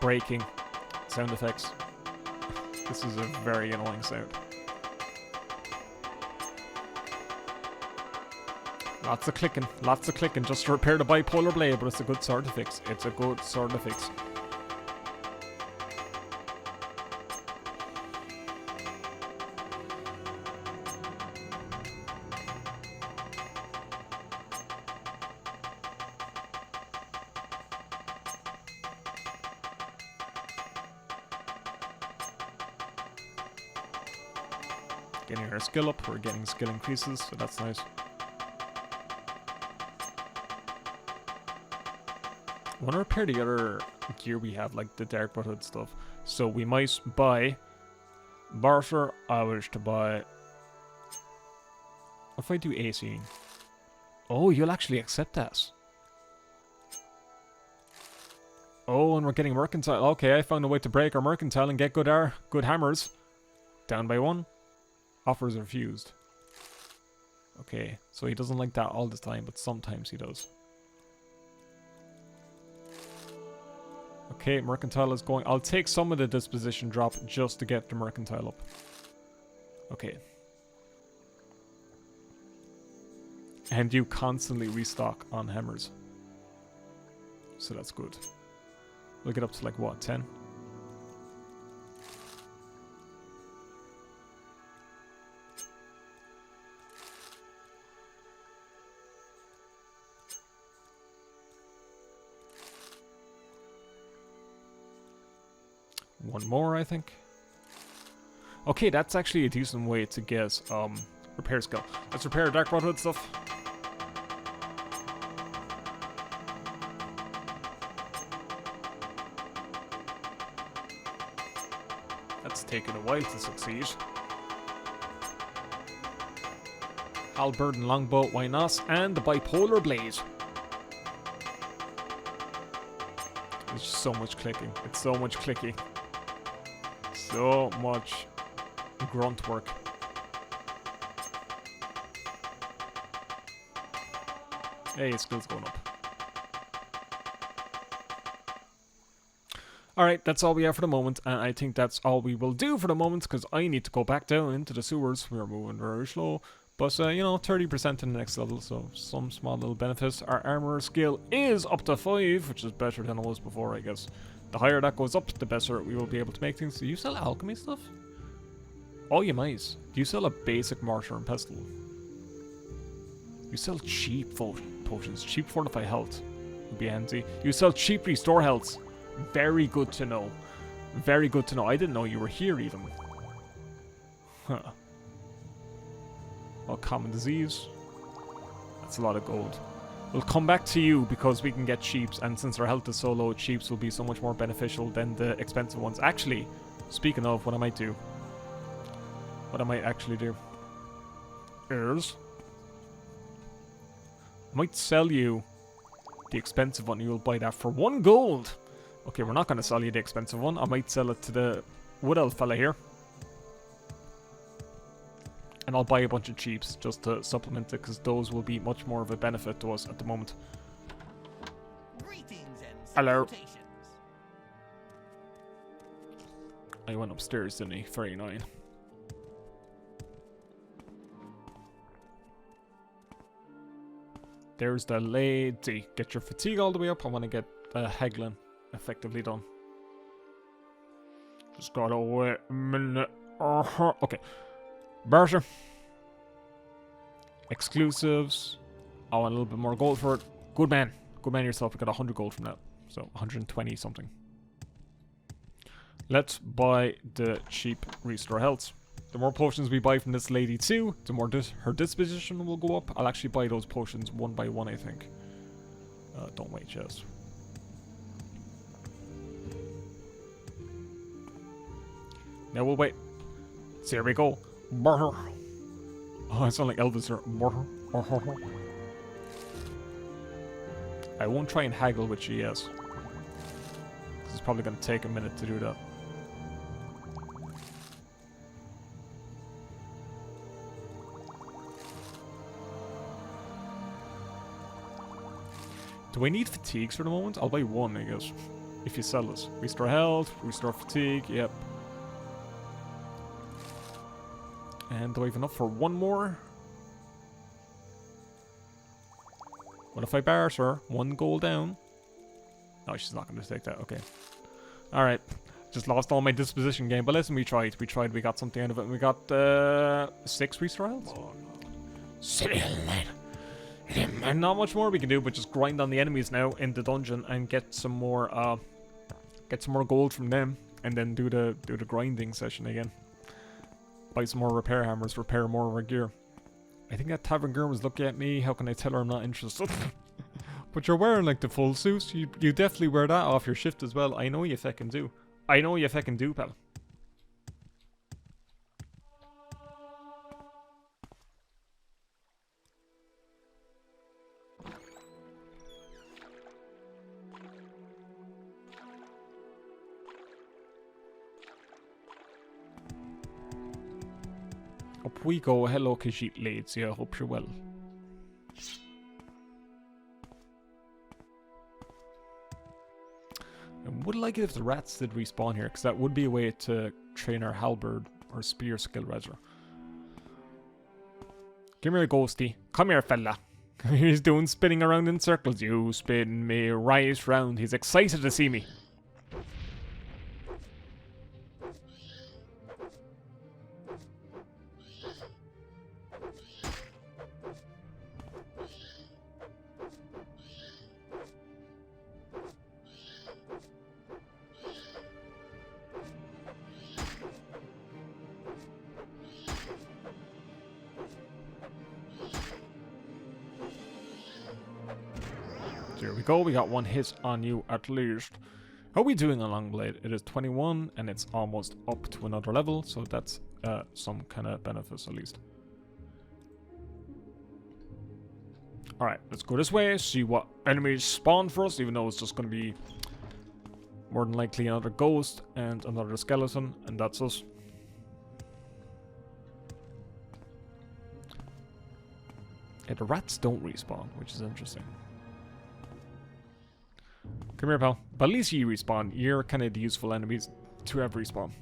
breaking sound effects. This is a very annoying sound. Lots of clicking just to repair the bipolar blade, but it's a good sort of fix. It's a good sort of fix. Getting our skill up, we're getting skill increases, so that's nice. I want to repair the other gear we have, like the Dark Brotherhood stuff. So we might buy Barter. I wish to buy. What if I do AC? Oh, you'll actually accept that. Oh, and we're getting Mercantile. Okay, I found a way to break our Mercantile and get good hammers. Down by 1. Offers refused. Okay, so he doesn't like that all the time, but sometimes he does. Okay, Mercantile is going. I'll take some of the disposition drop just to get the Mercantile up. Okay. And you constantly restock on hammers. So that's good. We'll get up to like what, 10? One more, I think. Okay, that's actually a decent way to get repair skill. Let's repair Dark Brotherhood stuff. That's taken a while to succeed. Halberd and Longbow, why not? And the Bipolar Blade. There's so much clicking. It's so much clicking. So much grunt work. Hey, skill's going up. Alright, that's all we have for the moment, and I think that's all we will do for the moment, because I need to go back down into the sewers. We're moving very slow, but you know, 30% in the next level, so some small little benefits. Our armor skill is up to 5, which is better than it was before, I guess. The higher that goes up, the better we will be able to make things. Do you sell alchemy stuff? Oh, you might. Do you sell a basic mortar and pestle? You sell cheap potions. Cheap fortify health would be handy. You sell cheap restore health. Very good to know. Very good to know. I didn't know you were here even. Huh. Oh, common disease. That's a lot of gold. We'll come back to you because we can get cheaps, and since our health is so low, cheaps will be so much more beneficial than the expensive ones. Actually, speaking of, what I might do. What I might actually do is I might sell you the expensive one. You'll buy that for 1 gold. Okay, we're not going to sell you the expensive one. I might sell it to the wood elf fella here. And I'll buy a bunch of cheaps just to supplement it, because those will be much more of a benefit to us at the moment. Greetings and Hello. salutations. I went upstairs, didn't he? Very annoying. There's the lady. Get your fatigue all the way up. I want to get haggling effectively done. Just gotta wait a minute. Okay. Barter. Exclusives. I want a little bit more gold for it. Good man. Good man yourself. We got 100 gold from that. So 120 something. Let's buy the cheap restore health. The more potions we buy from this lady too, the more her disposition will go up. I'll actually buy those potions one by one, I think. Don't wait, yes. Now we'll wait. So here we go. Oh, I sound like Elvis here. I won't try and haggle with GS. It's probably going to take a minute to do that. Do I need fatigues for the moment? I'll buy 1, I guess. If you sell this. Restore health, restore fatigue, yep. And do I have enough for 1 more? What if I barter? 1 gold down. No, she's not going to take that. Okay. Alright. Just lost all my disposition game. But listen, we tried. We got something out of it. And we got 6 restore health. City light. And not much more we can do, but just grind on the enemies now in the dungeon and get some more gold from them, and then do the grinding session again. Buy some more repair hammers, repair more of our gear. I think that tavern girl was looking at me. How can I tell her I'm not interested? But you're wearing like the full suit. You definitely wear that off your shift as well. I know you feckin' do. I know you feckin' do, pal. Up we go. Hello, Khajiit ladies. I hope you're well. I would like it if the rats did respawn here, because that would be a way to train our halberd or spear skill, rather. Give me a ghosty. Come here, fella. He's doing spinning around in circles. You spin me right round. He's excited to see me. There we go, we got 1 hit on you at least. How are we doing on Longblade? It is 21 and it's almost up to another level, so that's some kind of benefits at least. Alright, let's go this way, see what enemies spawn for us, even though it's just going to be more than likely another ghost and another skeleton, and that's us. Yeah, the rats don't respawn, which is interesting. Come here, pal. But at least you respawn. You're kind of the useful enemies to have respawn.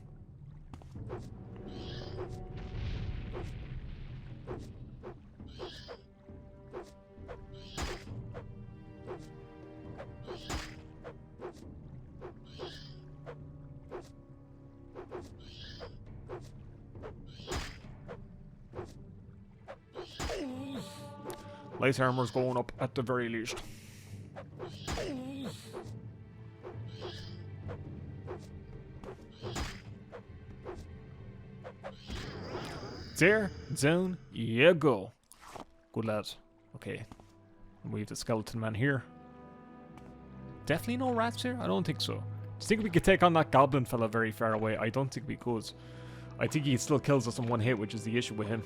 Light armor's going up at the very least. There, down you go. Good lads. Okay. We have the skeleton man here. Definitely no rats here? I don't think so. Do you think we could take on that goblin fella very far away? I don't think we could. I think he still kills us in one hit, which is the issue with him.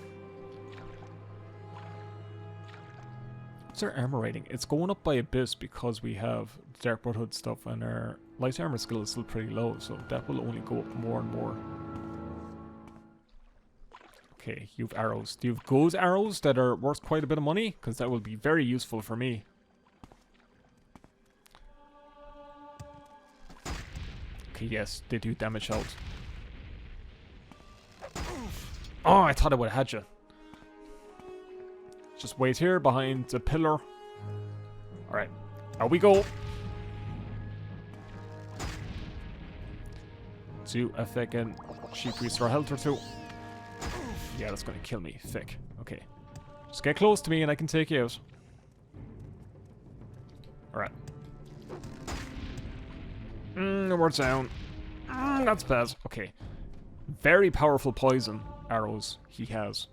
What's our armor rating? It's going up by a bit because we have Dark Brotherhood stuff and our light armor skill is still pretty low, so that will only go up more and more. Okay, you have arrows. Do you have gold arrows that are worth quite a bit of money? Because that will be very useful for me. Okay, yes, they do damage out. Oh, I thought I would have had you. Just wait here behind the pillar. Alright, out we go. To a fucking sheep restore health or two. Yeah, that's gonna kill me. Thick. Okay. Just get close to me and I can take you out. Alright. We're down. That's bad. Okay. Very powerful poison arrows he has.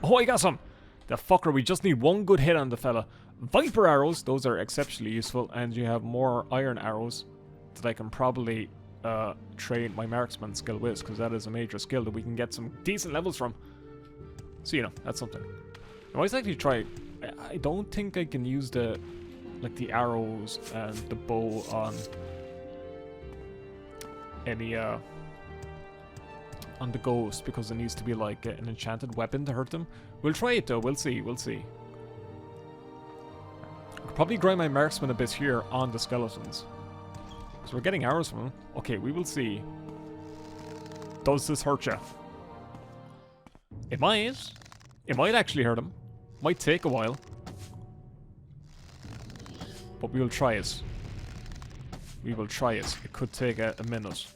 Oh, I got some! The fucker, we just need one good hit on the fella. Viper arrows, those are exceptionally useful, and you have more iron arrows that I can probably train my marksman skill with, because that is a major skill that we can get some decent levels from. So, you know, that's something. I might actually try... I don't think I can use the arrows and the bow on any on the ghost, because it needs to be like an enchanted weapon to hurt them. We'll try it though, we'll see. I could probably grind my marksman a bit here on the skeletons, because we're getting arrows from them. Okay, we will see. Does this hurt you? It might. It might actually hurt him. Might take a while. But we will try it. We will try it. It could take a minute.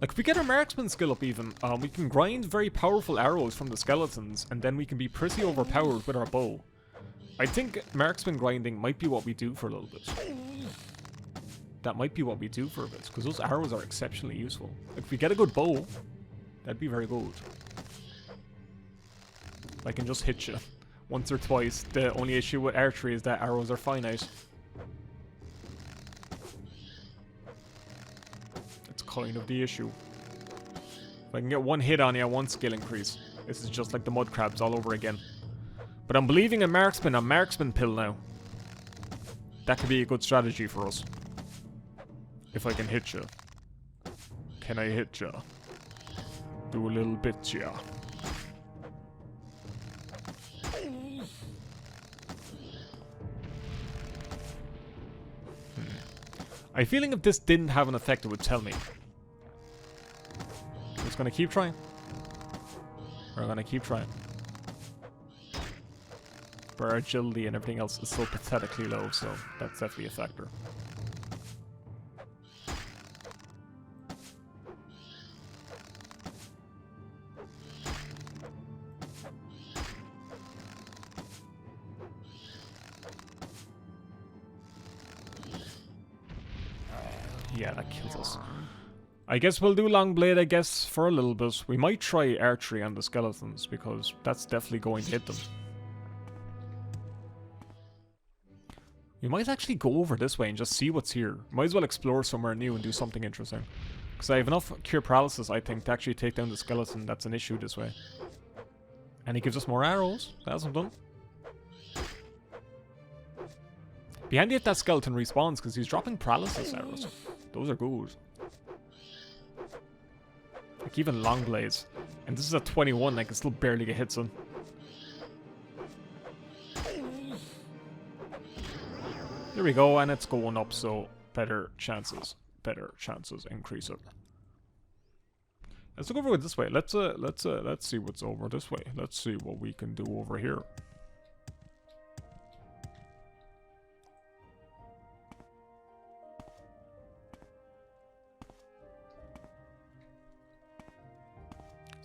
Like, if we get our marksman skill up even, we can grind very powerful arrows from the skeletons, and then we can be pretty overpowered with our bow. I think marksman grinding might be what we do for a little bit. That might be what we do for a bit, because those arrows are exceptionally useful. If we get a good bow, that'd be very good. I can just hit you once or twice. The only issue with archery is that arrows are finite. That's kind of the issue. If I can get one hit on you, one skill increase. This is just like the mud crabs all over again. But I'm believing a marksman pill now. That could be a good strategy for us. If I can hit you. Can I hit you? Do a little bit, yeah. I have a feeling if this didn't have an effect, it would tell me. I'm just gonna keep trying. We're gonna keep trying. But our agility and everything else is so pathetically low, so that's definitely a factor. Yeah, that kills us. I guess we'll do long blade, I guess, for a little bit. We might try archery on the skeletons, because that's definitely going to hit them. We might actually go over this way and just see what's here. Might as well explore somewhere new and do something interesting. Because I have enough cure paralysis, I think, to actually take down the skeleton that's an issue this way. And he gives us more arrows. That hasn't done. Be handy if that skeleton respawns, because he's dropping paralysis arrows. Those are good. Like even long blades. And this is a 21, I can still barely get hits on. There we go, and it's going up, so better chances increase it. Let's look over this way. Let's see what's over this way. Let's see what we can do over here.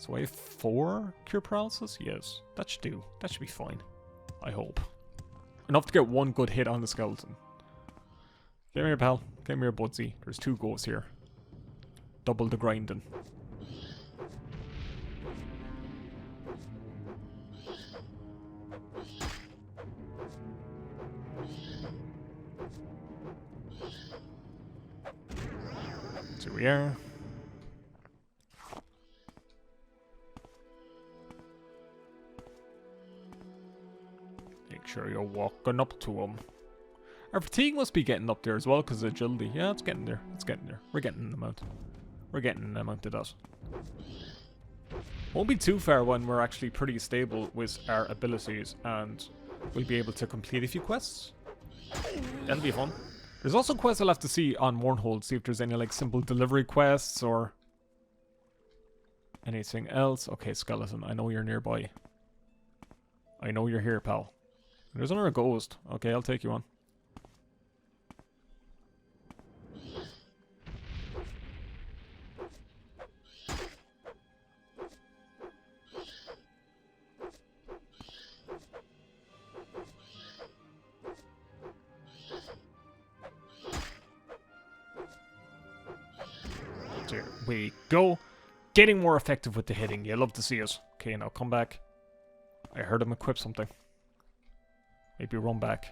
So I have 4 cure paralysis? Yes. That should do. That should be fine. I hope. Enough to get 1 good hit on the skeleton. Come here, pal. Come here, budsy. There's 2 ghosts here. Double the grinding. So here we are. Make sure you're walking up to him. Our fatigue must be getting up there as well because of agility. Yeah, it's getting there. It's getting there. We're getting an amount. We're getting an amount of that. Won't be too far when we're actually pretty stable with our abilities and we'll be able to complete a few quests. That'll be fun. There's also quests I'll have to see on Mournhold, see if there's any like simple delivery quests or anything else. Okay, skeleton, I know you're nearby. I know you're here, pal. There's another ghost. Okay, I'll take you on. There we go. Getting more effective with the hitting. You love to see us. Okay, now come back. I heard him equip something. Maybe run back.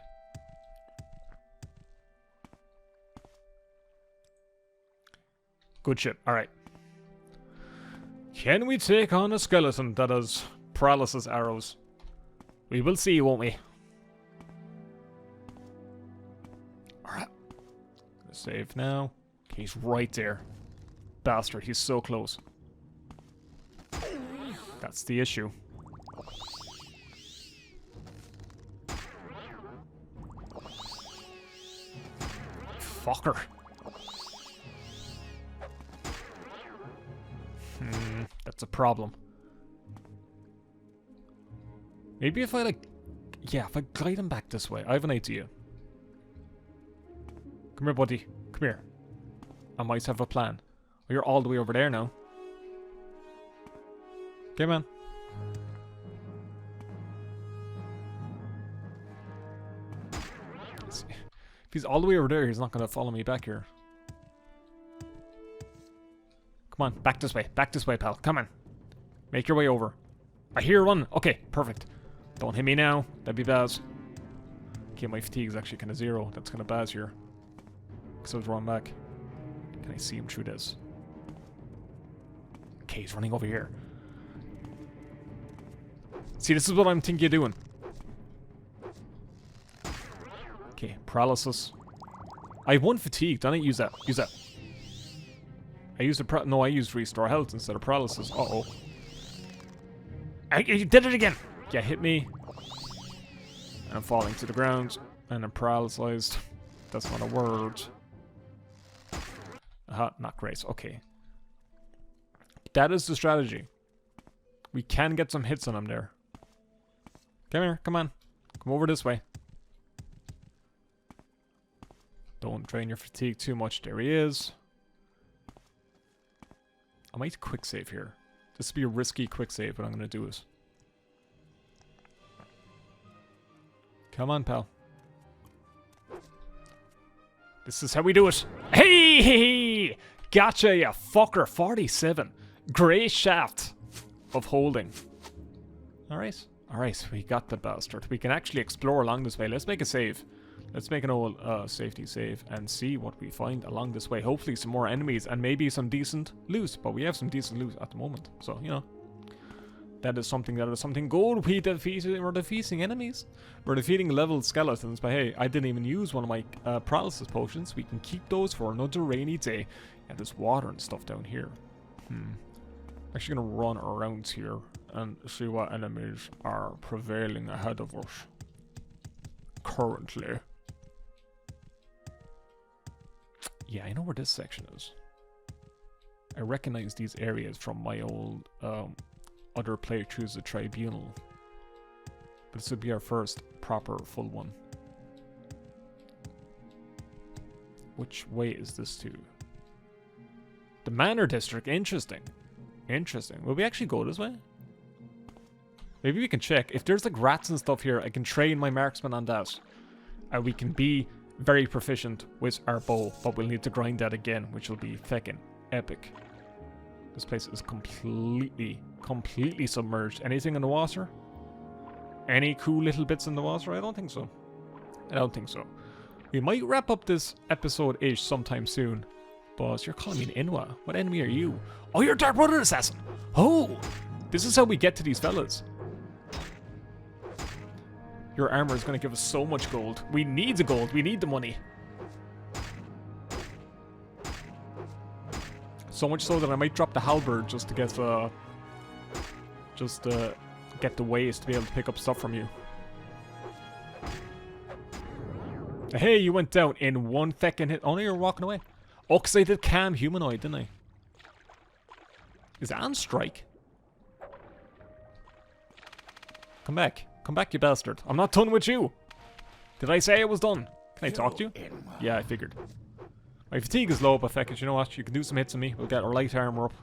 Good shit. Alright. Can we take on a skeleton that has paralysis arrows? We will see, won't we? Alright. Save now. Okay, he's right there. Bastard, he's so close. That's the issue. Fucker. That's a problem. Maybe if I like... Yeah, if I glide him back this way. I have an idea. Come here, buddy. Come here. I might have a plan. Oh, you're all the way over there now. Okay, man. If he's all the way over there, he's not going to follow me back here. Come on, back this way. Back this way, pal. Come on. Make your way over. I hear one. Okay, perfect. Don't hit me now. That'd be bad. Okay, my fatigue's actually kind of 0. That's kind of bad here. Because I was running back. Can I see him through this? Okay, he's running over here. See, this is what I'm thinking of doing. Okay, paralysis. I have 1 fatigue. Don't I use that? Use that. I used no, I used restore health instead of paralysis. Uh-oh. You did it again! Yeah, hit me. And I'm falling to the ground. And I'm paralyzed. That's not a word. Not great. Okay. That is the strategy. We can get some hits on him there. Come here, come on. Come over this way. Don't drain your fatigue too much. There he is. I might quick save here. This would be a risky quick save, but I'm going to do it. Come on, pal. This is how we do it. Hey! Gotcha, you fucker. 47. Grey shaft of holding. Alright. Alright, we got the bastard. We can actually explore along this way. Let's make a save. Let's make an old safety save and see what we find along this way. Hopefully some more enemies and maybe some decent loot. But we have some decent loot at the moment. So, you know. That is something good. We're defeating enemies. We're defeating leveled skeletons. But hey, I didn't even use one of my paralysis potions. We can keep those for another rainy day. And there's water and stuff down here. Actually gonna run around here and see what enemies are prevailing ahead of us. Currently. Yeah, I know where this section is. I recognize these areas from my old other playthroughs of Tribunal. But this would be our first proper full one. Which way is this to? The Manor District, interesting. Interesting. Will we actually go this way? Maybe we can check. If there's like rats and stuff here, I can train my marksman on that. And we can be very proficient with our bow. But we'll need to grind that again, which will be feckin' epic. This place is completely submerged. Anything in the water? Any cool little bits in the water? I don't think so. I don't think so. We might wrap up this episode-ish sometime soon. Boss, you're calling me an Inwa. What enemy are you? Oh, you're Dark Brother Assassin. Oh, this is how we get to these fellas. Your armor is going to give us so much gold. We need the gold. We need the money. So much so that I might drop the halberd just to get get the ways to be able to pick up stuff from you. Hey, you went down in 1 second hit. Oh, no, you're walking away. Oh, because I did calm humanoid, didn't I? Is that on strike? Come back. Come back, you bastard. I'm not done with you. Did I say I was done? Can I talk to you? Yeah, I figured. My fatigue is low, but feck it, you know what? You can do some hits on me. We'll get our light armor up.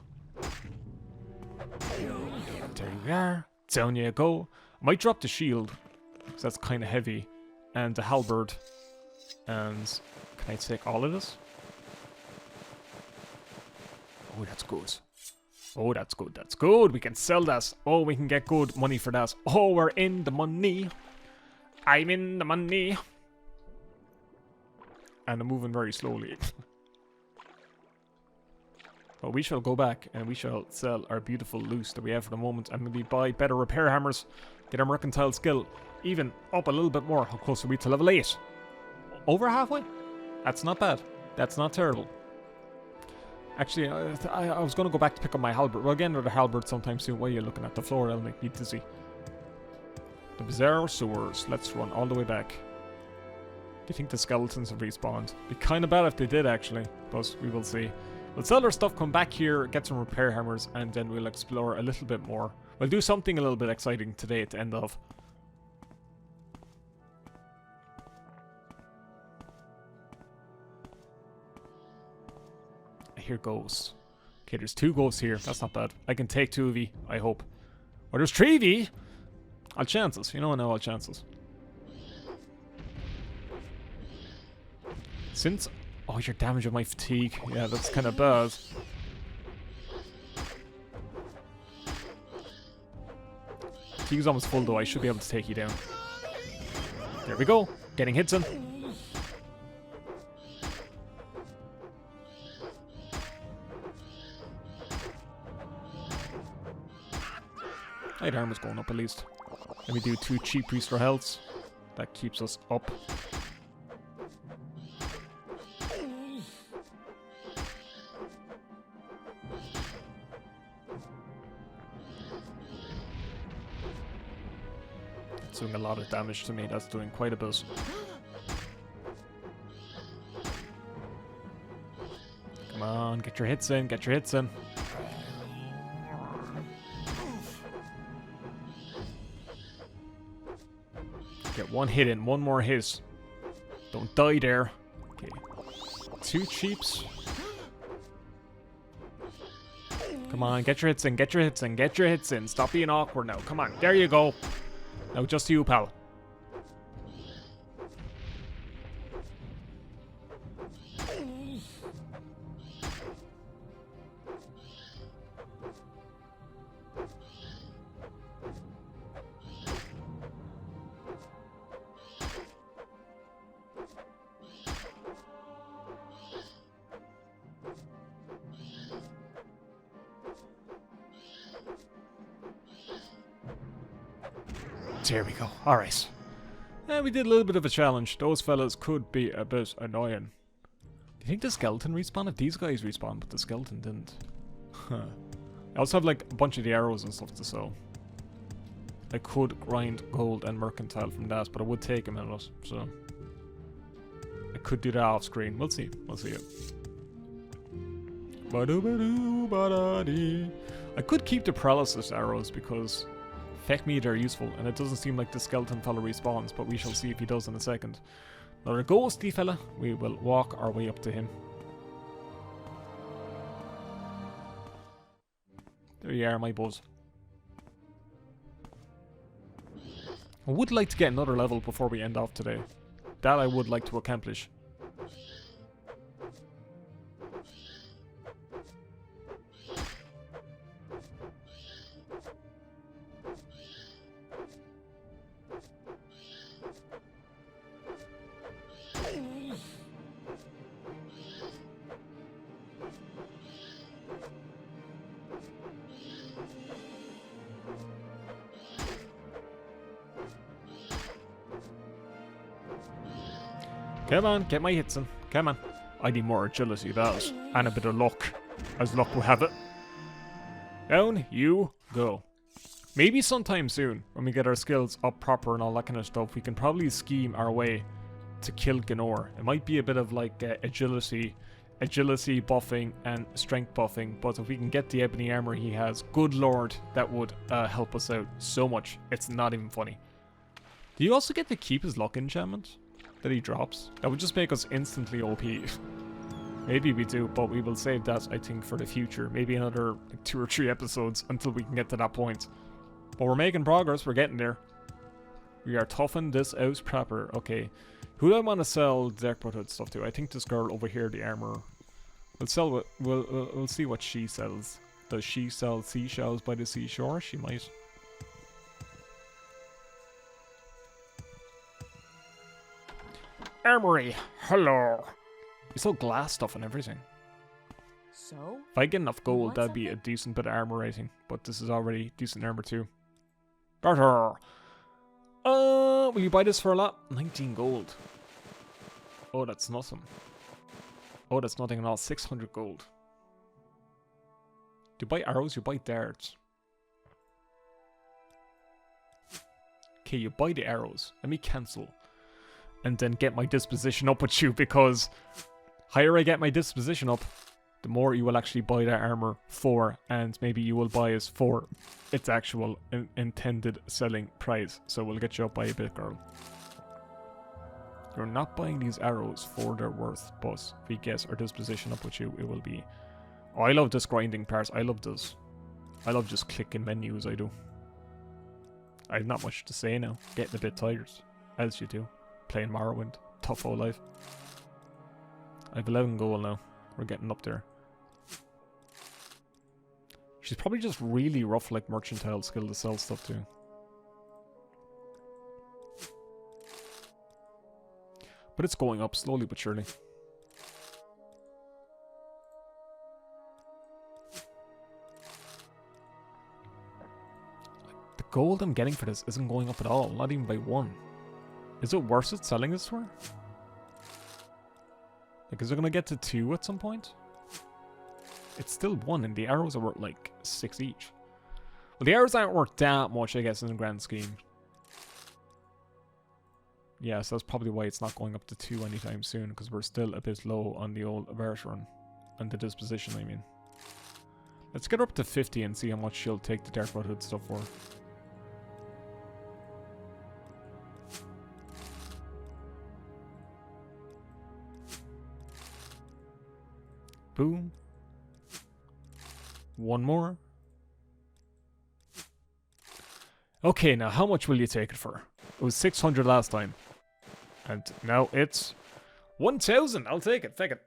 There you are. Down you go. I might drop the shield, because that's kind of heavy. And the halberd. And can I take all of this? Oh, that's good. Oh, that's good. That's good. We can sell that. Oh, we can get good money for that. Oh, we're in the money. I'm in the money. And I'm moving very slowly. But we shall go back and we shall sell our beautiful loot that we have for the moment. And maybe buy better repair hammers. Get our mercantile skill even up a little bit more. How close are we to level 8? Over halfway? That's not bad. That's not terrible. Actually, I was going to go back to pick up my halberd. Well, again, with a halberd sometime soon. Why are you looking at the floor? That'll make me dizzy. The bazaar sewers. Let's run all the way back. Do you think the skeletons have respawned? Be kind of bad if they did, actually. But we will see. We'll sell our stuff, come back here, get some repair hammers, and then we'll explore a little bit more. We'll do something a little bit exciting today at the end of. I hear ghosts. Okay, there's 2 ghosts here. That's not bad. I can take 2 of you, I hope. Or there's 3 of you! I'll chance us. You know I know I'll chance us. Since... Oh, you're damaging my fatigue. Yeah, that's kind of bad. Fatigue's almost full though. I should be able to take you down. There we go. Getting hits in. Light armor's going up at least. Let me do 2 cheap restore healths. That keeps us up. That's doing a lot of damage to me. That's doing quite a bit. Come on, get your hits in, get your hits in. Get 1 hit in, 1 more hit. Don't die there. Okay. 2 cheaps. Come on, get your hits in, get your hits in, get your hits in. Stop being awkward now. Come on, there you go. Now just you, pal. There we go. Alright. Yeah, we did a little bit of a challenge. Those fellas could be a bit annoying. Do you think the skeleton respawned? If these guys respawned, but the skeleton didn't. Huh. I also have like a bunch of the arrows and stuff to sell. I could grind gold and mercantile from that, but it would take a minute, so... I could do that off screen. We'll see. We'll see it. I could keep the paralysis arrows because... Feck me, they're useful, and it doesn't seem like the skeleton fella respawns, but we shall see if he does in a second. Another ghosty fella. We will walk our way up to him. There you are, my buzz. I would like to get another level before we end off today. That I would like to accomplish. Come on, get my hits in. Come on. I need more agility, that. And a bit of luck. As luck will have it. Down you go. Maybe sometime soon, when we get our skills up proper and all that kind of stuff, we can probably scheme our way to kill Gnor. It might be a bit of like agility buffing and strength buffing, but if we can get the ebony armor he has, good lord, that would help us out so much. It's not even funny. Do you also get to keep his luck enchantment that he drops? That would just make us instantly OP. Maybe we do, but we will save that, I think, for the future. Maybe another 2 or 3 episodes until we can get to that point. But we're making progress, we're getting there. We are toughing this out proper. Okay, who do I want to sell Dark Brotherhood stuff to? I think this girl over here, the armor. We'll sell what, we'll see what she sells. Does she sell seashells by the seashore? She might. Armory, hello. You sell glass stuff and everything. So? If I get enough gold, want that'd be a something? decent bit of armor rating. But this is already decent armor too. Barter. Will you buy this for a lot? 19 gold. Oh, that's nothing. Oh, that's nothing at all. 600 gold. Do you buy arrows? You buy darts. Okay, you buy the arrows. Let me cancel. And then get my disposition up with you, because higher I get my disposition up, the more you will actually buy that armor for, and maybe you will buy us for its actual intended selling price. So we'll get you up by a bit, girl. You're not buying these arrows for their worth, but if we get our disposition up with you, it will be... Oh, I love this grinding part. I love this. I love just clicking menus, I do. I have not much to say now. Getting a bit tired, as you do. Playing Morrowind. Tough old life. I have 11 gold now. We're getting up there. She's probably just really rough like Mercantile skill to sell stuff to. But it's going up slowly but surely. The gold I'm getting for this isn't going up at all. Not even by 1. Is it worth it selling this for? Like, is it going to get to 2 at some point? It's still 1, and the arrows are worth like 6 each. Well, the arrows aren't worth that much, I guess, in the grand scheme. Yeah, so that's probably why it's not going up to 2 anytime soon, because we're still a bit low on the old Avert run. And the disposition, I mean. Let's get her up to 50 and see how much she'll take the Dark Brotherhood stuff for. Boom. 1 more. Okay, now how much will you take it for? It was 600 last time. And now it's 1,000. I'll take it. Take it.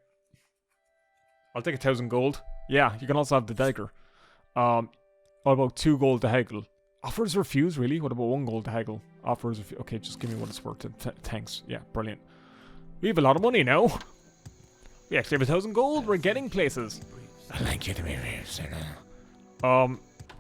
I'll take 1,000 gold. Yeah, you can also have the dagger. What about 2 gold to haggle? Offers refused, really? What about 1 gold to haggle? Offers refused. Okay, just give me what it's worth. Thanks. Yeah, brilliant. We have a lot of money now. We actually have 1,000 gold. We're getting places. I'd like you to be real, sinner.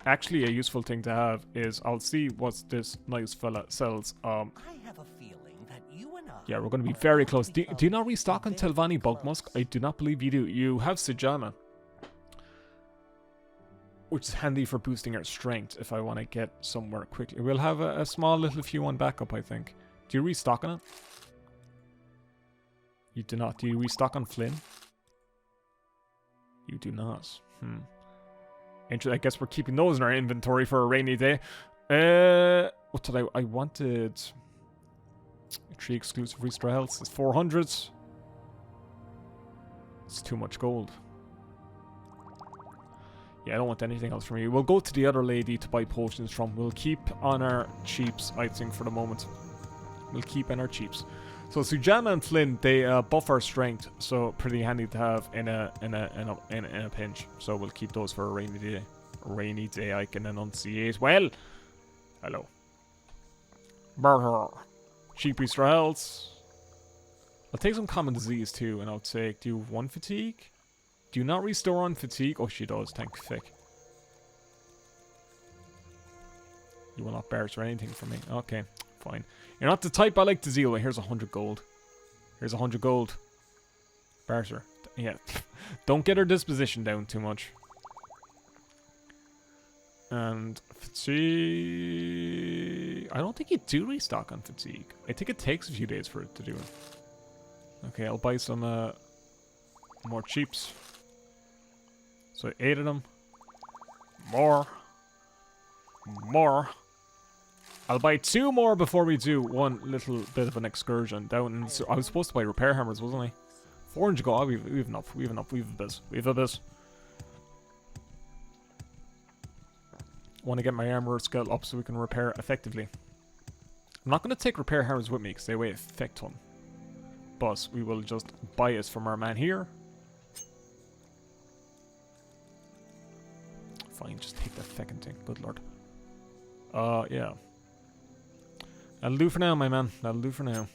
Actually, a useful thing to have is I'll see what this nice fella sells. I have a feeling that you and I... Yeah, we're going to be very close. Do you not restock on Telvanni Bugmusk? I do not believe you do. You have Sijana, which is handy for boosting our strength if I want to get somewhere quickly. We'll have a small little few on backup, I think. Do you restock on it? You do not. Do you restock on Flynn? You do not. I guess we're keeping those in our inventory for a rainy day. What did I wanted 3 exclusive restore health. It's 400. It's too much gold. Yeah, I don't want anything else from you. We'll go to the other lady to buy potions from. We'll keep on our cheaps, I think, for the moment. We'll keep in our cheaps. So Sujana and Flynn, they buff our strength, so pretty handy to have in a pinch. So we'll keep those for a rainy day. A rainy day I can enunciate. Well, hello. Burr. Cheap restore health. I'll take some common disease too, and I'll take. Do you have 1 fatigue? Do you not restore on fatigue? Oh, she does. Thank Fick. You will not bear or anything from me. Okay, fine. You're not the type I like to deal with. Here's 100 gold. Here's 100 gold. Barter. Yeah. Don't get her disposition down too much. And fatigue. I don't think you do restock on fatigue. I think it takes a few days for it to do it. Okay, I'll buy some more cheaps. So 8 of them. More. I'll buy 2 more before we do one little bit of an excursion down. And so I was supposed to buy repair hammers, wasn't I? 400 gold. Oh, we've enough. We have enough. We have a bit. We have a bit. Want to get my armor skill up so we can repair effectively. I'm not going to take repair hammers with me because they weigh a feck ton. But we will just buy it from our man here. Fine, just take that feckin' thing. Good lord. Yeah. That'll do for now, my man. That'll do for now.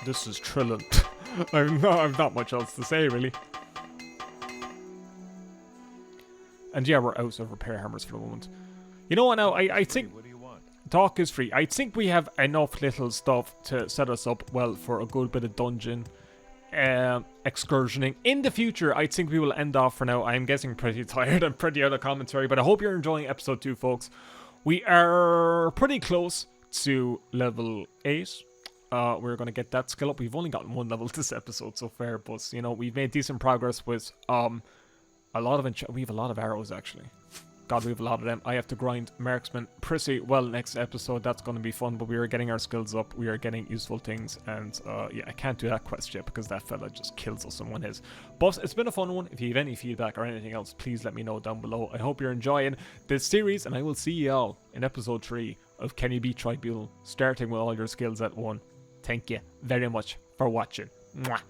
This is trillant. I've not much else to say, really. And yeah, we're out of repair hammers for the moment. You know what now? I think What do you want? talk is free. I think we have enough little stuff to set us up well for a good bit of dungeon excursioning. In the future, I think we will end off for now. I'm getting pretty tired and pretty out of commentary, but I hope you're enjoying episode 2, folks. We are pretty close to level 8. We're going to get that skill up. We've only gotten 1 level this episode so far, but, you know, we've made decent progress with a lot of we have a lot of arrows, actually. God, we have a lot of them. I have to grind marksman pretty well next episode. That's going to be fun, but we are getting our skills up. We are getting useful things, and yeah, I can't do that quest yet because that fella just kills us in one hit. But it's been a fun one. If you have any feedback or anything else, please let me know down below. I hope you're enjoying this series, and I will see you all in episode 3 of Can You Beat Tribunal, starting with all your skills at 1. Thank you very much for watching. Mwah.